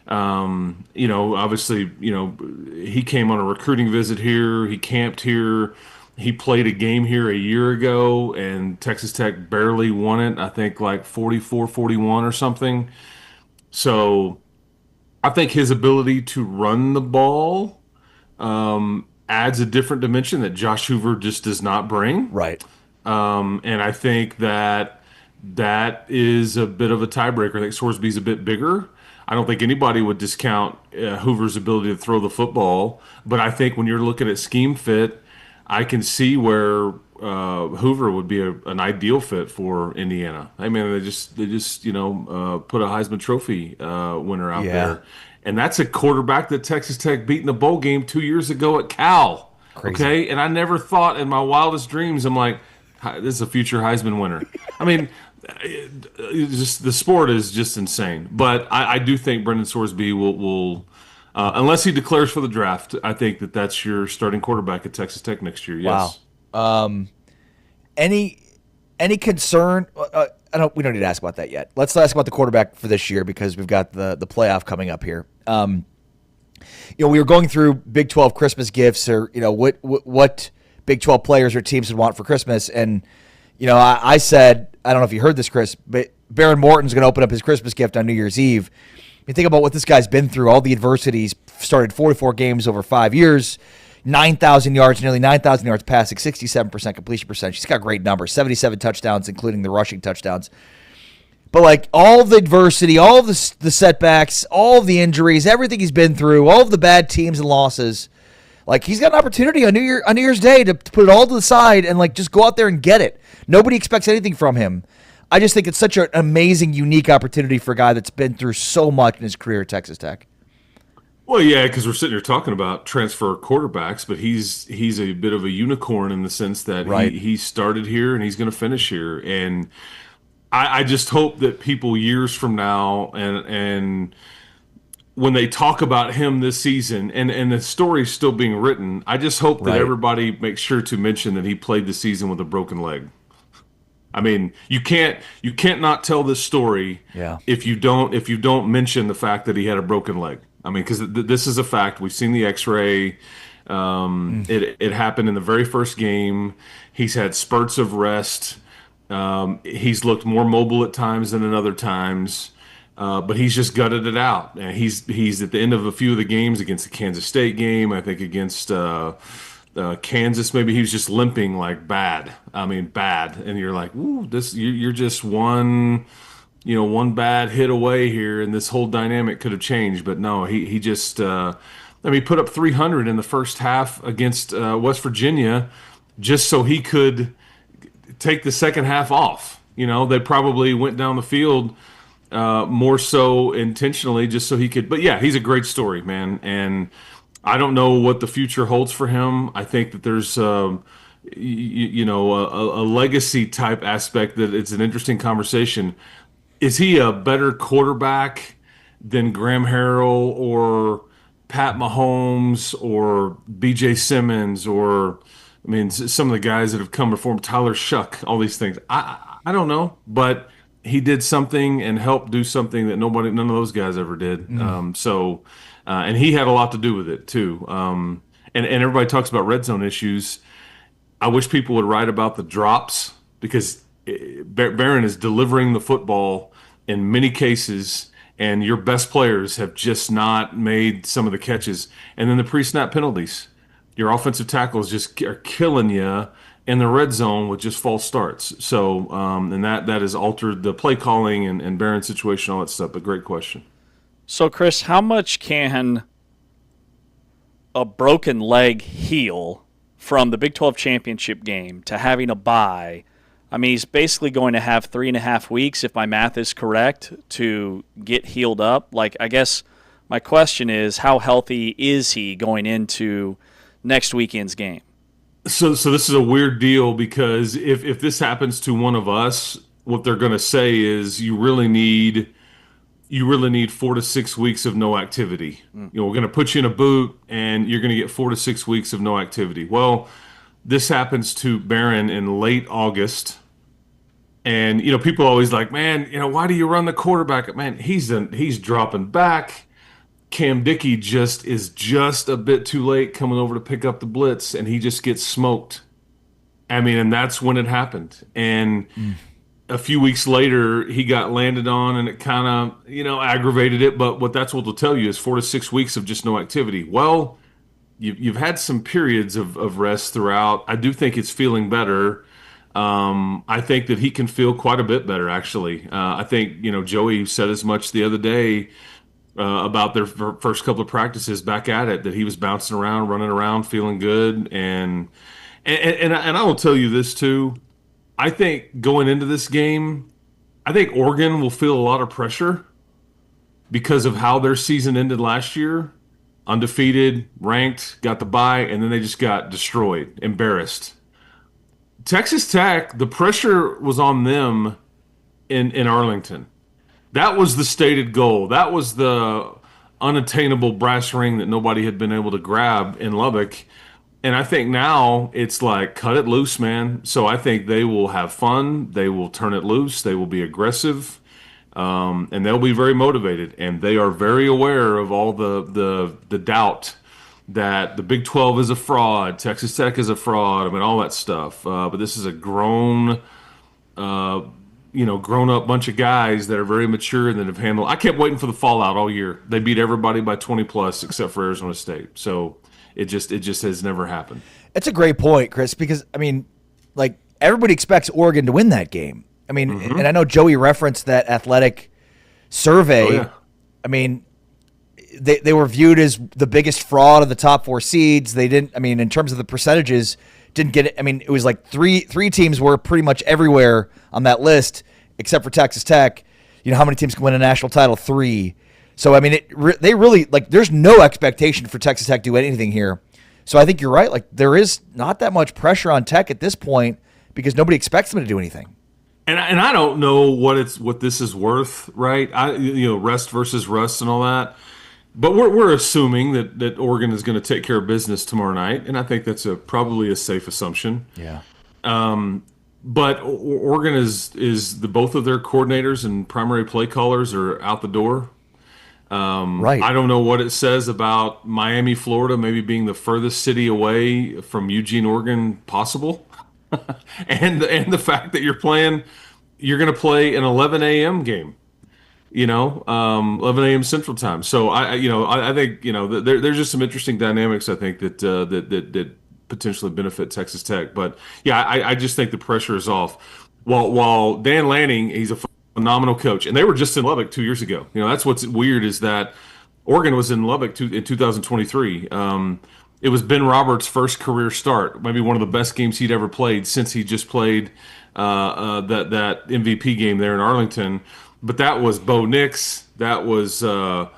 Obviously, he came on a recruiting visit here. He camped here. He played a game here a year ago, and Texas Tech barely won it. I think like 44-41 or something. So I think his ability to run the ball adds a different dimension that Josh Hoover just does not bring. Right. And I think that is a bit of a tiebreaker. I think Sorsby's a bit bigger. I don't think anybody would discount Hoover's ability to throw the football, but I think when you're looking at scheme fit, I can see where Hoover would be an ideal fit for Indiana. I mean, they just put a Heisman Trophy winner out there, and that's a quarterback that Texas Tech beat in the bowl game 2 years ago at Cal. Crazy. Okay, and I never thought in my wildest dreams, I'm like, this is a future Heisman winner. I mean. Just the sport is just insane, but I do think Brendan Sorsby will unless he declares for the draft. I think that's your starting quarterback at Texas Tech next year. Yes. Wow. Any concern? We don't need to ask about that yet. Let's ask about the quarterback for this year because we've got the playoff coming up here. We were going through Big 12 Christmas gifts, or what Big 12 players or teams would want for Christmas, and I said, I don't know if you heard this, Chris, but Baron Morton's going to open up his Christmas gift on New Year's Eve. You think about what this guy's been through, all the adversities, started 44 games over 5 years, 9,000 yards, nearly 9,000 yards passing, 67% completion percentage. He's got great numbers, 77 touchdowns, including the rushing touchdowns. But like all the adversity, all of the setbacks, all of the injuries, everything he's been through, all of the bad teams and losses, Like, he's got an opportunity on New Year's Day to put it all to the side and, like, just go out there and get it. Nobody expects anything from him. I just think it's such an amazing, unique opportunity for a guy that's been through so much in his career at Texas Tech. Well, yeah, because we're sitting here talking about transfer quarterbacks, but he's a bit of a unicorn in the sense that he started here and he's going to finish here. And I just hope that people years from now and when they talk about him this season and the story's still being written, I just hope that everybody makes sure to mention that he played the season with a broken leg. I mean, you can't not tell this story if you don't mention the fact that he had a broken leg. I mean, because this is a fact. We've seen the X-ray. It happened in the very first game. He's had spurts of rest. He's looked more mobile at times than at other times, but he's just gutted it out. And he's at the end of a few of the games against the Kansas State game. I think against Kansas, maybe he was just limping like bad. I mean, bad. And you're like, ooh, you're just one bad hit away here, and this whole dynamic could have changed. But no, he just, he put up 300 in the first half against West Virginia, just so he could take the second half off. They probably went down the field more so intentionally, just so he could. But yeah, he's a great story, man, and I don't know what the future holds for him. I think that there's a legacy type aspect that it's an interesting conversation. Is he a better quarterback than Graham Harrell or Pat Mahomes or B.J. Simmons or, some of the guys that have come before him, Tyler Shuck, all these things? I don't know, but he did something and helped do something that none of those guys ever did. And he had a lot to do with it too. And everybody talks about red zone issues. I wish people would write about the drops, because Behren is delivering the football in many cases, and your best players have just not made some of the catches. And then the pre-snap penalties. Your offensive tackles just are killing you in the red zone with just false starts. So, and that has altered the play calling and Behren situation, all that stuff. But great question. So, Chris, how much can a broken leg heal from the Big 12 championship game to having a bye? I mean, he's basically going to have 3.5 weeks, if my math is correct, to get healed up. Like, I guess my question is, how healthy is he going into next weekend's game? So this is a weird deal, because if this happens to one of us, what they're going to say is you really need 4 to 6 weeks of no activity. We're going to put you in a boot, and you're going to get 4 to 6 weeks of no activity. Well, this happens to Behren in late August. And, people are always like, man, why do you run the quarterback? Man, he's dropping back. Cam Dickey is just a bit too late coming over to pick up the blitz, and he just gets smoked. And that's when it happened. And a few weeks later, he got landed on, and it kind of, aggravated it. But what they'll tell you is 4 to 6 weeks of just no activity. Well, you've had some periods of rest throughout. I do think it's feeling better. I think that he can feel quite a bit better, actually. I think, Joey said as much the other day about their first couple of practices back at it, that he was bouncing around, running around, feeling good. And I will tell you this, too. I think going into this game, I think Oregon will feel a lot of pressure because of how their season ended last year. Undefeated, ranked, got the bye, and then they just got destroyed, embarrassed. Texas Tech, the pressure was on them in Arlington. That was the stated goal. That was the unattainable brass ring that nobody had been able to grab in Lubbock. And I think now it's like, cut it loose, man. So I think they will have fun. They will turn it loose. They will be aggressive. And they'll be very motivated. And they are very aware of all the doubt that the Big 12 is a fraud, Texas Tech is a fraud, all that stuff. But this is a grown up bunch of guys that are very mature and that have handled. I kept waiting for the fallout all year. They beat everybody by 20 plus except for Arizona State. So it just has never happened. It's a great point, Chris, because everybody expects Oregon to win that game. And I know Joey referenced that athletic survey. Oh, yeah. they were viewed as the biggest fraud of the top 4 seeds. They didn't. I mean, in terms of the percentages, didn't get it. I mean, it was like three teams were pretty much everywhere on that list except for Texas Tech. You know how many teams can win a national title? 3. So I mean, they really like. There's no expectation for Texas Tech to do anything here. So I think you're right. Like there is not that much pressure on Tech at this point because nobody expects them to do anything. And I don't know what this is worth, right? Rest versus rust and all that. But we're assuming that Oregon is going to take care of business tomorrow night, and I think that's probably a safe assumption. Yeah. But Oregon is both of their coordinators and primary play callers are out the door. Right. I don't know what it says about Miami, Florida, maybe being the furthest city away from Eugene, Oregon possible. and the fact that you're going to play an 11 a.m. game, 11 a.m. Central Time. So I think there's just some interesting dynamics. I think that potentially benefit Texas Tech. But yeah, I just think the pressure is off. While Dan Lanning, he's a phenomenal coach, and they were just in Lubbock 2 years ago. That's what's weird is that Oregon was in Lubbock in 2023. It was Ben Roberts' first career start, maybe one of the best games he'd ever played since he just played that MVP game there in Arlington. But that was Bo Nix, that was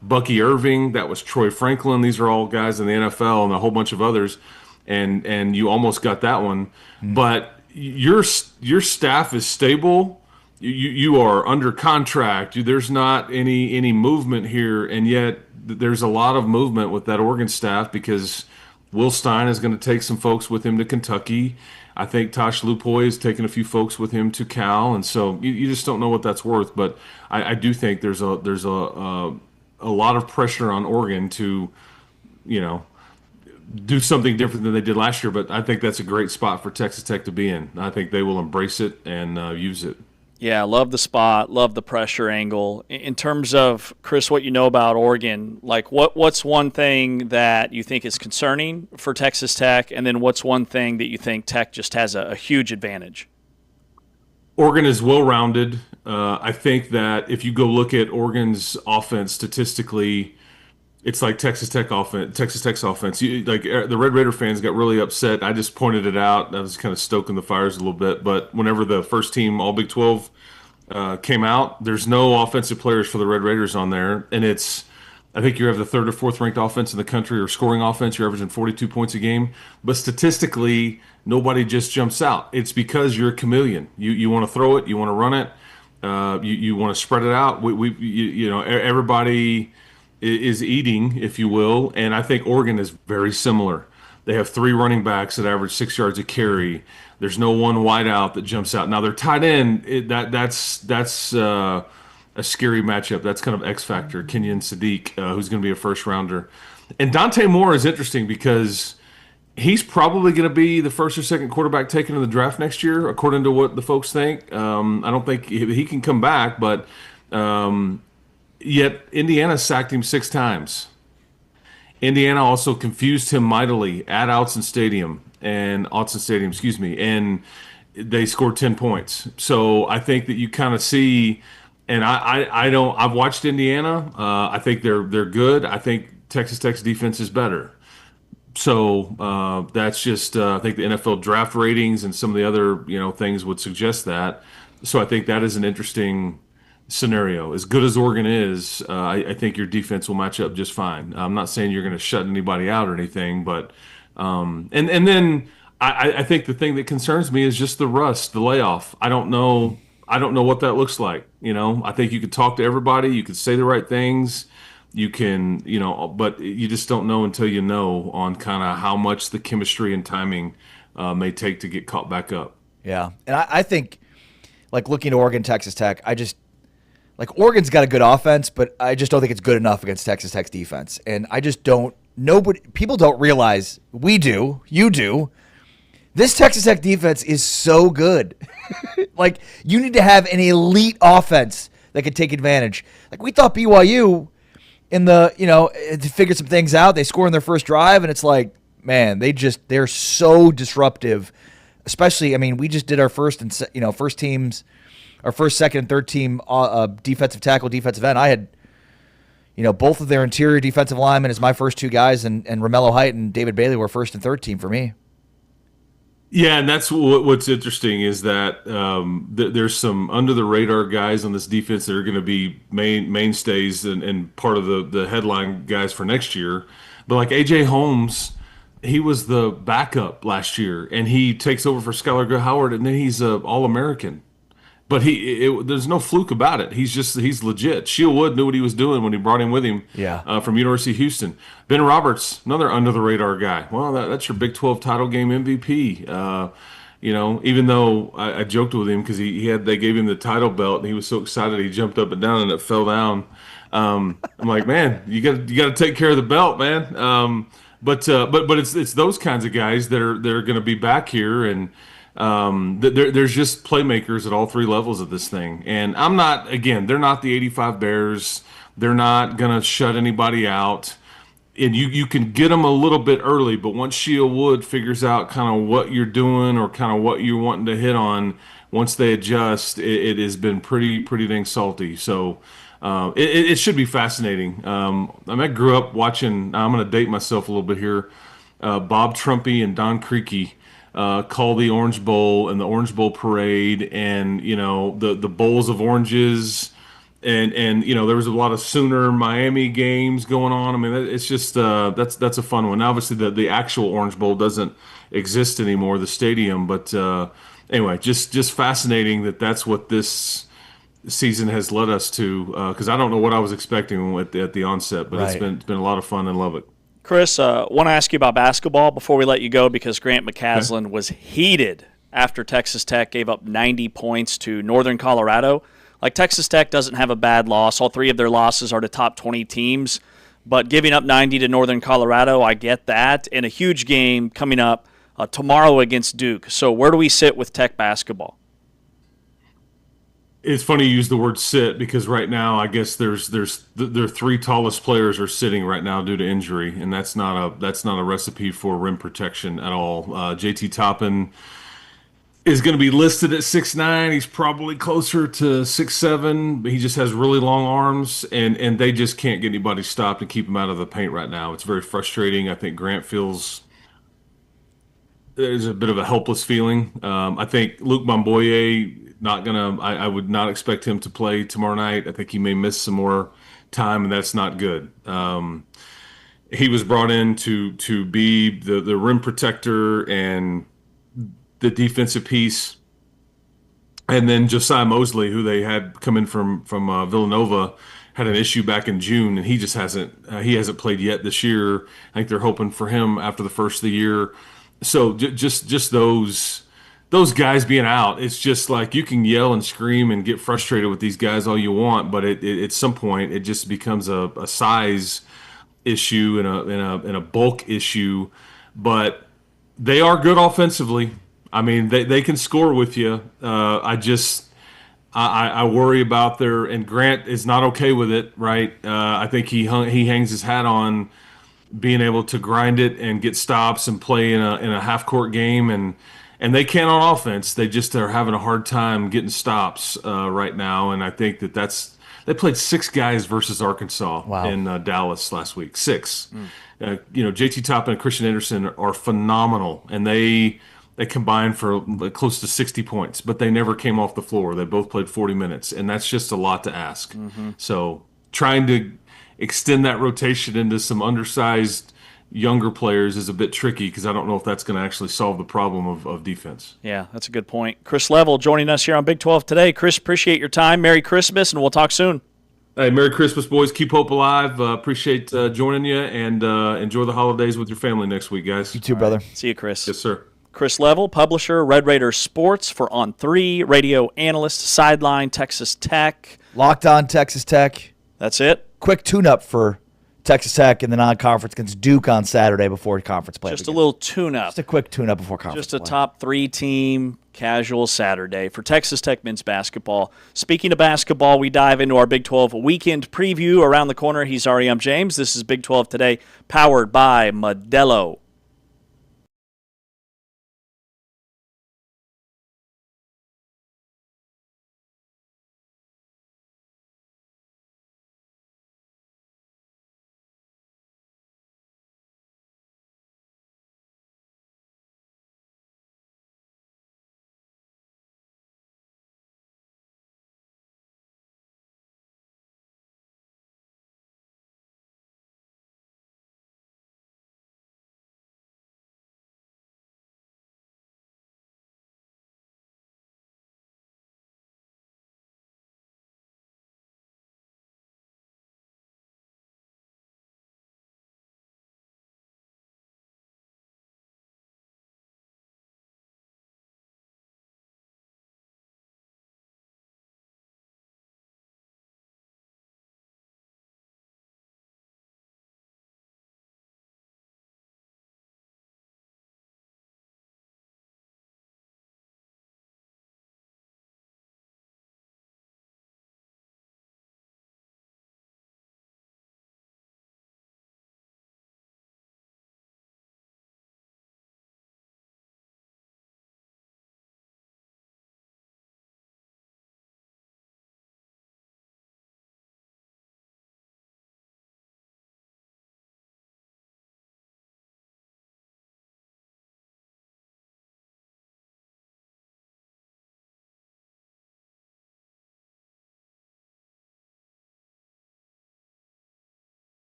Bucky Irving, that was Troy Franklin. These are all guys in the NFL and a whole bunch of others, and you almost got that one. Mm-hmm. But your staff is stable. You are under contract. There's not any movement here, and yet there's a lot of movement with that Oregon staff because Will Stein is going to take some folks with him to Kentucky. I think Tosh Lupoy is taking a few folks with him to Cal, and so you just don't know what that's worth. But I do think there's a lot of pressure on Oregon to, do something different than they did last year. But I think that's a great spot for Texas Tech to be in. I think they will embrace it and use it. Yeah, love the spot, love the pressure angle. In terms of, Chris, what you know about Oregon, like what's one thing that you think is concerning for Texas Tech, and then what's one thing that you think Tech just has a huge advantage? Oregon is well-rounded. I think that if you go look at Oregon's offense statistically, it's like Texas Tech's offense. The Red Raider fans got really upset. I just pointed it out. I was kind of stoking the fires a little bit. But whenever the first team All Big 12 came out, there's no offensive players for the Red Raiders on there, and I think you have the 3rd or 4th ranked offense in the country, or scoring offense. You're averaging 42 points a game, but statistically, nobody just jumps out. It's because you're a chameleon. You want to throw it, you want to run it, you want to spread it out. Everybody is eating, if you will, and I think Oregon is very similar. They have 3 running backs that average 6 yards a carry. There's no one wideout that jumps out. Now their tight end, that's a scary matchup. That's kind of X factor. Kenyon Sadiq, who's going to be a first rounder, and Dante Moore is interesting because he's probably going to be the first or second quarterback taken in the draft next year, according to what the folks think. I don't think he can come back, but. Yet Indiana sacked him 6 times. Indiana also confused him mightily at Autzen Stadium, and they scored 10 points. So I think that you kind of see, and I've watched Indiana. I think they're good. I think Texas Tech's defense is better. So that's just I think the NFL draft ratings and some of the other things would suggest that. So I think that is an interesting scenario. As good as Oregon is, I think your defense will match up just fine. I'm not saying you're going to shut anybody out or anything, but and then I think the thing that concerns me is just the rust, the layoff. I don't know what that looks like. I think you could talk to everybody, you could say the right things, you can, but you just don't know until you know on kind of how much the chemistry and timing may take to get caught back up. Yeah, and I think, like looking at Oregon, Texas Tech, Oregon's got a good offense, but I just don't think it's good enough against Texas Tech's defense. And I just don't – people don't realize – we do, you do – this Texas Tech defense is so good. You need to have an elite offense that could take advantage. We thought BYU in the to figure some things out. They score in their first drive, and it's like, man, they're so disruptive. Especially, we just did our first teams – our first, second, and third team defensive tackle, defensive end. I had, both of their interior defensive linemen as my first two guys, and Romello Height and David Bailey were first and third team for me. Yeah, and that's what's interesting is that there's some under the radar guys on this defense that are going to be mainstays and part of the headline guys for next year. But like AJ Holmes, he was the backup last year, and he takes over for Skylar Howard, and then he's a All-American. But there's no fluke about it. He's legit. Sheil Wood knew what he was doing when he brought him with him from University of Houston. Ben Roberts, another under the radar guy. Well, that's your Big 12 title game MVP. Even though I joked with him because they gave him the title belt and he was so excited he jumped up and down and it fell down. I'm like, man, you got to take care of the belt, man. But it's those kinds of guys that are going to be back here and. There's just playmakers at all three levels of this thing. And they're not the 85 Bears. They're not going to shut anybody out. And you can get them a little bit early, but once Sheil Wood figures out kind of what you're doing or kind of what you're wanting to hit on, once they adjust, it has been pretty dang salty. So it should be fascinating. I grew up watching, I'm going to date myself a little bit here, Bob Trumpy and Don Creaky call the Orange Bowl and the Orange Bowl parade and the bowls of oranges and there was a lot of Sooner Miami games going on. I mean it's just that's a fun one. Obviously the actual Orange Bowl doesn't exist anymore, the stadium, but anyway, just fascinating that's what this season has led us to because I don't know what I was expecting at the onset, but right. It's been a lot of fun and love it. Chris, want to ask you about basketball before we let you go because Grant McCasland was heated after Texas Tech gave up 90 points to Northern Colorado. Like, Texas Tech doesn't have a bad loss. All three of their losses are to top 20 teams. But giving up 90 to Northern Colorado, I get that. And a huge game coming up tomorrow against Duke. So where do we sit with Tech basketball? It's funny you use the word sit because right now I guess their three tallest players are sitting right now due to injury, and that's not a recipe for rim protection at all. JT Toppin is going to be listed at 6'9". He's probably closer to 6'7", but he just has really long arms, and they just can't get anybody stopped and keep him out of the paint right now. It's very frustrating. I think Grant feels there's a bit of a helpless feeling. I think Luke Bomboye. I would not expect him to play tomorrow night. I think he may miss some more time, and that's not good. He was brought in to be the rim protector and the defensive piece. And then Josiah Mosley, who they had come in from Villanova, had an issue back in June, and he just hasn't played yet this year. I think they're hoping for him after the first of the year. So just those guys being out, it's just like you can yell and scream and get frustrated with these guys all you want, but at some point it just becomes a size issue and a bulk issue. But they are good offensively. I mean, they can score with you. I worry about and Grant is not okay with it, right? I think he hangs his hat on being able to grind it and get stops and play in a half court game and they can on offense. They just are having a hard time getting stops right now. And I think they played 6 guys versus Arkansas in Dallas last week. 6. JT Toppin and Christian Anderson are phenomenal, and they combined for close to 60 points, but they never came off the floor. They both played 40 minutes, and that's just a lot to ask. Mm-hmm. So trying to extend that rotation into some undersized younger players is a bit tricky because I don't know if that's going to actually solve the problem of defense. Yeah, that's a good point. Chris Level joining us here on Big 12 today. Chris, appreciate your time. Merry Christmas, and we'll talk soon. Hey, Merry Christmas, boys. Keep hope alive. Appreciate joining you, and enjoy the holidays with your family next week, guys. You too, brother. See you, Chris. Yes, sir. Chris Level, publisher, Red Raider Sports for On3, radio analyst, Sideline, Texas Tech. Locked On Texas Tech. That's it. Quick tune-up for Texas Tech in the non-conference against Duke on Saturday before conference play. Just a little tune-up. Just a quick tune-up before conference Just a play. top 3 team casual Saturday for Texas Tech men's basketball. Speaking of basketball, we dive into our Big 12 weekend preview. Around the corner, he's Ariam James. This is Big 12 Today, powered by Modelo.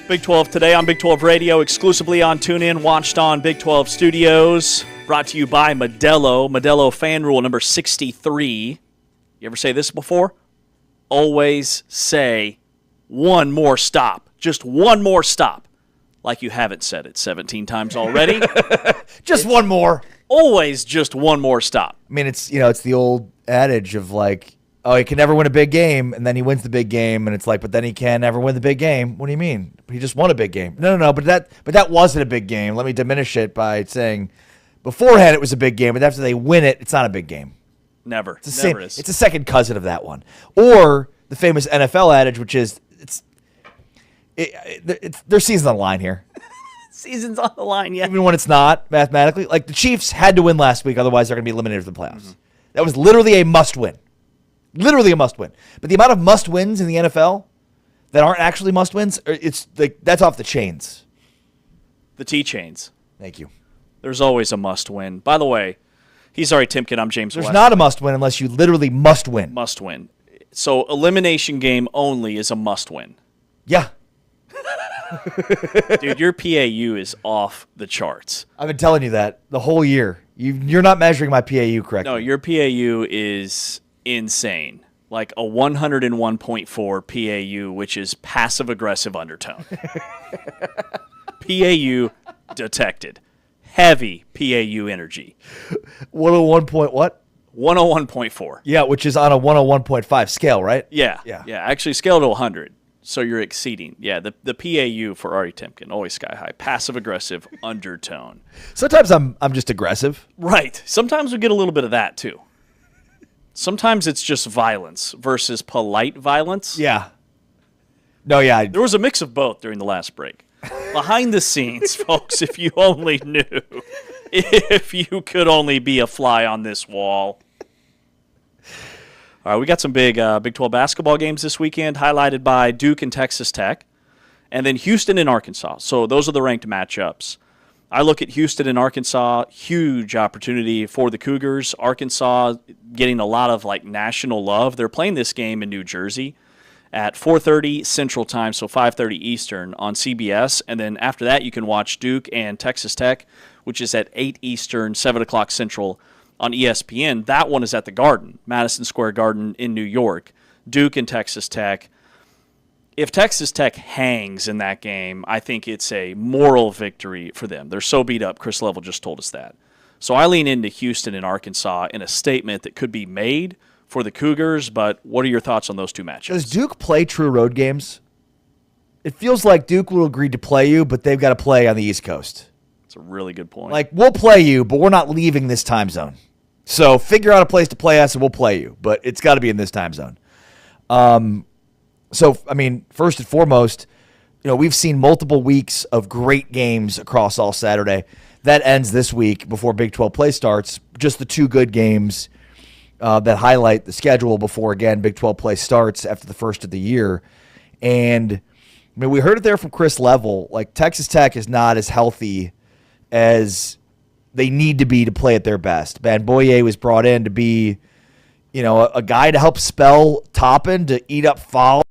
Big 12 today on Big 12 Radio, exclusively on TuneIn, watched on Big 12 Studios. Brought to you by Modelo. Modelo fan rule number 63. You ever say this before? Always say one more stop. Just one more stop. Like you haven't said it 17 times already. Just one more. Always just one more stop. I mean, it's the old adage of like, oh, he can never win a big game, and then he wins the big game, and it's like, but then he can never win the big game. What do you mean? He just won a big game. No, but that wasn't a big game. Let me diminish it by saying beforehand it was a big game, but after they win it, it's not a big game. Never. Never is. It's a second cousin of that one. Or the famous NFL adage, which is their season's on the line here. Season's on the line, yeah. Even when it's not mathematically. Like the Chiefs had to win last week, otherwise they're going to be eliminated from the playoffs. Mm-hmm. That was literally a must-win. Literally a must-win. But the amount of must-wins in the NFL that aren't actually must-wins, that's off the chains. The T-chains. Thank you. There's always a must-win. By the way, he's Ari Timken. I'm James There's West. not a must-win unless you literally must win. Must win. So elimination game only is a must-win. Yeah. Dude, your PAU is off the charts. I've been telling you that the whole year. You're not measuring my PAU correctly. No, your PAU is insane. Like a 101.4 PAU, which is passive-aggressive undertone. PAU detected. Heavy PAU energy. 101 point what? 101.4. Yeah, which is on a 101.5 scale, right? Yeah. Actually, scale to 100. So you're exceeding. Yeah, the PAU for Ari Timken, always sky high. Passive-aggressive undertone. Sometimes I'm just aggressive. Right. Sometimes we get a little bit of that, too. Sometimes it's just violence versus polite violence. Yeah. No, yeah. There was a mix of both during the last break. Behind the scenes, folks, if you only knew. If you could only be a fly on this wall. All right, we got some big 12 basketball games this weekend, highlighted by Duke and Texas Tech, and then Houston and Arkansas. So those are the ranked matchups. I look at Houston and Arkansas, huge opportunity for the Cougars. Arkansas getting a lot of national love. They're playing this game in New Jersey at 4:30 Central Time, so 5:30 Eastern on CBS. And then after that, you can watch Duke and Texas Tech, which is at 8 Eastern, 7 o'clock Central on ESPN. That one is at the Garden, Madison Square Garden in New York. Duke and Texas Tech. If Texas Tech hangs in that game, I think it's a moral victory for them. They're so beat up. Chris Level just told us that. So I lean into Houston and Arkansas in a statement that could be made for the Cougars, but what are your thoughts on those two matchups? Does Duke play true road games? It feels like Duke will agree to play you, but they've got to play on the East Coast. That's a really good point. Like, we'll play you, but we're not leaving this time zone. So figure out a place to play us and we'll play you, but it's got to be in this time zone. So, I mean, first and foremost, we've seen multiple weeks of great games across all Saturday. That ends this week before Big 12 play starts. Just the two good games that highlight the schedule before, again, Big 12 play starts after the first of the year. And, I mean, we heard it there from Chris Level. Like, Texas Tech is not as healthy as they need to be to play at their best. Banboye was brought in to be, a guy to help spell Toppin, to eat up foul.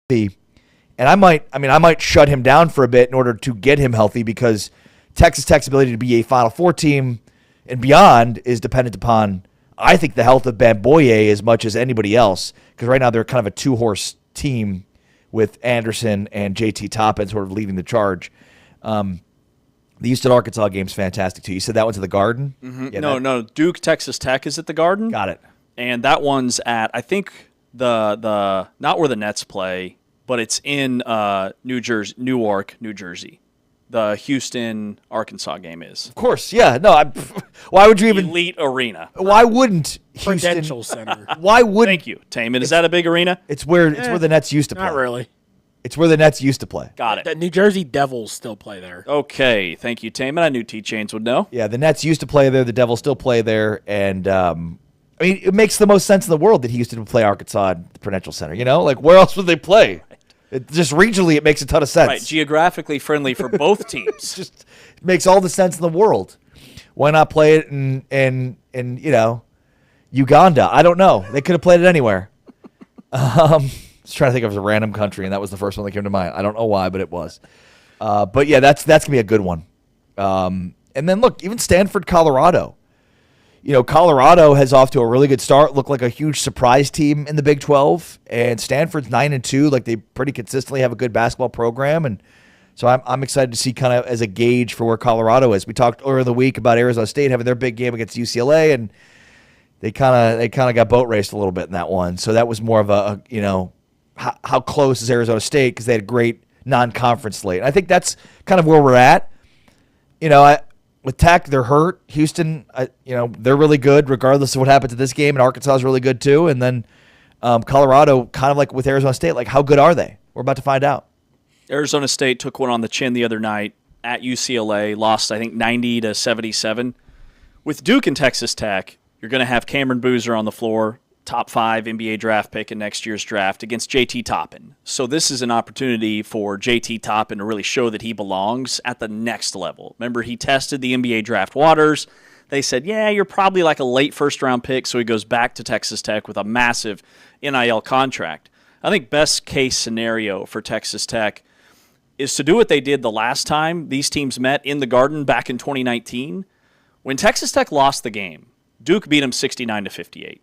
And I might shut him down for a bit in order to get him healthy, because Texas Tech's ability to be a Final Four team and beyond is dependent upon, I think, the health of Banboye as much as anybody else, because right now they're kind of a two-horse team with Anderson and JT Toppin sort of leading the charge. The Houston Arkansas game's fantastic too. You said that one's at the Garden? Mm-hmm. Yeah, no. Duke Texas Tech is at the Garden. Got it. And that one's at, I think, the not where the Nets play, but it's in Newark, New Jersey. The Houston Arkansas game is. Of course, yeah. No, why would you even Elite Arena? Why wouldn't Houston Prudential Center? Why wouldn't? Thank you, Taman. Is that a big arena? It's where the Nets used to play. Not really. It's where the Nets used to play. Got it. The New Jersey Devils still play there. Okay, thank you, Taman. I knew T-Chains would know. Yeah, the Nets used to play there. The Devils still play there, and it makes the most sense in the world that he used to play Arkansas at the Prudential Center. Like, where else would they play? It just regionally, it makes a ton of sense. Right, geographically friendly for both teams. Just makes all the sense in the world. Why not play it in Uganda? I don't know. They could have played it anywhere. I was trying to think of a random country, and that was the first one that came to mind. I don't know why, but it was. But yeah, that's gonna be a good one. And then look, even Stanford, Colorado. Colorado has off to a really good start. Looked like a huge surprise team in the Big 12, and Stanford's 9-2. Like they pretty consistently have a good basketball program, and so I'm excited to see kind of as a gauge for where Colorado is. We talked earlier in the week about Arizona State having their big game against UCLA, and they kind of got boat raced a little bit in that one. So that was more of a how close is Arizona State, because they had a great non-conference slate. And I think that's kind of where we're at. With Tech, they're hurt. Houston, they're really good regardless of what happens to this game, and Arkansas is really good too. And then Colorado, kind of like with Arizona State, like how good are they? We're about to find out. Arizona State took one on the chin the other night at UCLA, lost, I think, 90-77. With Duke and Texas Tech, you're going to have Cameron Boozer on the floor, top 5 NBA draft pick in next year's draft, against JT Toppin. So this is an opportunity for JT Toppin to really show that he belongs at the next level. Remember, he tested the NBA draft waters. They said, yeah, you're probably like a late first-round pick, so he goes back to Texas Tech with a massive NIL contract. I think best case scenario for Texas Tech is to do what they did the last time these teams met in the Garden back in 2019. When Texas Tech lost the game, Duke beat them 69-58.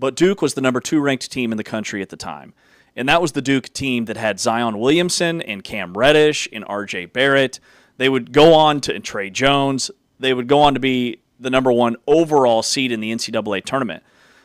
But Duke was the number 2 ranked team in the country at the time. And that was the Duke team that had Zion Williamson and Cam Reddish and R.J. Barrett. They would go on to, and Trey Jones, they would go on to be the number 1 overall seed in the NCAA tournament.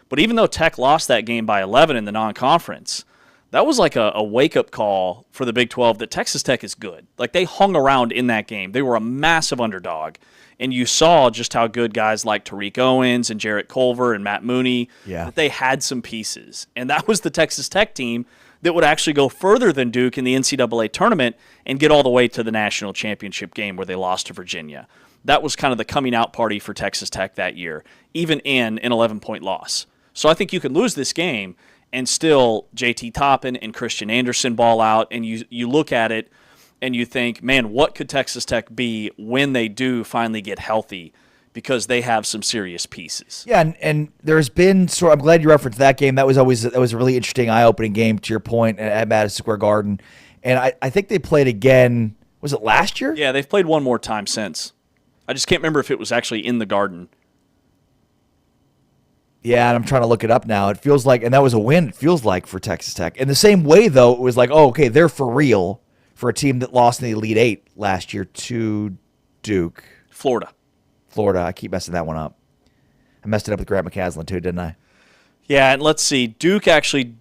But even though Tech lost that game by 11 in the non-conference, that was like a wake-up call for the Big 12 that Texas Tech is good. Like, they hung around in that game. They were a massive underdog. And you saw just how good guys like Tariq Owens and Jarrett Culver and Matt Mooney, that they had some pieces. And that was the Texas Tech team that would actually go further than Duke in the NCAA tournament and get all the way to the national championship game where they lost to Virginia. That was kind of the coming out party for Texas Tech that year, even in an 11-point loss. So I think you can lose this game and still JT Toppin and Christian Anderson ball out, and you look at it and you think, man, what could Texas Tech be when they do finally get healthy, because they have some serious pieces. Yeah, and there's been I'm glad you referenced that game. That was a really interesting, eye-opening game, to your point, at Madison Square Garden. And I think they played again, was it last year? Yeah, they've played one more time since. I just can't remember if it was actually in the Garden. Yeah, and I'm trying to look it up now. It feels like, and that was a win, it feels like, for Texas Tech. In the same way, though, it was like, oh, okay, they're for real for a team that lost in the Elite Eight last year to Duke. Florida. I keep messing that one up. I messed it up with Grant McCaslin, too, didn't I? Yeah, and let's see. Duke actually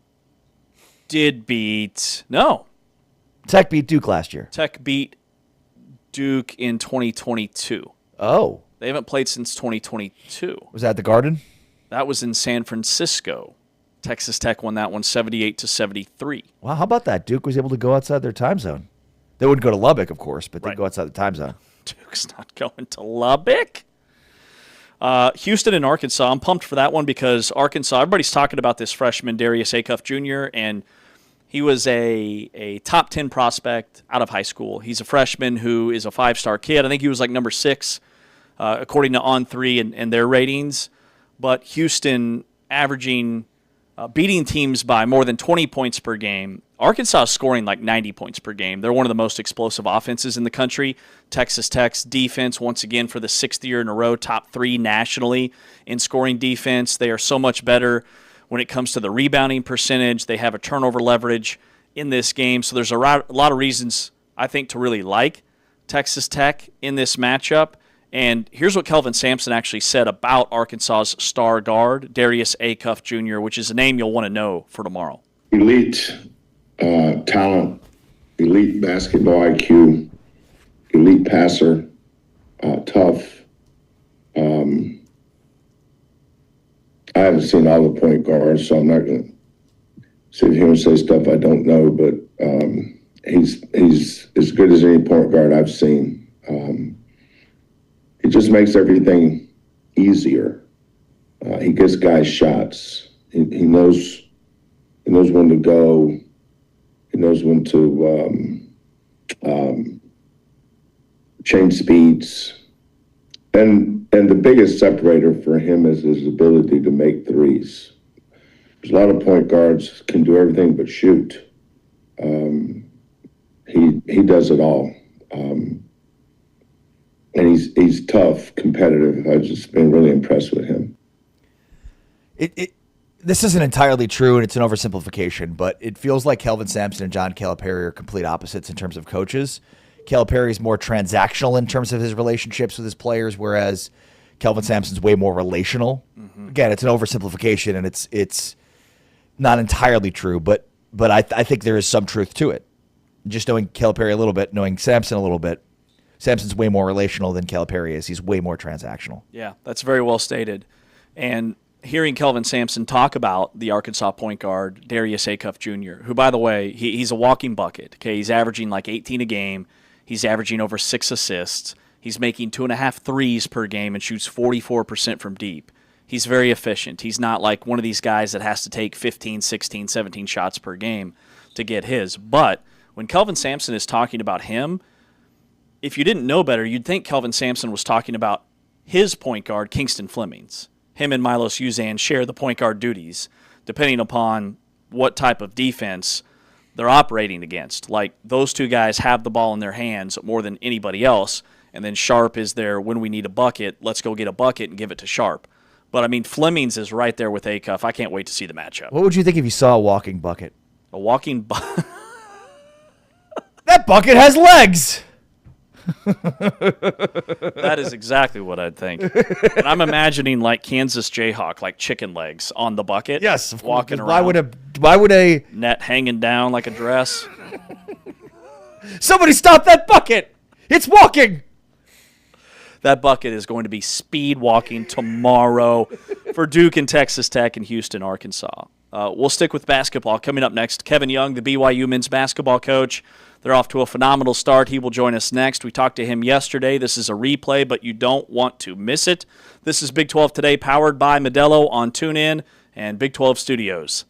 did beat... No. Tech beat Duke last year. Tech beat Duke in 2022. Oh. They haven't played since 2022. Was that at the Garden? That was in San Francisco. Texas Tech won that one 78-73. Wow, how about that? Duke was able to go outside their time zone. They wouldn't go to Lubbock, of course, but they'd go outside the time zone. Duke's not going to Lubbock. Houston and Arkansas. I'm pumped for that one because Arkansas, everybody's talking about this freshman, Darius Acuff Jr., and he was a top 10 prospect out of high school. He's a freshman who is a 5-star kid. I think he was like number 6, according to On3 and their ratings. But Houston averaging, beating teams by more than 20 points per game. Arkansas is scoring like 90 points per game. They're one of the most explosive offenses in the country. Texas Tech's defense, once again, for the 6th year in a row, top 3 nationally in scoring defense. They are so much better when it comes to the rebounding percentage. They have a turnover leverage in this game. So there's a lot of reasons, I think, to really like Texas Tech in this matchup. And here's what Kelvin Sampson actually said about Arkansas's star guard, Darius Acuff Jr., which is a name you'll want to know for tomorrow. Elite talent, elite basketball IQ, elite passer, tough. I haven't seen all the point guards, so I'm not going to sit here and say stuff I don't know, but he's as good as any point guard I've seen. It just makes everything easier. He gives guys shots. He knows when to go. He knows when to change speeds. And the biggest separator for him is his ability to make threes. There's a lot of point guards can do everything but shoot. He does it all. And he's tough, competitive. I've just been really impressed with him. This isn't entirely true, and it's an oversimplification, but it feels like Kelvin Sampson and John Calipari are complete opposites in terms of coaches. Calipari is more transactional in terms of his relationships with his players, whereas Kelvin Sampson's way more relational. Mm-hmm. Again, it's an oversimplification, and it's not entirely true, but I think there is some truth to it. Just knowing Calipari a little bit, knowing Sampson a little bit, Sampson's way more relational than Calipari is. He's way more transactional. Yeah, that's very well stated. And hearing Kelvin Sampson talk about the Arkansas point guard, Darius Acuff Jr., who, by the way, he's a walking bucket. Okay, he's averaging like 18 a game. He's averaging over 6 assists. He's making 2.5 threes per game and shoots 44% from deep. He's very efficient. He's not like one of these guys that has to take 15, 16, 17 shots per game to get his. But when Kelvin Sampson is talking about him, if you didn't know better, you'd think Kelvin Sampson was talking about his point guard, Kingston Flemings. Him and Milos Uzan share the point guard duties, depending upon what type of defense they're operating against. Like, those two guys have the ball in their hands more than anybody else, and then Sharp is there when we need a bucket. Let's go get a bucket and give it to Sharp. But, I mean, Flemings is right there with Acuff. I can't wait to see the matchup. What would you think if you saw a walking bucket? A walking bucket? That bucket has legs! That is exactly what I'd think. And I'm imagining like Kansas Jayhawk, like chicken legs on the bucket. Yes, of walking course. around. Why would a net hanging down like a dress? Somebody stop that bucket! It's walking! That bucket is going to be speed walking tomorrow for Duke and Texas Tech and Houston, Arkansas. We'll stick with basketball. Coming up next, Kevin Young, the BYU men's basketball coach. They're off to a phenomenal start. He will join us next. We talked to him yesterday. This is a replay, but you don't want to miss it. This is Big 12 Today, powered by Modelo on TuneIn and Big 12 Studios.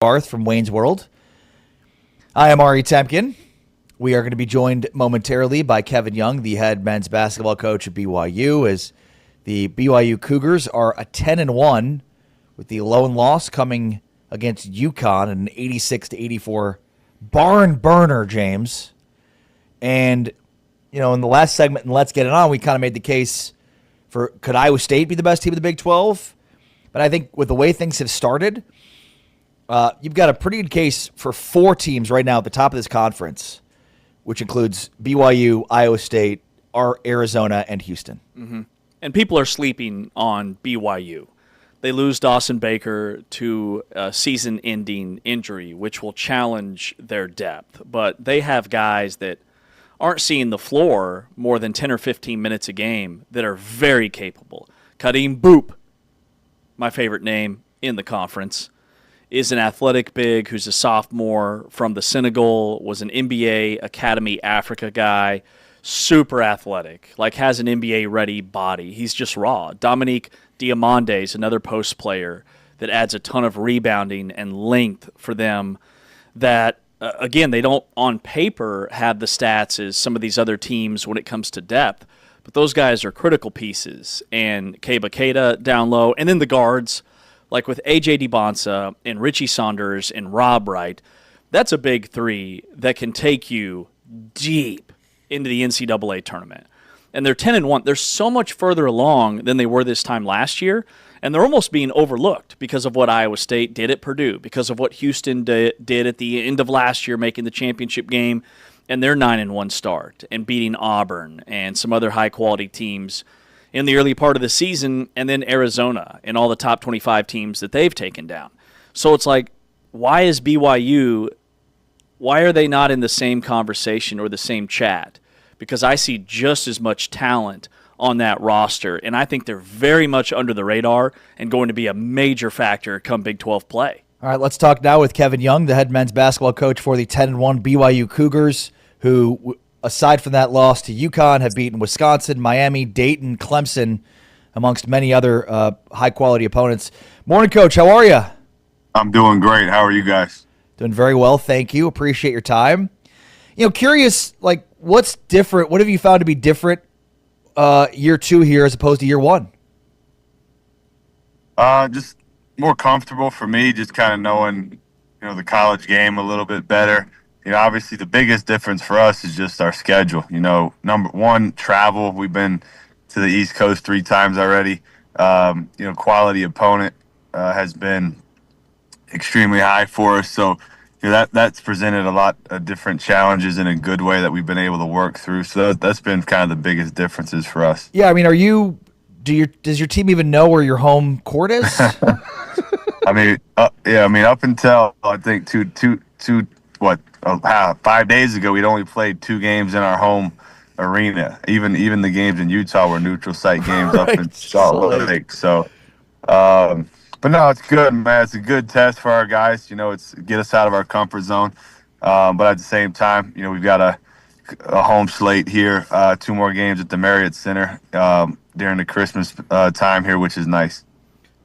Garth from Wayne's World. I am Ari Temkin. We are going to be joined momentarily by Kevin Young, the head men's basketball coach at BYU, as the BYU Cougars are a 10-1 with the lone loss coming against UConn, an 86-84 barn burner, James. And, you know, in the last segment, and Let's Get It On, we kind of made the case for could Iowa State be the best team of the Big 12? But I think with the way things have started, you've got a pretty good case for 4 teams right now at the top of this conference, which includes BYU, Iowa State, Arizona, and Houston. Mm-hmm. And people are sleeping on BYU. They lose Dawson Baker to a season-ending injury, which will challenge their depth. But they have guys that aren't seeing the floor more than 10 or 15 minutes a game that are very capable. Kareem Boop, my favorite name in the conference, is an athletic big who's a sophomore from the Senegal, was an NBA Academy Africa guy, super athletic, like has an NBA-ready body. He's just raw. Dominique Diamonde, another post player that adds a ton of rebounding and length for them that, again, they don't on paper have the stats as some of these other teams when it comes to depth, but those guys are critical pieces. And Keba Keita down low, and then the guards, like with A.J. DiBonsa and Richie Saunders and Rob Wright, that's a big three that can take you deep into the NCAA tournament. And they're 10-1. They're so much further along than they were this time last year, and they're almost being overlooked because of what Iowa State did at Purdue, because of what Houston did at the end of last year, making the championship game, and their 9-1 start, and beating Auburn and some other high-quality teams in the early part of the season, and then Arizona and all the top 25 teams that they've taken down. So it's like, why is BYU, why are they not in the same conversation or the same chat? Because I see just as much talent on that roster, and I think they're very much under the radar and going to be a major factor come Big 12 play. All right, let's talk now with Kevin Young, the head men's basketball coach for the 10-1 BYU Cougars, who, aside from that loss to UConn, have beaten Wisconsin, Miami, Dayton, Clemson, amongst many other high-quality opponents. Morning, Coach. How are you? I'm doing great. How are you guys? Doing very well, thank you. Appreciate your time. You know, curious, like, what's different? What have you found to be different year 2 here as opposed to year 1? Just more comfortable for me, just kind of knowing, the college game a little bit better. Obviously the biggest difference for us is just our schedule. Number one, travel. We've been to the East Coast 3 times already. Quality opponent has been extremely high for us. So that's presented a lot of different challenges in a good way that we've been able to work through. So that's been kind of the biggest differences for us. Yeah, I mean, does your team even know where your home court is? Up until I think 5 days ago, we'd only played 2 games in our home arena. Even the games in Utah were neutral site games up in Salt Lake. So, but no, it's good, man. It's a good test for our guys. It's get us out of our comfort zone. But at the same time, we've got a home slate here. 2 more games at the Marriott Center during the Christmas time here, which is nice.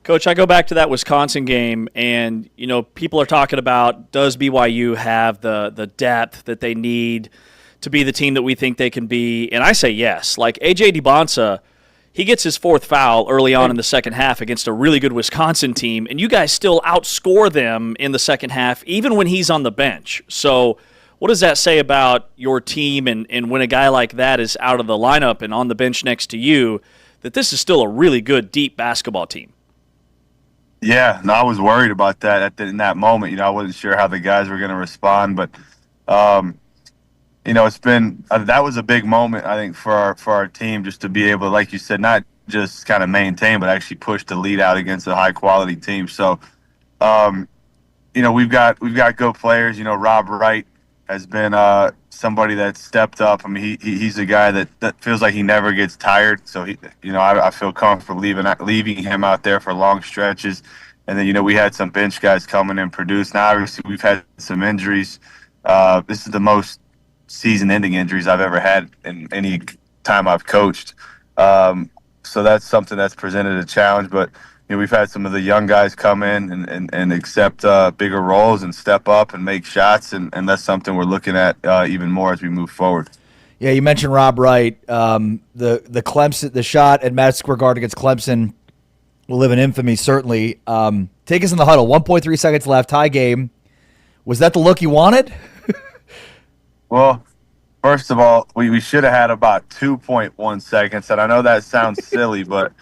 Coach, I go back to that Wisconsin game, and people are talking about, does BYU have the depth that they need to be the team that we think they can be? And I say yes. Like A.J. DiBonsa, he gets his 4th foul early on in the second half against a really good Wisconsin team, and you guys still outscore them in the second half, even when he's on the bench. So what does that say about your team and when a guy like that is out of the lineup and on the bench next to you, that this is still a really good, deep basketball team? Yeah, no, I was worried about that in that moment. I wasn't sure how the guys were going to respond, but it's been that was a big moment, I think, for our team, just to be able to, like you said, not just kind of maintain, but actually push the lead out against a high quality team. So, we've got good players. Rob Wright has been somebody that's stepped up. I mean, he's a guy that feels like he never gets tired. So I feel comfortable leaving him out there for long stretches. And then we had some bench guys come in and produce. Now obviously we've had some injuries. This is the most season-ending injuries I've ever had in any time I've coached. So that's something that's presented a challenge. But we've had some of the young guys come in and accept bigger roles and step up and make shots, and that's something we're looking at even more as we move forward. Yeah, you mentioned Rob Wright. The Clemson, the shot at Madison Square Garden against Clemson will live in infamy, certainly. Take us in the huddle. 1.3 seconds left, tie game. Was that the look you wanted? Well, first of all, we should have had about 2.1 seconds, and I know that sounds silly, but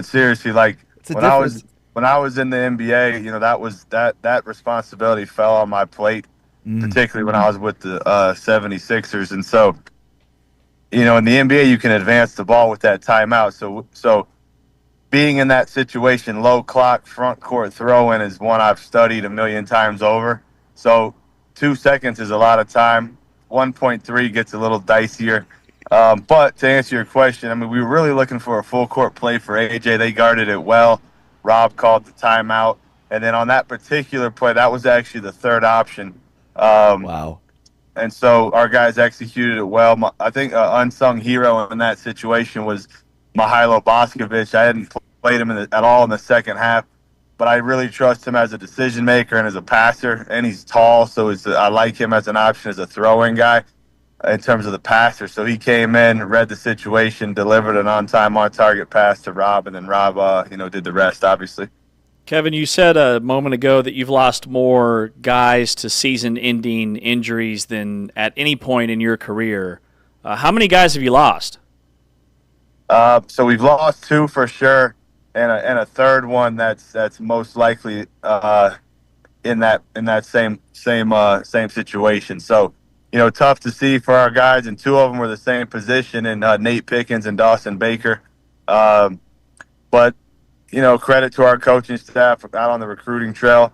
seriously, like when I was in the NBA, that responsibility fell on my plate, particularly when I was with the 76ers, and so in the NBA you can advance the ball with that timeout. So being in that situation, low clock, front court throw-in is one I've studied a million times over. So 2 seconds is a lot of time. 1.3 gets a little dicier. But to answer your question, I mean, we were really looking for a full court play for AJ. They guarded it well. Rob called the timeout. And then on that particular play, that was actually the third option. Wow. And so our guys executed it well. I think an unsung hero in that situation was Mihailo Boskovic. I hadn't played him at all in the second half, but I really trust him as a decision maker and as a passer. And he's tall, so I like him as an option as a throw-in guy in terms of the passer. So he came in, read the situation, delivered an on-time, on-target pass to Rob, and then Rob, did the rest, obviously. Kevin, you said a moment ago that you've lost more guys to season-ending injuries than at any point in your career. How many guys have you lost? So we've lost 2 for sure, and a third one that's most likely in that same situation. So tough to see for our guys, and 2 of them were the same position in Nate Pickens and Dawson Baker. But credit to our coaching staff out on the recruiting trail.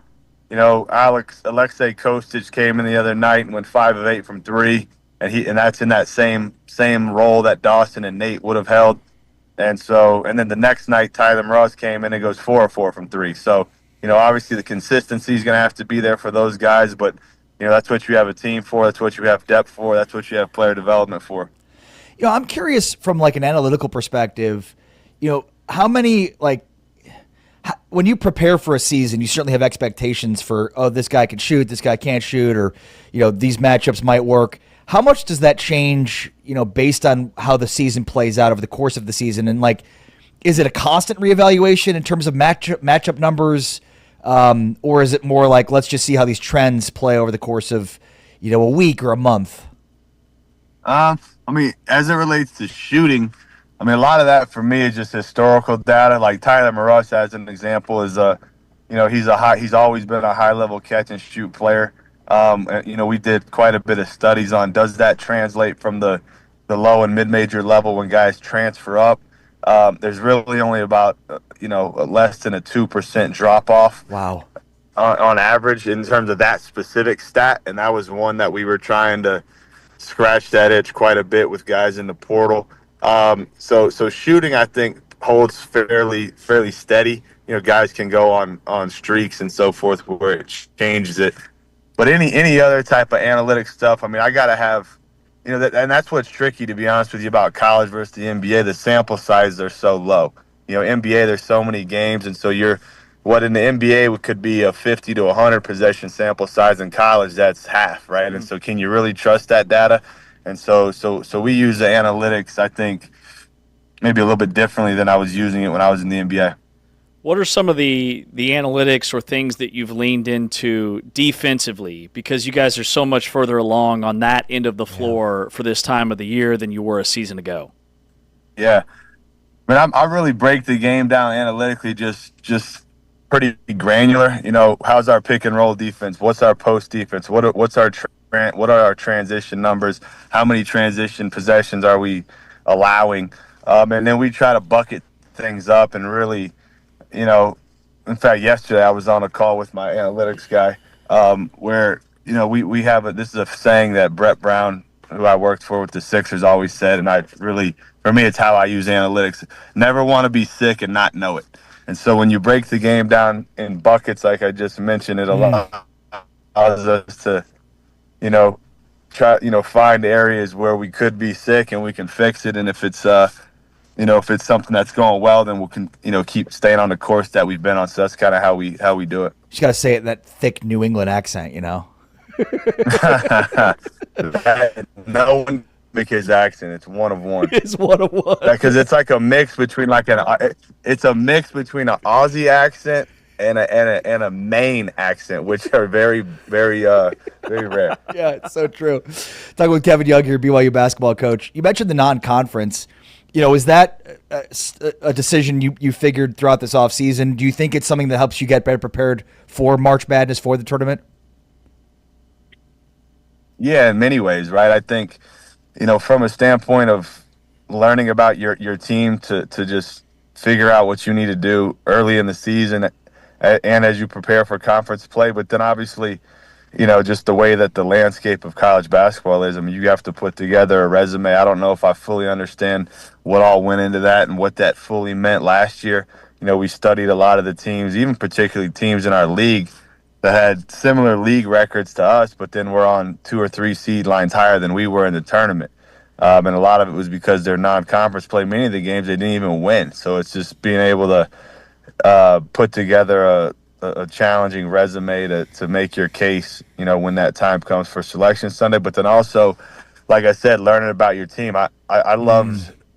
Alexei Kostic came in the other night and went 5 of 8 from 3. And that's in that same role that Dawson and Nate would have held. And then the next night, Tyler Ross came in and goes 4 of 4 from 3. So, obviously the consistency is going to have to be there for those guys, but that's what you have a team for. That's what you have depth for. That's what you have player development for. I'm curious from like an analytical perspective, how many, when you prepare for a season, you certainly have expectations for, this guy can shoot, this guy can't shoot, or, these matchups might work. How much does that change, based on how the season plays out over the course of the season? And is it a constant reevaluation in terms of matchup numbers? Or is it more like, let's just see how these trends play over the course of, a week or a month? As it relates to shooting, a lot of that for me is just historical data. Like Tyler Marois, as an example, is he's always been a high level catch and shoot player. We did quite a bit of studies on does that translate from the low and mid-major level when guys transfer up. There's really only about less than a 2% drop off. Wow. On average in terms of that specific stat, and that was one that we were trying to scratch that itch quite a bit with guys in the portal. So shooting, I think, holds fairly steady. Guys can go on streaks and so forth where it changes it. But any other type of analytic stuff, I got to have, and that's what's tricky, to be honest with you, about college versus the NBA. The sample sizes are so low. NBA, there's so many games, and so what in the NBA could be a 50 to 100 possession sample size, in college that's half, right? Mm-hmm. And so can you really trust that data? And so we use the analytics, I think, maybe a little bit differently than I was using it when I was in the NBA. What are some of the analytics or things that you've leaned into defensively? Because you guys are so much further along on that end of the floor for this time of the year than you were a season ago. Yeah. I really break the game down analytically, just pretty granular. How's our pick and roll defense? What's our post defense? What are our transition numbers? How many transition possessions are we allowing? And then we try to bucket things up and really, in fact, yesterday I was on a call with my analytics guy where, we have this is a saying that Brett Brown, who I worked for with the Sixers, always said, and for me, it's how I use analytics. Never want to be sick and not know it. And so when you break the game down in buckets, like I just mentioned, it allows us to, try, find areas where we could be sick and we can fix it. And if it's, if it's something that's going well, then we'll keep staying on the course that we've been on. So that's kind of how we do it. You just got to say it in that thick New England accent, No one make his accent. It's one of one. It's one of one. Because it's like a mix between it's a mix between an Aussie accent and a Maine accent, which are very, very, very rare. Yeah, it's so true. Talking with Kevin Young here, BYU basketball coach. You mentioned the non-conference. Is that a decision you figured throughout this offseason? Do you think it's something that helps you get better prepared for March Madness, for the tournament? Yeah, in many ways, right? I think, from a standpoint of learning about your team to just figure out what you need to do early in the season and as you prepare for conference play. But then obviously, just the way that the landscape of college basketball is, I mean, you have to put together a resume. I don't know if I fully understand what all went into that and what that fully meant last year. We studied a lot of the teams, even particularly teams in our league that had similar league records to us, but then we're on 2 or 3 seed lines higher than we were in the tournament. And a lot of it was because their non-conference play. Many of the games they didn't even win. So it's just being able to put together a challenging resume to make your case, when that time comes for Selection Sunday. But then also, like I said, learning about your team. I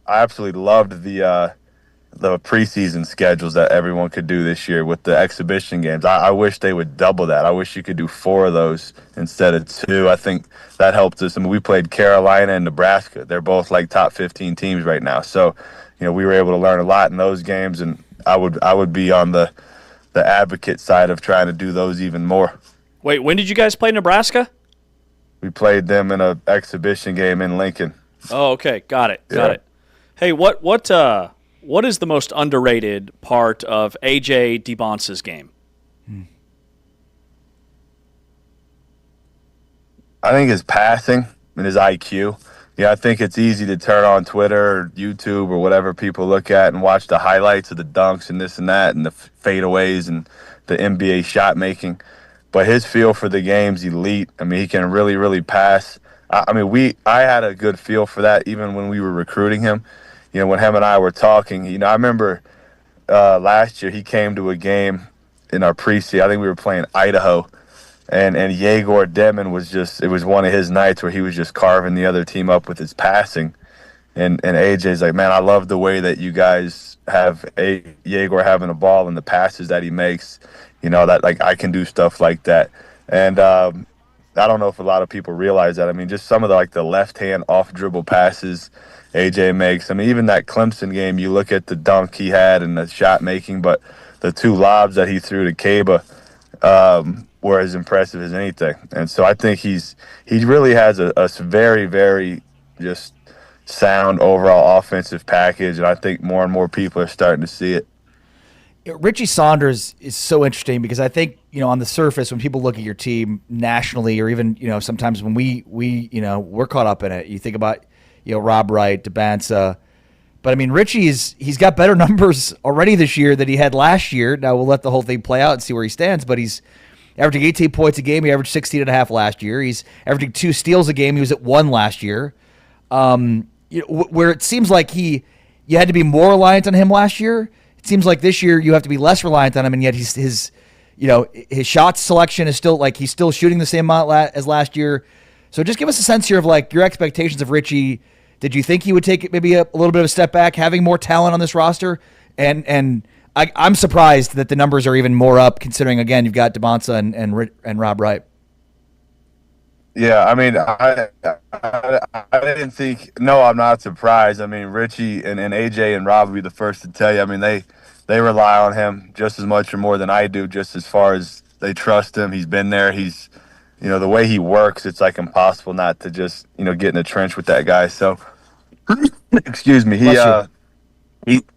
absolutely loved the preseason schedules that everyone could do this year with the exhibition games. I wish they would double that. I wish you could do 4 of those instead of 2. I think that helped us. I mean, we played Carolina and Nebraska. They're both like top 15 teams right now. So, we were able to learn a lot in those games, and I would be on the advocate side of trying to do those even more. Wait, when did you guys play Nebraska? We played them in an exhibition game in Lincoln. Oh, okay. Got it. Hey, what is the most underrated part of A.J. DeBonce's game? I think his passing and his IQ. Yeah, I think it's easy to turn on Twitter or YouTube or whatever people look at and watch the highlights of the dunks and this and that and the fadeaways and the NBA shot making. But his feel for the game's elite. I mean, he can really, really pass. I had a good feel for that even when we were recruiting him. When him and I were talking, I remember last year he came to a game in our preseason. I think we were playing Idaho, and Yegor Demon it was one of his nights where he was just carving the other team up with his passing. And AJ's like, man, I love the way that you guys have Yegor having a ball and the passes that he makes, that like I can do stuff like that. And I don't know if a lot of people realize that. I mean, just some of the left hand off dribble passes AJ makes. I mean, even that Clemson game, you look at the dunk he had and the shot making, but the 2 lobs that he threw to Kaba were as impressive as anything. And so I think he really has a very, very just sound overall offensive package, and I think more and more people are starting to see it. Richie Saunders is so interesting because I think, on the surface, when people look at your team nationally, or even, sometimes when we're caught up in it, you think about, Rob Wright, Debansa. But I mean, he's got better numbers already this year than he had last year. Now we'll let the whole thing play out and see where he stands, but he's averaging 18 points a game. He averaged 16.5 last year. He's averaging 2 steals a game. He was at 1 last year. Where it seems like you had to be more reliant on him last year. It seems like this year you have to be less reliant on him, and yet his shot selection is still he's still shooting the same amount as last year. So just give us a sense here of your expectations of Richie. Did you think he would take maybe a little bit of a step back, having more talent on this roster? And I'm surprised that the numbers are even more up, considering again you've got DeBonsa and Rob Wright. Yeah, I mean, I didn't think. No, I'm not surprised. I mean, Richie and AJ and Rob will be the first to tell you. I mean, they rely on him just as much or more than I do, just as far as they trust him. He's been there. He's, the way he works, it's like impossible not to just, get in the trench with that guy. So, excuse me,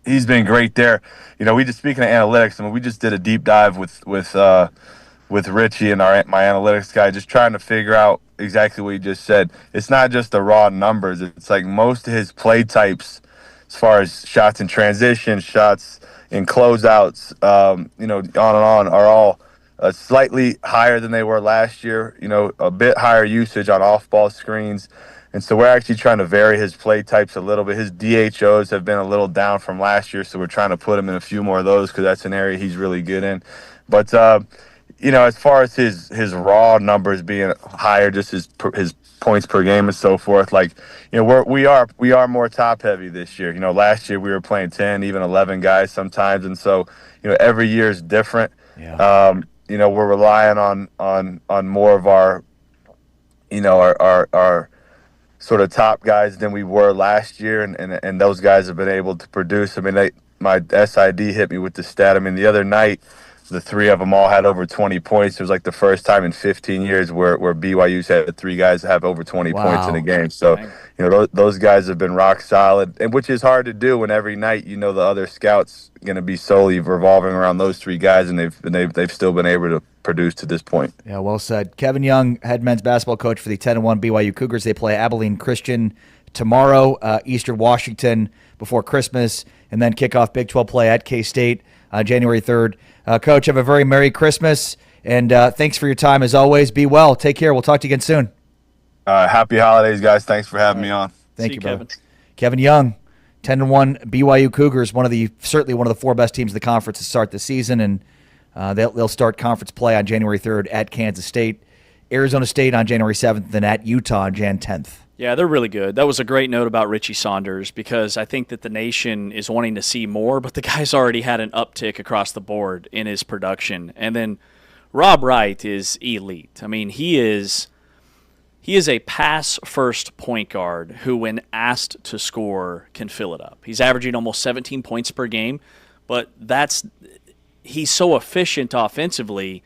he's been great there. We just, speaking of analytics, I mean, we just did a deep dive with Richie and my analytics guy, just trying to figure out exactly what you just said. It's not just the raw numbers. It's like most of his play types, as far as shots in transition, shots in closeouts, on and on, are all slightly higher than they were last year. A bit higher usage on off-ball screens. And so we're actually trying to vary his play types a little bit. His DHOs have been a little down from last year, so we're trying to put him in a few more of those because that's an area he's really good in. But as far as his raw numbers being higher, just his points per game and so forth, we are more top heavy this year. Last year we were playing 10, even 11 guys sometimes, and so every year is different. Yeah. We're relying on more of our our sort of top guys than we were last year, and those guys have been able to produce. I mean, my SID hit me with the stat. I mean, the other night, the three of them all had over 20 points. It was like the first time in 15 years where BYU's had three guys have over 20 points in a game. So, those guys have been rock solid, and which is hard to do when every night, the other scouts going to be solely revolving around those three guys, and they've still been able to produce to this point. Yeah, well said. Kevin Young, head men's basketball coach for the 10-1 BYU Cougars. They play Abilene Christian tomorrow, Eastern Washington before Christmas, and then kick off Big 12 play at K-State on January 3rd. Coach, have a very Merry Christmas, and thanks for your time as always. Be well. Take care. We'll talk to you again soon. Happy holidays, guys. Thanks for having me on. Thank you, brother. Kevin Young, 10-1 BYU Cougars, certainly one of the four best teams in the conference to start the season, and they'll start conference play on January 3rd at Kansas State, Arizona State on January 7th, and at Utah on Jan 10th. Yeah, they're really good. That was a great note about Richie Saunders because I think that the nation is wanting to see more, but the guy's already had an uptick across the board in his production. And then Rob Wright is elite. I mean, he is a pass-first point guard who, when asked to score, can fill it up. He's averaging almost 17 points per game, but he's so efficient offensively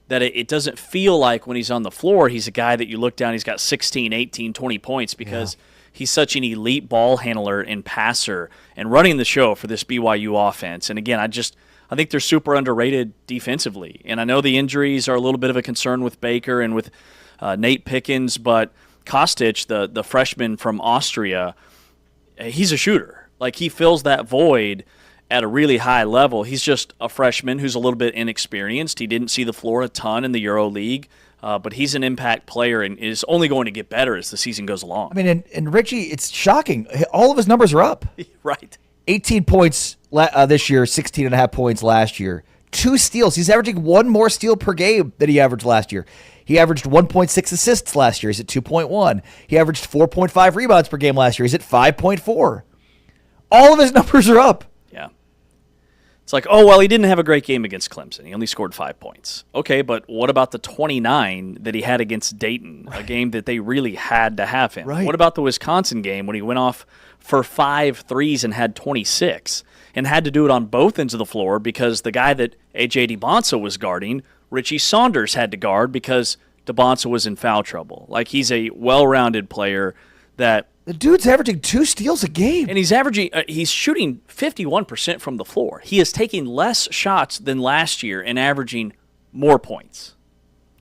that it doesn't feel like when he's on the floor, he's a guy that you look down, he's got 16, 18, 20 points because he's such an elite ball handler and passer and running the show for this BYU offense. And again, I think they're super underrated defensively. And I know the injuries are a little bit of a concern with Baker and with Nate Pickens, but Kostic, the freshman from Austria, he's a shooter. Like, he fills that void at a really high level. He's just a freshman who's a little bit inexperienced. He didn't see the floor a ton in the Euro League, but he's an impact player and is only going to get better as the season goes along. I mean, and Richie, it's shocking. All of his numbers are up. Right. 18 points this year, 16.5 points last year. 2 steals. He's averaging 1 more steal per game than he averaged last year. He averaged 1.6 assists last year. He's at 2.1. He averaged 4.5 rebounds per game last year. He's at 5.4. All of his numbers are up. Yeah. It's like, oh, well, he didn't have a great game against Clemson. He only scored 5 points. Okay, but what about the 29 that he had against Dayton, a game that they really had to have him? Right. What about the Wisconsin game when he went off for 5 threes and had 26 and had to do it on both ends of the floor because the guy that A.J. DeBonsa was guarding, Richie Saunders, had to guard because DeBonsa was in foul trouble. Like, he's a well-rounded player that The dude's averaging 2 steals a game. and he's shooting 51% from the floor. He is taking less shots than last year and averaging more points.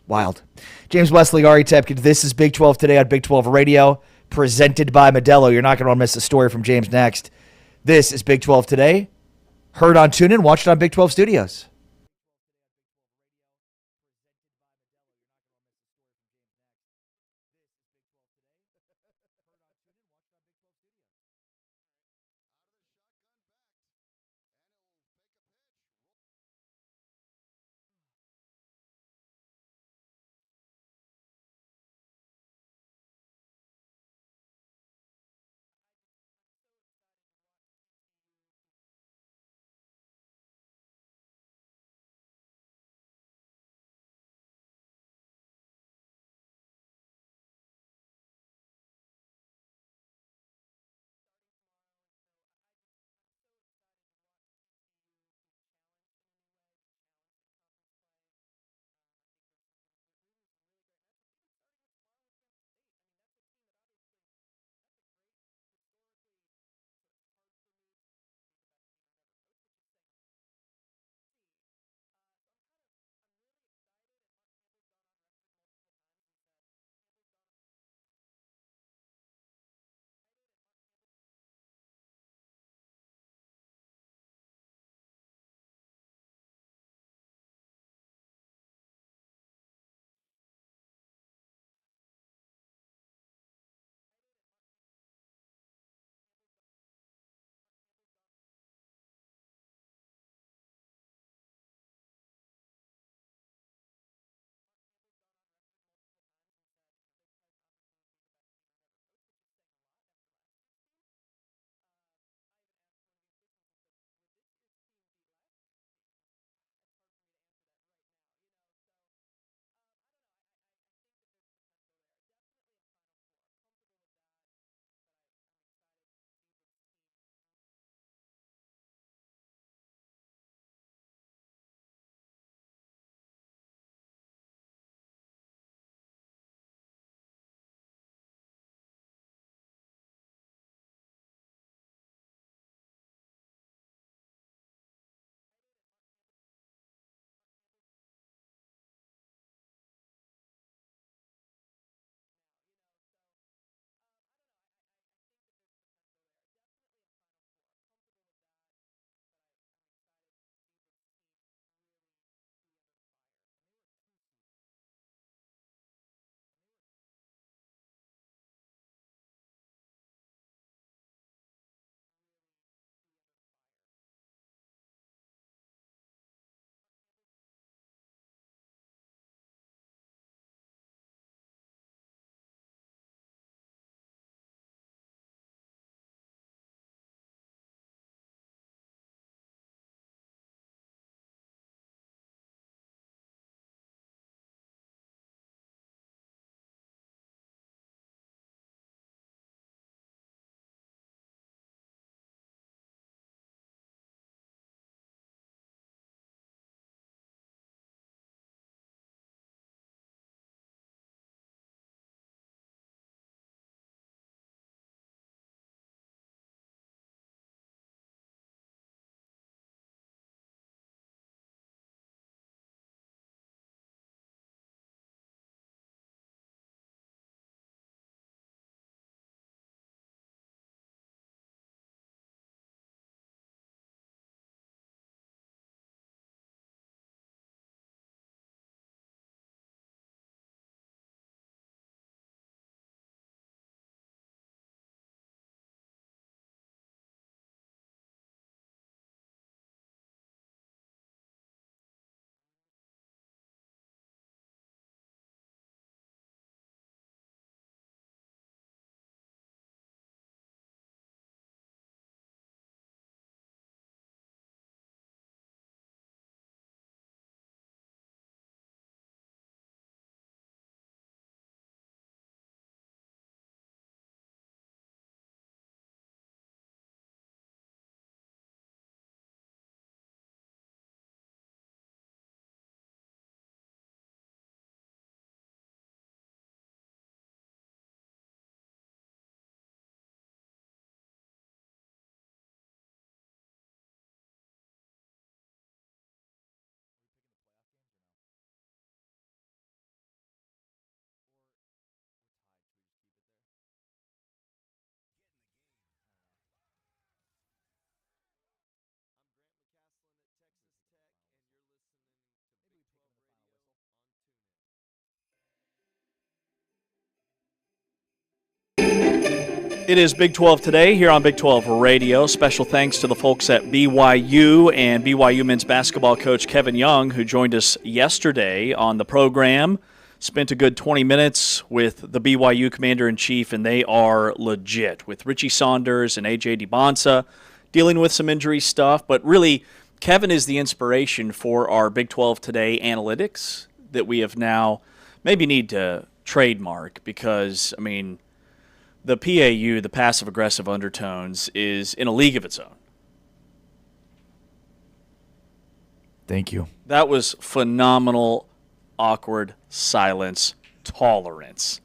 Wild. James Wesley, Ari Tepkin. This is Big 12 Today on Big 12 Radio, presented by Modelo. You're not going to want to miss a story from James next. This is Big 12 Today. Heard on TuneIn, watched on Big 12 Studios. It is Big 12 today here on Big 12 Radio. Special thanks to the folks at BYU and BYU men's basketball coach Kevin Young, who joined us yesterday on the program. Spent a good 20 minutes with the BYU commander-in-chief, and they are legit with Richie Saunders and A.J. DiBonsa dealing with some injury stuff. But really, Kevin is the inspiration for our Big 12 Today analytics that we have now maybe need to trademark because, I mean, the PAU, the passive-aggressive undertones, is in a league of its own. Thank you. That was phenomenal, awkward silence tolerance.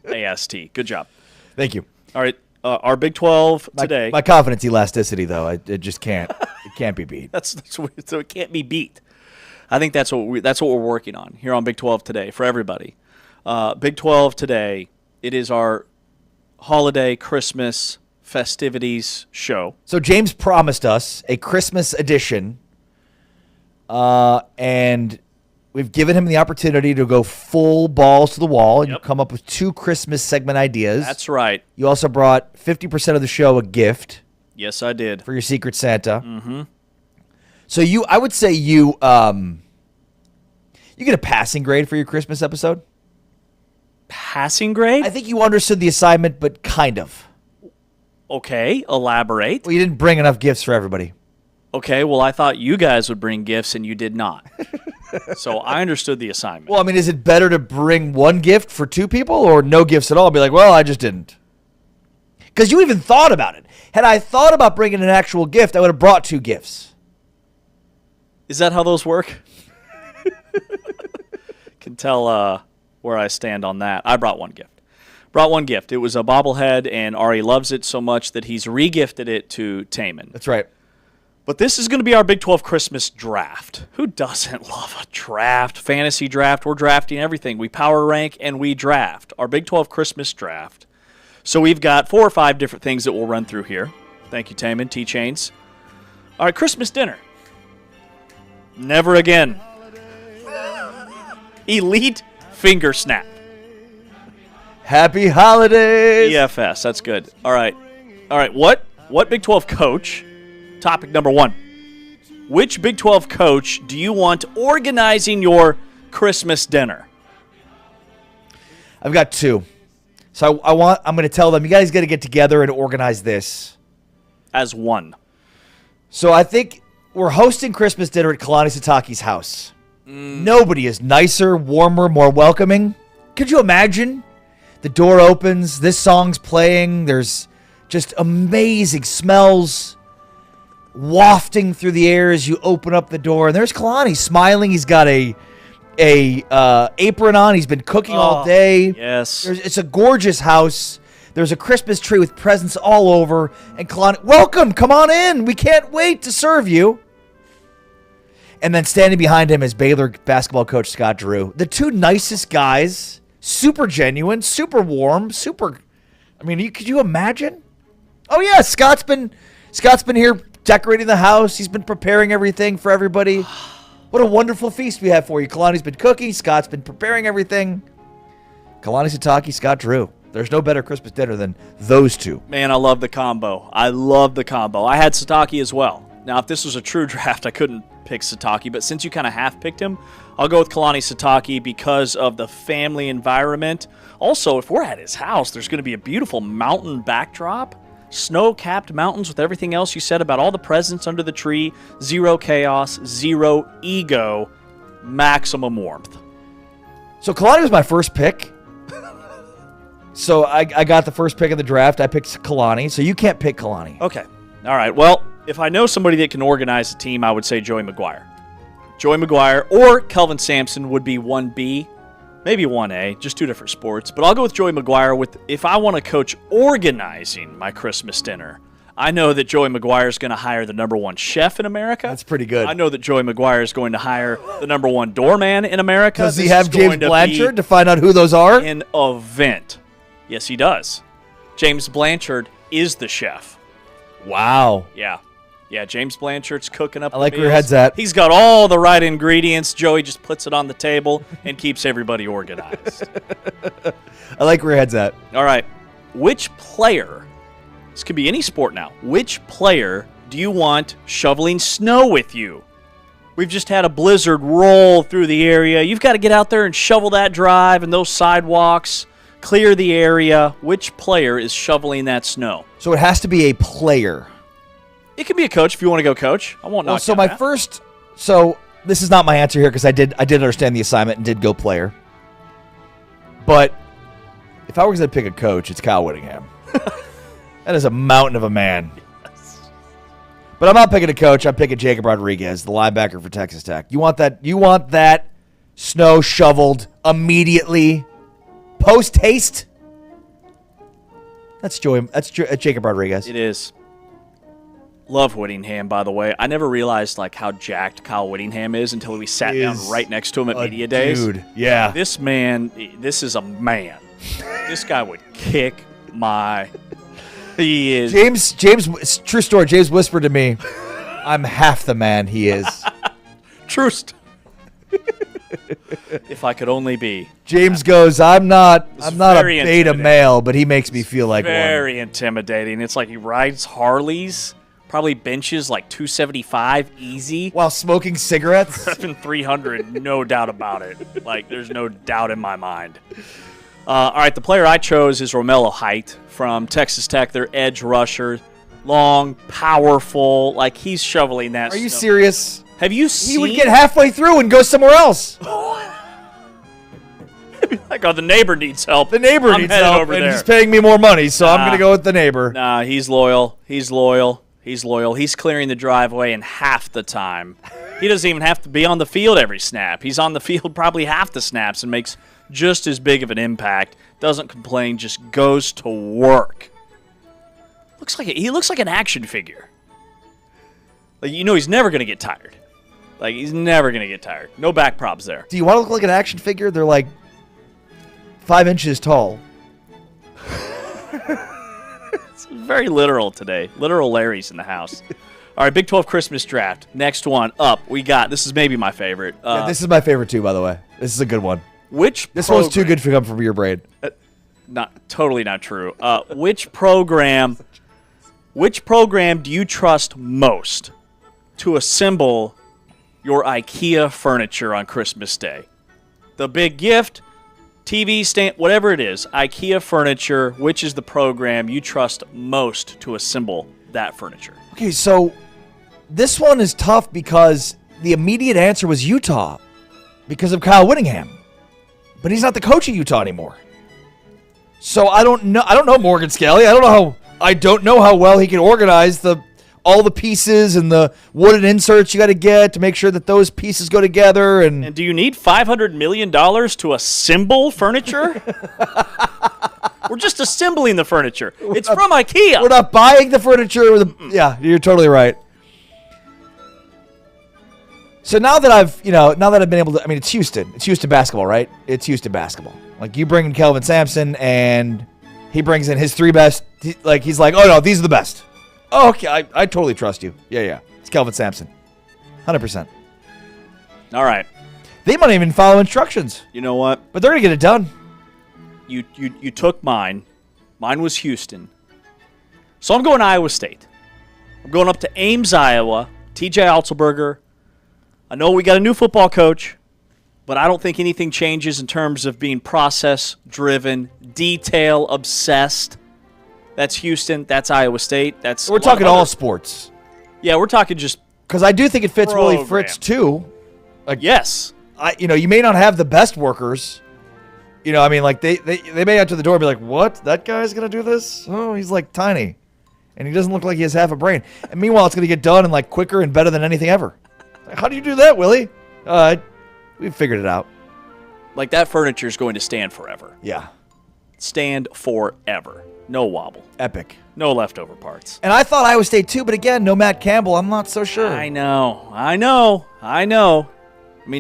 AST. Good job. Thank you. All right, our Big 12 today. My confidence elasticity, though, it just can't. It can't be beat. That's weird. So it can't be beat. I think that's what we're working on here on Big 12 today for everybody. Big 12 today. It is our holiday Christmas festivities show. So James promised us a Christmas edition, and we've given him the opportunity to go full balls to the wall and come up with 2 Christmas segment ideas. That's right. You also brought 50% of the show a gift. Yes, I did. For your Secret Santa. Mm-hmm. So I would say you get a passing grade for your Christmas episode. Passing grade? I think you understood the assignment, but kind of. Okay, elaborate. Well, you didn't bring enough gifts for everybody. Okay, well, I thought you guys would bring gifts, and you did not. So I understood the assignment. Well, I mean, is it better to bring 1 gift for 2 people or no gifts at all? Be like, well, I just didn't. Because you even thought about it. Had I thought about bringing an actual gift, I would have brought 2 gifts. Is that how those work? Can tell where I stand on that. I brought 1 gift. It was a bobblehead, and Ari loves it so much that he's re-gifted it to Taman. That's right. But this is going to be our Big 12 Christmas draft. Who doesn't love a draft? Fantasy draft. We're drafting everything. We power rank and we draft. Our Big 12 Christmas draft. So we've got 4 or 5 different things that we'll run through here. Thank you, Taman. T-Chains. All right, Christmas dinner. Never again. Elite finger snap. Happy holidays. EFS. That's good. All right. What Big 12 coach? Topic number 1. Which Big 12 coach do you want organizing your Christmas dinner? I've got 2. So I'm going to tell them, you guys got to get together and organize this. As one. So I think we're hosting Christmas dinner at Kalani Sitake's house. Nobody is nicer, warmer, more welcoming. Could you imagine? The door opens, this song's playing, there's just amazing smells wafting through the air as you open up the door, and there's Kalani smiling. He's got a apron on. He's been cooking all day. Yes. It's a gorgeous house. There's a Christmas tree with presents all over, and Kalani, welcome, come on in. We can't wait to serve you. And then standing behind him is Baylor basketball coach Scott Drew. The 2 nicest guys, super genuine, super warm, could you imagine? Oh yeah, Scott's been here decorating the house. He's been preparing everything for everybody. What a wonderful feast we have for you. Kalani's been cooking. Scott's been preparing everything. Kalani Sitake, Scott Drew. There's no better Christmas dinner than those 2. Man, I love the combo. I had Sitake as well. Now, if this was a true draft, I couldn't pick Sitake, but since you kind of half-picked him, I'll go with Kalani Sitake because of the family environment. Also, if we're at his house, there's going to be a beautiful mountain backdrop. Snow-capped mountains with everything else you said about all the presents under the tree. 0 chaos, 0 ego, maximum warmth. So Kalani was my first pick. So I got the first pick of the draft. I picked Kalani. So you can't pick Kalani. Okay. All right. Well, if I know somebody that can organize a team, I would say Joey McGuire. Joey McGuire or Kelvin Sampson would be 1B. Maybe 1A, just 2 different sports. But I'll go with Joey McGuire if I want to coach organizing my Christmas dinner. I know that Joey McGuire is going to hire the #1 chef in America. That's pretty good. I know that Joey McGuire is going to hire the #1 doorman in America. Does he have James Blanchard to find out who those are? An event. Yes, he does. James Blanchard is the chef. Wow. Yeah, James Blanchard's cooking up I like the where your meals. head's at. He's got all the right ingredients. Joey just puts it on the table and keeps everybody organized. I like where your head's at. All right. which player, this could be any sport now, which player do you want shoveling snow with you? We've just had a blizzard roll through the area. You've got to get out there and shovel that drive and those sidewalks, clear the area. Which player is shoveling that snow? So it has to be a player. It could be a coach if you want to go coach. I won't knock So down my that. first, so this is not my answer here because I did understand the assignment and did go player. But if I was going to pick a coach, it's Kyle Whittingham. That is a mountain of a man. But I'm not picking a coach. I'm picking Jacob Rodriguez, the linebacker for Texas Tech. You want that snow shoveled immediately, post haste? That's Jacob Rodriguez. It is. Love Whittingham, by the way. I never realized how jacked Kyle Whittingham is until we sat down right next to him at Media Days. Dude, yeah. This man, this is a man. This guy would kick my... He is... James, true story, James whispered to me, I'm half the man he is. Trust. If I could only be. James goes, I'm not a very beta intimidating. male, but he makes me feel like one. Very intimidating. It's like he rides Harleys, probably benches 275 easy. While smoking cigarettes? Prepping 300, no doubt about it. There's no doubt in my mind. All right, the player I chose is Romello Height from Texas Tech, their edge rusher. Long, powerful, he's shoveling that Are you snow. serious? Have you seen? He would get halfway through and go somewhere else. The neighbor needs help. The neighbor I'm needs headed help, over and there. he's paying me more money, so I'm going to go with the neighbor. Nah, he's loyal. He's loyal. He's loyal. He's clearing the driveway in half the time. He doesn't even have to be on the field every snap. He's on the field probably half the snaps and makes just as big of an impact. Doesn't complain, just goes to work. He looks like an action figure. He's never going to get tired. He's never going to get tired. No back props there. Do you want to look like an action figure? They're 5 inches tall. It's very literal today. Literal Larry's in the house. All right, Big 12 Christmas Draft. Next one up, we got, this is maybe my favorite. Yeah, this is my favorite too, by the way. This is a good one. This one's too good to come from your brain. Totally not true. Which program do you trust most to assemble your IKEA furniture on Christmas Day? The big gift, TV stand, whatever it is, IKEA furniture, which is the program you trust most to assemble that furniture? Okay, so this one is tough because the immediate answer was Utah because of Kyle Whittingham. But he's not the coach of Utah anymore. So I don't know Morgan Scalley. I don't know how well he can organize all the pieces and the wooden inserts you got to get to make sure that those pieces go together. And do you need $500 million to assemble furniture? We're just assembling the furniture. It's from IKEA. We're not buying the furniture. Yeah, you're totally right. So now that I've been able to, it's Houston. It's Houston basketball, right? It's Houston basketball. You bring in Kelvin Sampson and he brings in his three best. He's like, oh no, these are the best. Oh, okay, I totally trust you. Yeah. It's Kelvin Sampson. 100%. All right. They might even follow instructions. You know what? But they're going to get it done. You took mine. Mine was Houston. So I'm going Iowa State. I'm going up to Ames, Iowa. TJ Otzelberger. I know we got a new football coach, but I don't think anything changes in terms of being process-driven, detail-obsessed. That's Houston. That's Iowa State. We're talking all sports. Yeah, we're talking just because I do think it fits program. Willie Fritz too. Yes. You may not have the best workers. They may out to the door and be like, "What? That guy's gonna do this? Oh, he's tiny, and he doesn't look like he has half a brain." And meanwhile, it's gonna get done and quicker and better than anything ever. How do you do that, Willie? We've figured it out. That furniture is going to stand forever. Yeah. Stand forever. No wobble. Epic. No leftover parts. And I thought Iowa State too, but again, no Matt Campbell. I'm not so sure. I know.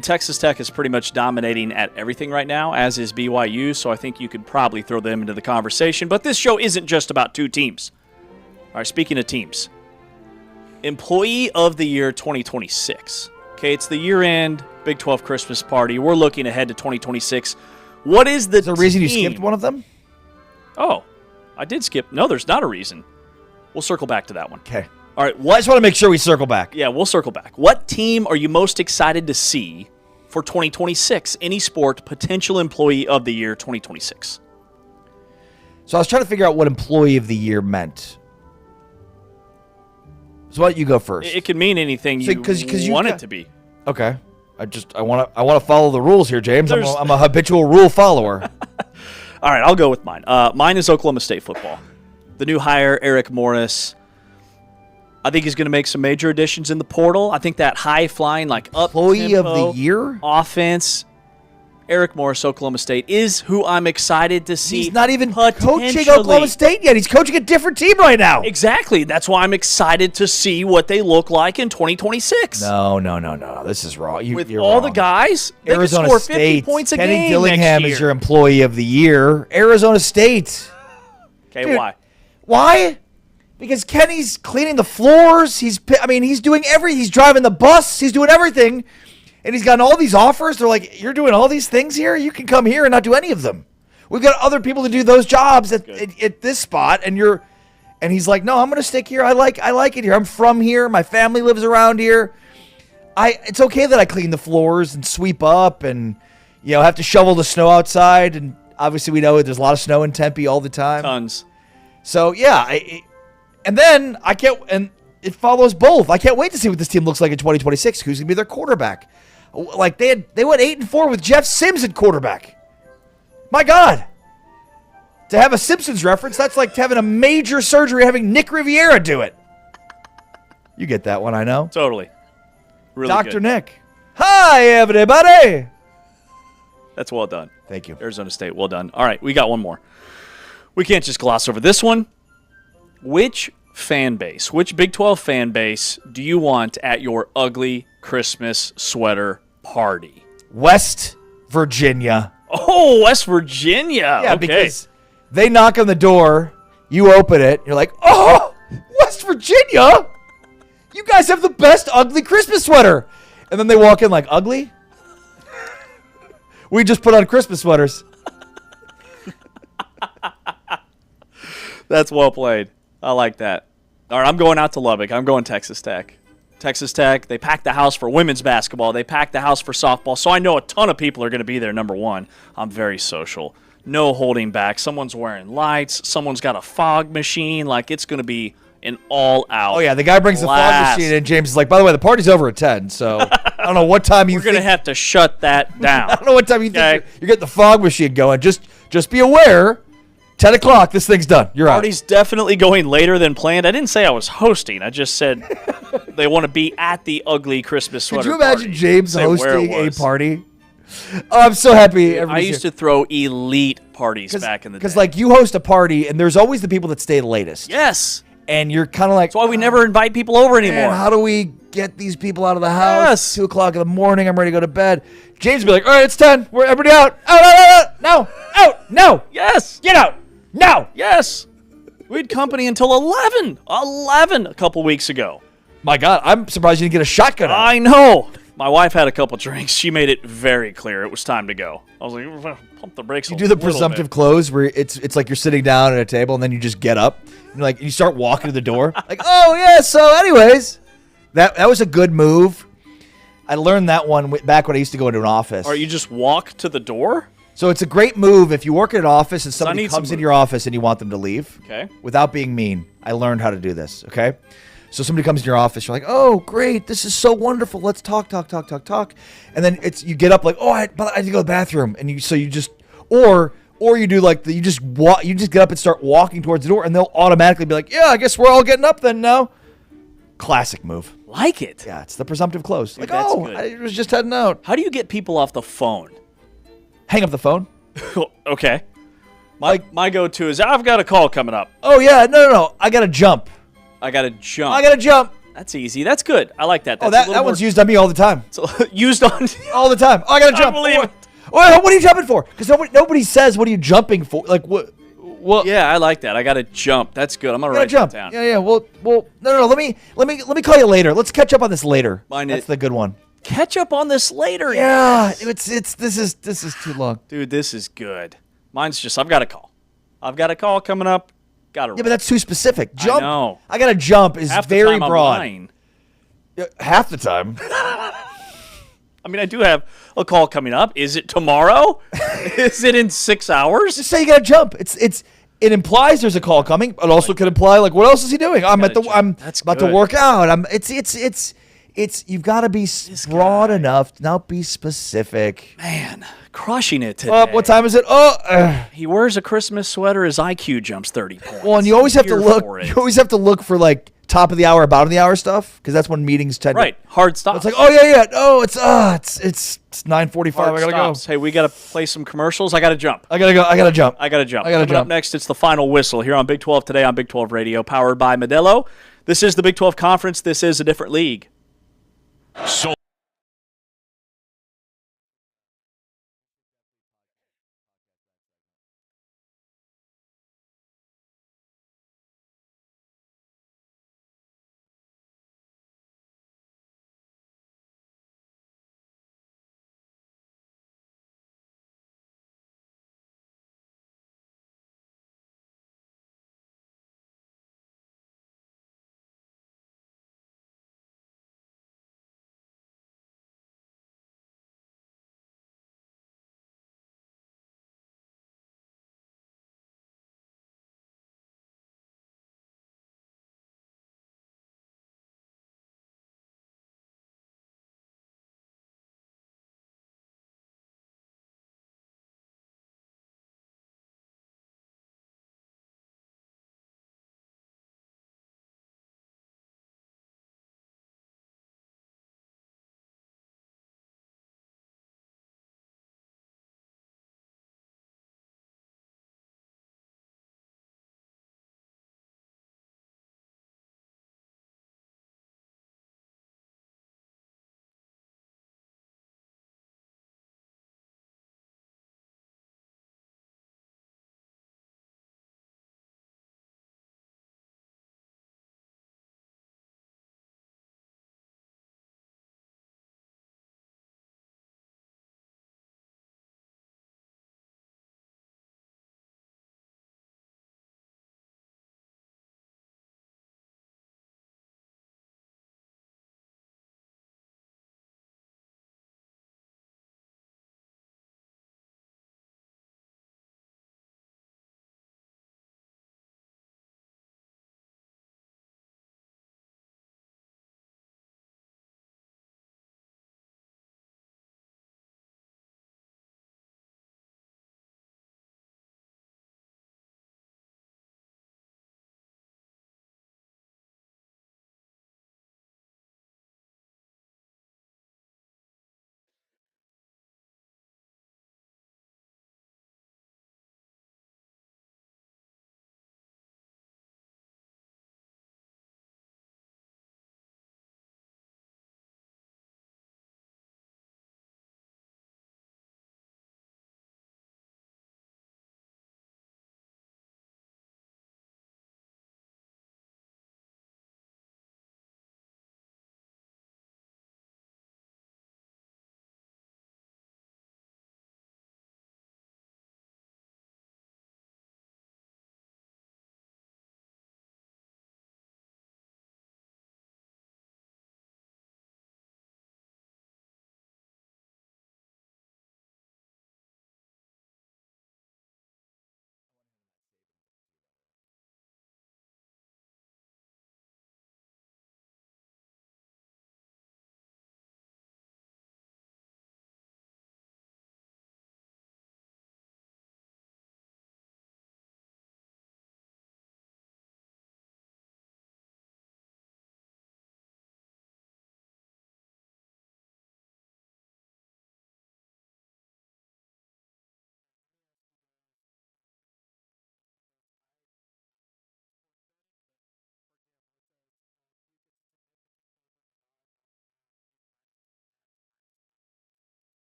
Texas Tech is pretty much dominating at everything right now, as is BYU, so I think you could probably throw them into the conversation. But this show isn't just about two teams. All right, speaking of teams. Employee of the Year 2026. Okay, it's the year-end Big 12 Christmas party. We're looking ahead to 2026. What is the reason you skipped one of them? Oh, I did skip. No, there's not a reason. We'll circle back to that one. Okay. All right. I just want to make sure we circle back. Yeah, we'll circle back. What team are you most excited to see for 2026? Any sport, potential employee of the year 2026. So I was trying to figure out what employee of the year meant. So why don't you go first? It can mean anything you want it to be. Okay. I want to follow the rules here, James. I'm a habitual rule follower. All right, I'll go with mine. Mine is Oklahoma State football. The new hire, Eric Morris. I think he's going to make some major additions in the portal. I think that high-flying, like employee of the year offense, Eric Morris, Oklahoma State, is who I'm excited to see. He's not even coaching Oklahoma State yet. He's coaching a different team right now. Exactly. That's why I'm excited to see what they look like in 2026. No. This is wrong. You're all wrong. the guys, they Arizona could score State. 50 points a Kenny game Dillingham next year. is your employee of the year. Arizona State. Okay, Dude, why? Why? Because Kenny's cleaning the floors. He's doing everything. He's driving the bus. He's doing everything. And he's gotten all these offers. They're like, you're doing all these things here? You can come here and not do any of them. We've got other people to do those jobs at this spot. And he's like, no, I'm going to stick here. I like it here. I'm from here. My family lives around here. It's okay that I clean the floors and sweep up and, have to shovel the snow outside. And obviously we know there's a lot of snow in Tempe all the time. Tons. So, yeah. And it follows both. I can't wait to see what this team looks like in 2026. Who's going to be their quarterback? Like, they went 8-4 with Jeff Sims at quarterback. My God. To have a Simpsons reference, that's like having a major surgery having Nick Riviera do it. You get that one, I know. Totally. Really Dr. good. Nick. Hi, everybody. That's well done. Thank you. Arizona State, well done. All right, we got one more. We can't just gloss over this one. Which Big 12 fan base do you want at your ugly Christmas sweater party? West Virginia. Oh, West Virginia. Yeah, okay. because they knock on the door, you open it, you're like, oh, West Virginia? You guys have the best ugly Christmas sweater. And then they walk in like, ugly? We just put on Christmas sweaters. That's well played. I like that. All right, I'm going out to Lubbock. I'm going Texas Tech. Texas Tech, they packed the house for women's basketball. They packed the house for softball. So I know a ton of people are going to be there, number one. I'm very social. No holding back. Someone's wearing lights. Someone's got a fog machine. Like, it's going to be an all-out Oh, yeah, the guy brings the fog machine in. James is like, by the way, the party's over at 10, so I don't know what time you We're going to have to shut that down. I don't know what time you think you're getting the fog machine going. Just be aware, 10 o'clock, this thing's done. You're out. Party's definitely going later than planned. I didn't say I was hosting. I just said they want to be at the ugly Christmas sweater Could you imagine party. James Say where it hosting a was. party? Oh, I'm so happy. I used to throw elite parties back in the day. Because, like, you host a party, and there's always the people that stay the latest. Yes. And you're kind of like, That's why we never invite people over anymore. man, how do we get these people out of the house? Yes. 2 o'clock in the morning, I'm ready to go to bed. James would be like, all right, it's 10. We're everybody out. Out, no, out, no. Yes. Get out, now. Yes. We had company until 11. 11 a couple weeks ago. My God, I'm surprised you didn't get a shotgun out. I know. My wife had a couple drinks. She made it very clear it was time to go. I was like, pump the brakes. You do the presumptive close where it's like you're sitting down at a table and then you just get up and like you start walking to the door. Like, oh yeah, so anyways, that was a good move. I learned that one back when I used to go into an office. Or you just walk to the door? So it's a great move if you work at an office and somebody need some comes into move. your office and you want them to leave. Okay. Without being mean. I learned how to do this, okay? So somebody comes in your office, you're like, oh, great, this is so wonderful. Let's talk. And then you get up like, oh, I have to go to the bathroom. And you just, or you do like, you just get up and start walking towards the door and they'll automatically be like, yeah, I guess we're all getting up then now. Classic move. Like it. Yeah, it's the presumptive close. Dude, like, that's oh, good. I was just heading out. How do you get people off the phone? Hang up the phone. Okay. My go-to is, I've got a call coming up. Oh, yeah, no. I got to jump. I got to jump. That's easy. That's good. I like that. Oh, That's that one's used on me all the time. used on All the time. Oh, I got to jump. believe it. What are you jumping for? Because nobody says, what are you jumping for? Like, what? Yeah, I like that. I got to jump. That's good. I'm going to I write gotta jump. that down. Yeah. Well, no. Let me call you later. Let's catch up on this later. That's the good one. Catch up on this later. Yeah, this is too long. Dude, this is good. Mine's just, I've got a call. I've got a call coming up. Got it. Yeah, but that's too specific. Jump. know. I got to jump is Half the very time I'm broad. lying. Half the time. I mean, I do have a call coming up. Is it tomorrow? Is it in 6 hours? Just say you got to jump. It implies there's a call coming, but also could imply like, what else is he doing? I'm about to work out. It's you've got to be broad enough to not be specific. Man, crushing it today. What time is it? He wears a Christmas sweater. His IQ jumps 30 points. Well, and you always have to Here look. for it. You always have to look for like top of the hour, bottom of the hour stuff, because that's when meetings tend Right, hard stop. It's like, oh yeah. Oh, it's 9:45. I gotta go. Hey, we gotta play some commercials. I gotta jump. I gotta go. I gotta jump. Coming up next, it's the final whistle here on Big 12 Today on Big 12 Radio, powered by Modelo. This is the Big 12 Conference. This is a different league. So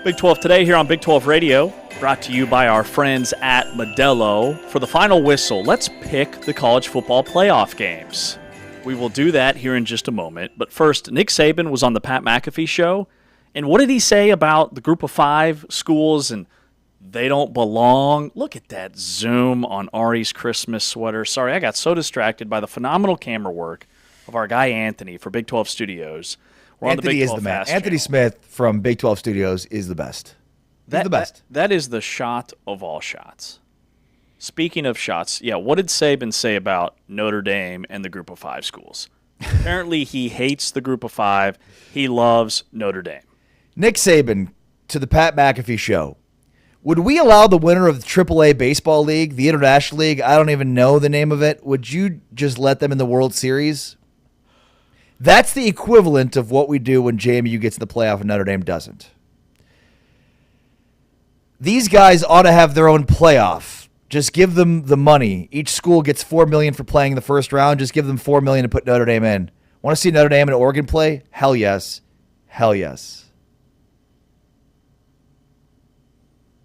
Big 12 today here on Big 12 Radio, brought to you by our friends at Modelo. For the final whistle, let's pick the college football playoff games. We will do that here in just a moment. But first, Nick Saban was on the Pat McAfee show. And what did he say about the group of 5 schools and they don't belong? Look at that zoom on Ari's Christmas sweater. Sorry, I got so distracted by the phenomenal camera work of our guy Anthony for Big 12 Studios. We're Anthony on the Big is 12 the man. Fast Anthony channel. Smith from Big 12 Studios is the best. He's the best. That is the shot of all shots. Speaking of shots, what did Saban say about Notre Dame and the group of 5 schools? Apparently he hates the group of 5. He loves Notre Dame. Nick Saban to the Pat McAfee show. Would we allow the winner of the AAA Baseball League, the International League, I don't even know the name of it, would you just let them in the World Series? That's the equivalent of what we do when JMU gets in the playoff and Notre Dame doesn't. These guys ought to have their own playoff. Just give them the money. Each school gets $4 million for playing the first round. Just give them $4 million to put Notre Dame in. Want to see Notre Dame and Oregon play? Hell yes. Hell yes.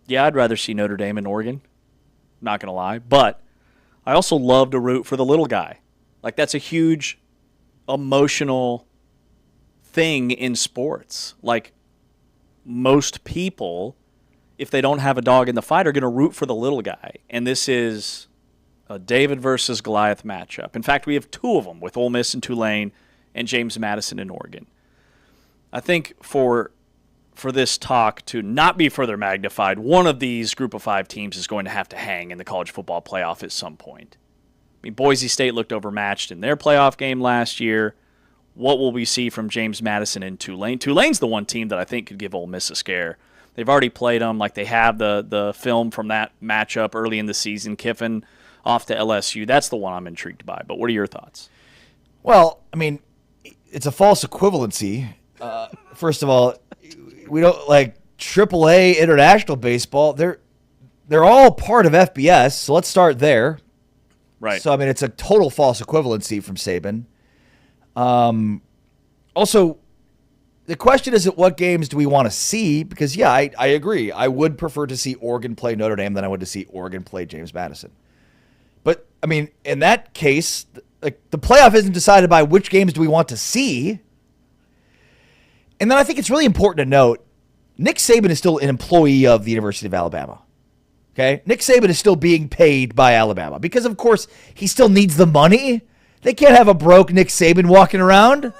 Yeah, I'd rather see Notre Dame and Oregon. Not going to lie. But I also love to root for the little guy. Like, that's a huge emotional thing in sports. Like, most people, if they don't have a dog in the fight, are going to root for the little guy. And this is a David versus Goliath matchup. In fact, we have 2 of them with Ole Miss and Tulane and James Madison in Oregon. I think for this talk to not be further magnified, one of these group of 5 teams is going to have to hang in the college football playoff at some point. I mean, Boise State looked overmatched in their playoff game last year. What will we see from James Madison and Tulane? Tulane's the one team that I think could give Ole Miss a scare. They've already played them. Like, they have the film from that matchup early in the season, Kiffin off to LSU. That's the one I'm intrigued by. But what are your thoughts? Well, I mean, it's a false equivalency. First of all, we don't like AAA international baseball. They're all part of FBS, so let's start there. Right. So I mean, it's a total false equivalency from Saban. Also, the question isn't what games do we want to see, because I agree. I would prefer to see Oregon play Notre Dame than I would to see Oregon play James Madison. But I mean, in that case, like, the playoff isn't decided by which games do we want to see. And then I think it's really important to note, Nick Saban is still an employee of the University of Alabama. Okay? Nick Saban is still being paid by Alabama because, of course, he still needs the money. They can't have a broke Nick Saban walking around.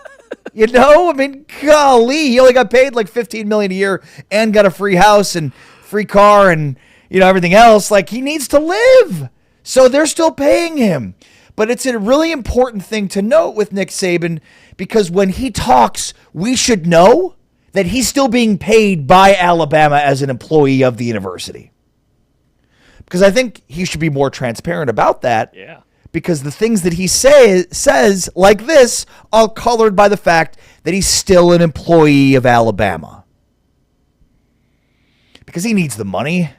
You know? I mean, golly, he only got paid like $15 million a year and got a free house and free car and, everything else. Like, he needs to live. So they're still paying him. But it's a really important thing to note with Nick Saban, because when he talks, we should know that he's still being paid by Alabama as an employee of the university. Because I think he should be more transparent about that. Yeah. Because the things that he says like this are colored by the fact that he's still an employee of Alabama. Because he needs the money.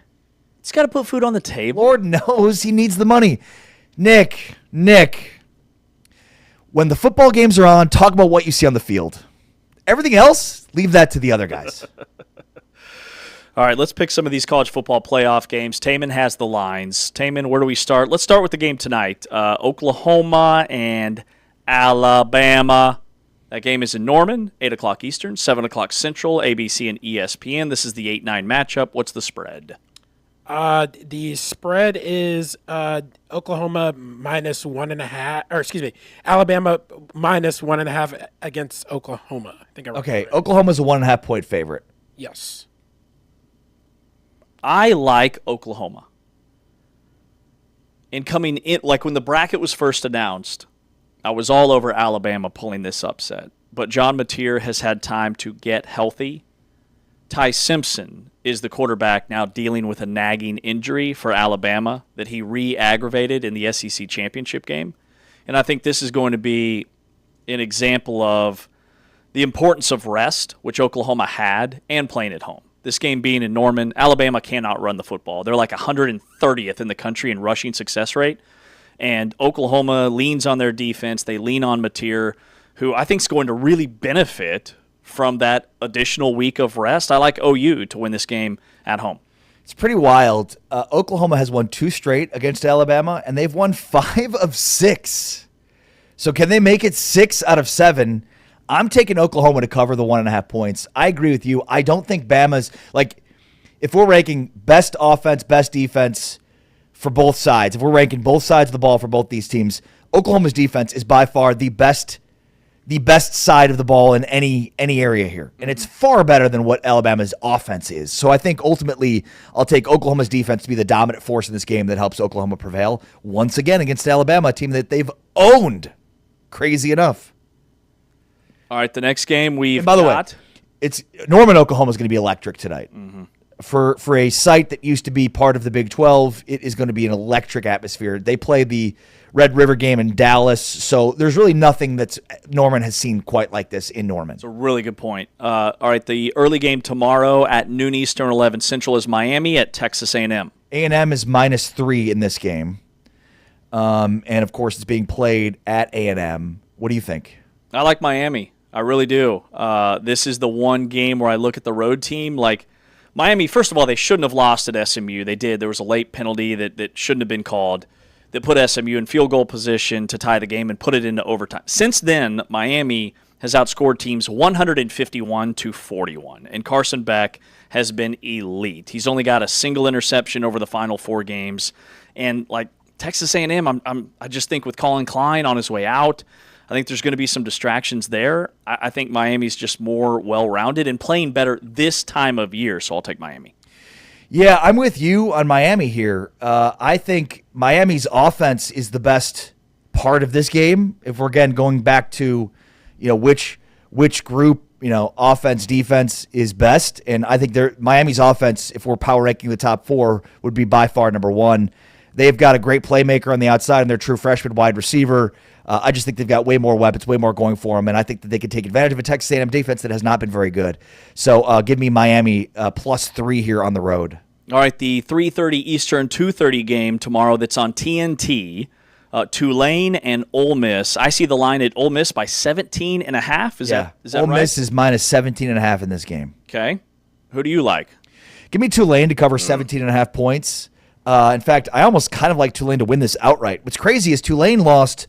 He's got to put food on the table. Lord knows he needs the money. Nick, when the football games are on, talk about what you see on the field. Everything else, leave that to the other guys. All right, let's pick some of these college football playoff games. Taman has the lines. Taman, where do we start? Let's start with the game tonight. Oklahoma and Alabama. That game is in Norman, 8 o'clock Eastern, 7 o'clock Central, ABC and ESPN. This is the 8-9 matchup. What's the spread? The spread is Oklahoma minus 1.5, or excuse me, Alabama minus 1.5 against Oklahoma. I think I Okay, Oklahoma's a 1.5 point favorite. Yes. I like Oklahoma. And coming in, like when the bracket was first announced, I was all over Alabama pulling this upset. But John Mateer has had time to get healthy. Ty Simpson is the quarterback now dealing with a nagging injury for Alabama that he re-aggravated in the SEC championship game. And I think this is going to be an example of the importance of rest, which Oklahoma had, and playing at home. This game being in Norman, Alabama cannot run the football. They're like 130th in the country in rushing success rate. And Oklahoma leans on their defense. They lean on Mateer, who I think is going to really benefit from that additional week of rest. I like OU to win this game at home. It's pretty wild. Oklahoma has won 2 straight against Alabama, and they've won 5 of 6. So can they make it 6 out of 7? I'm taking Oklahoma to cover the 1.5 points. I agree with you. I don't think Bama's, like, if we're ranking best offense, best defense for both sides, if we're ranking both sides of the ball for both these teams, Oklahoma's defense is by far the best side of the ball in any area here. And it's far better than what Alabama's offense is. So I think ultimately I'll take Oklahoma's defense to be the dominant force in this game that helps Oklahoma prevail once again against Alabama, a team that they've owned. Crazy enough. All right, the next game we've got. By the way, it's Norman, Oklahoma is going to be electric tonight. For a site that used to be part of the Big 12, it is going to be an electric atmosphere. They play the Red River game in Dallas, so there's really nothing that's Norman has seen quite like this in Norman. It's a really good point. All right, the early game tomorrow at noon Eastern, 11 Central is Miami at Texas A&M. A&M is -3 in this game, and of course it's being played at A&M. What do you think? I like Miami. I really do. This is the one game where I look at the road team like Miami. First of all, they shouldn't have lost at SMU. They did. There was a late penalty that shouldn't have been called that put SMU in field goal position to tie the game and put it into overtime. Since then, Miami has outscored teams 151-41, and Carson Beck has been elite. He's only got a single interception over the final 4 games, and like Texas A&M, I just think with Colin Klein on his way out, I think there's going to be some distractions there. I think Miami's just more well-rounded and playing better this time of year, so I'll take Miami. Yeah, I'm with you on Miami here. I think Miami's offense is the best part of this game. If we're again going back to, which group, offense, defense is best, and I think Miami's offense, if we're power ranking the top 4, would be by far number 1. They've got a great playmaker on the outside and their true freshman wide receiver. I just think they've got way more weapons, way more going for them, and I think that they can take advantage of a Texas A&M defense that has not been very good. So give me Miami +3 here on the road. All right, the 3:30 Eastern, 2:30 game tomorrow that's on TNT, Tulane and Ole Miss. I see the line at Ole Miss by 17.5. Is that Ole right? Miss is -17.5 in this game. Okay. Who do you like? Give me Tulane to cover 17.5 points. In fact, I almost kind of like Tulane to win this outright. What's crazy is Tulane lost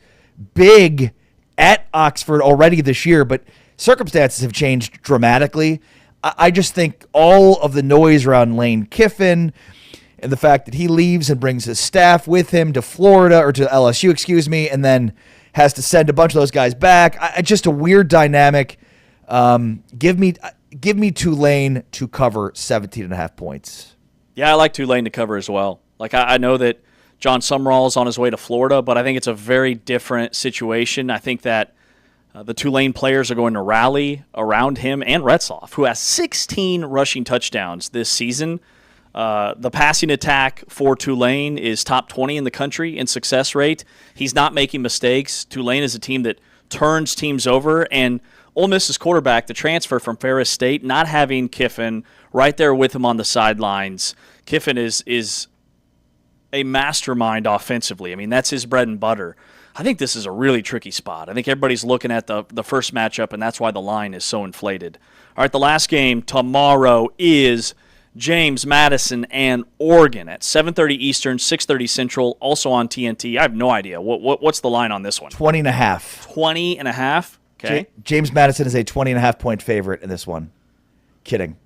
big at Oxford already this year, but circumstances have changed dramatically. I just think all of the noise around Lane Kiffin and the fact that he leaves and brings his staff with him to Florida, or to LSU, and then has to send a bunch of those guys back. Just a weird dynamic. Give me Tulane to cover 17.5 points. Yeah, I like Tulane to cover as well. Like, I know that John Sumrall is on his way to Florida, but I think it's a very different situation. I think that the Tulane players are going to rally around him and Retzloff, who has 16 rushing touchdowns this season. The passing attack for Tulane is top 20 in the country in success rate. He's not making mistakes. Tulane is a team that turns teams over, and Ole Miss's quarterback, the transfer from Ferris State, not having Kiffin right there with him on the sidelines. Kiffin is a mastermind offensively. I mean, that's his bread and butter. I think this is a really tricky spot. I think everybody's looking at the first matchup, and that's why the line is so inflated. All right, the last game tomorrow is James Madison and Oregon at 7:30 Eastern, 6:30 Central, also on TNT. I have no idea. What's the line on this one? 20.5. 20.5? Okay. James Madison is a 20.5 point favorite in this one. Kidding.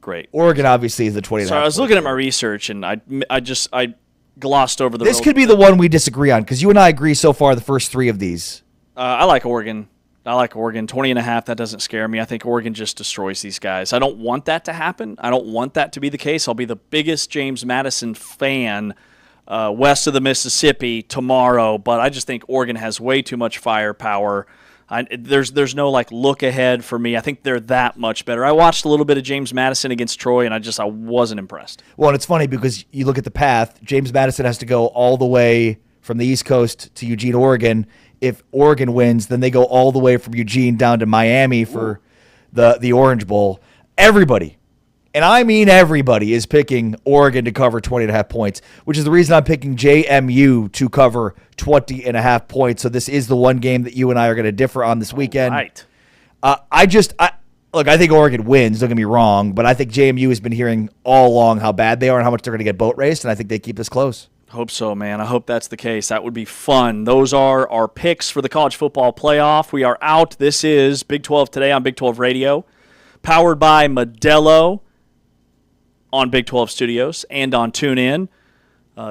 Great. Oregon obviously is the 20.5. So I was looking at my research, and I glossed over the. This could be the one we disagree on, because you and I agree so far the first 3 of these. I like Oregon. 20.5, that doesn't scare me. I think Oregon just destroys these guys. I don't want that to happen. I don't want that to be the case. I'll be the biggest James Madison fan west of the Mississippi tomorrow, but I just think Oregon has way too much firepower. There's no look ahead for me. I think they're that much better. I watched a little bit of James Madison against Troy, and I wasn't impressed. Well, and it's funny because you look at the path. James Madison has to go all the way from the East Coast to Eugene, Oregon. If Oregon wins, then they go all the way from Eugene down to Miami for the Orange Bowl. Everybody, and I mean everybody, is picking Oregon to cover 20.5 points, which is the reason I'm picking JMU to cover 20.5 points. So this is the one game that you and I are going to differ on this weekend. Right. Look, I think Oregon wins, don't get me wrong, but I think JMU has been hearing all along how bad they are and how much they're going to get boat raced, and I think they keep this close. Hope so, man. I hope that's the case. That would be fun. Those are our picks for the college football playoff. We are out. This is Big 12 Today on Big 12 Radio, powered by Modelo on Big 12 Studios and on TuneIn.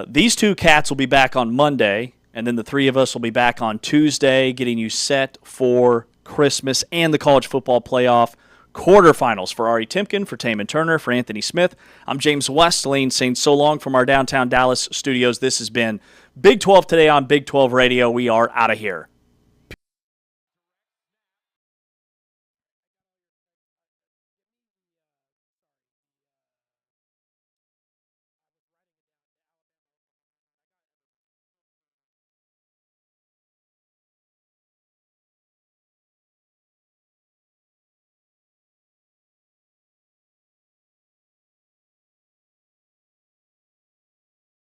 These two cats will be back on Monday, and then the three of us will be back on Tuesday, getting you set for Christmas and the college football playoff quarterfinals. For Ari Timken, for Taman Turner, for Anthony Smith, I'm James Westling saying so long from our downtown Dallas studios. This has been Big 12 Today on Big 12 Radio. We are out of here.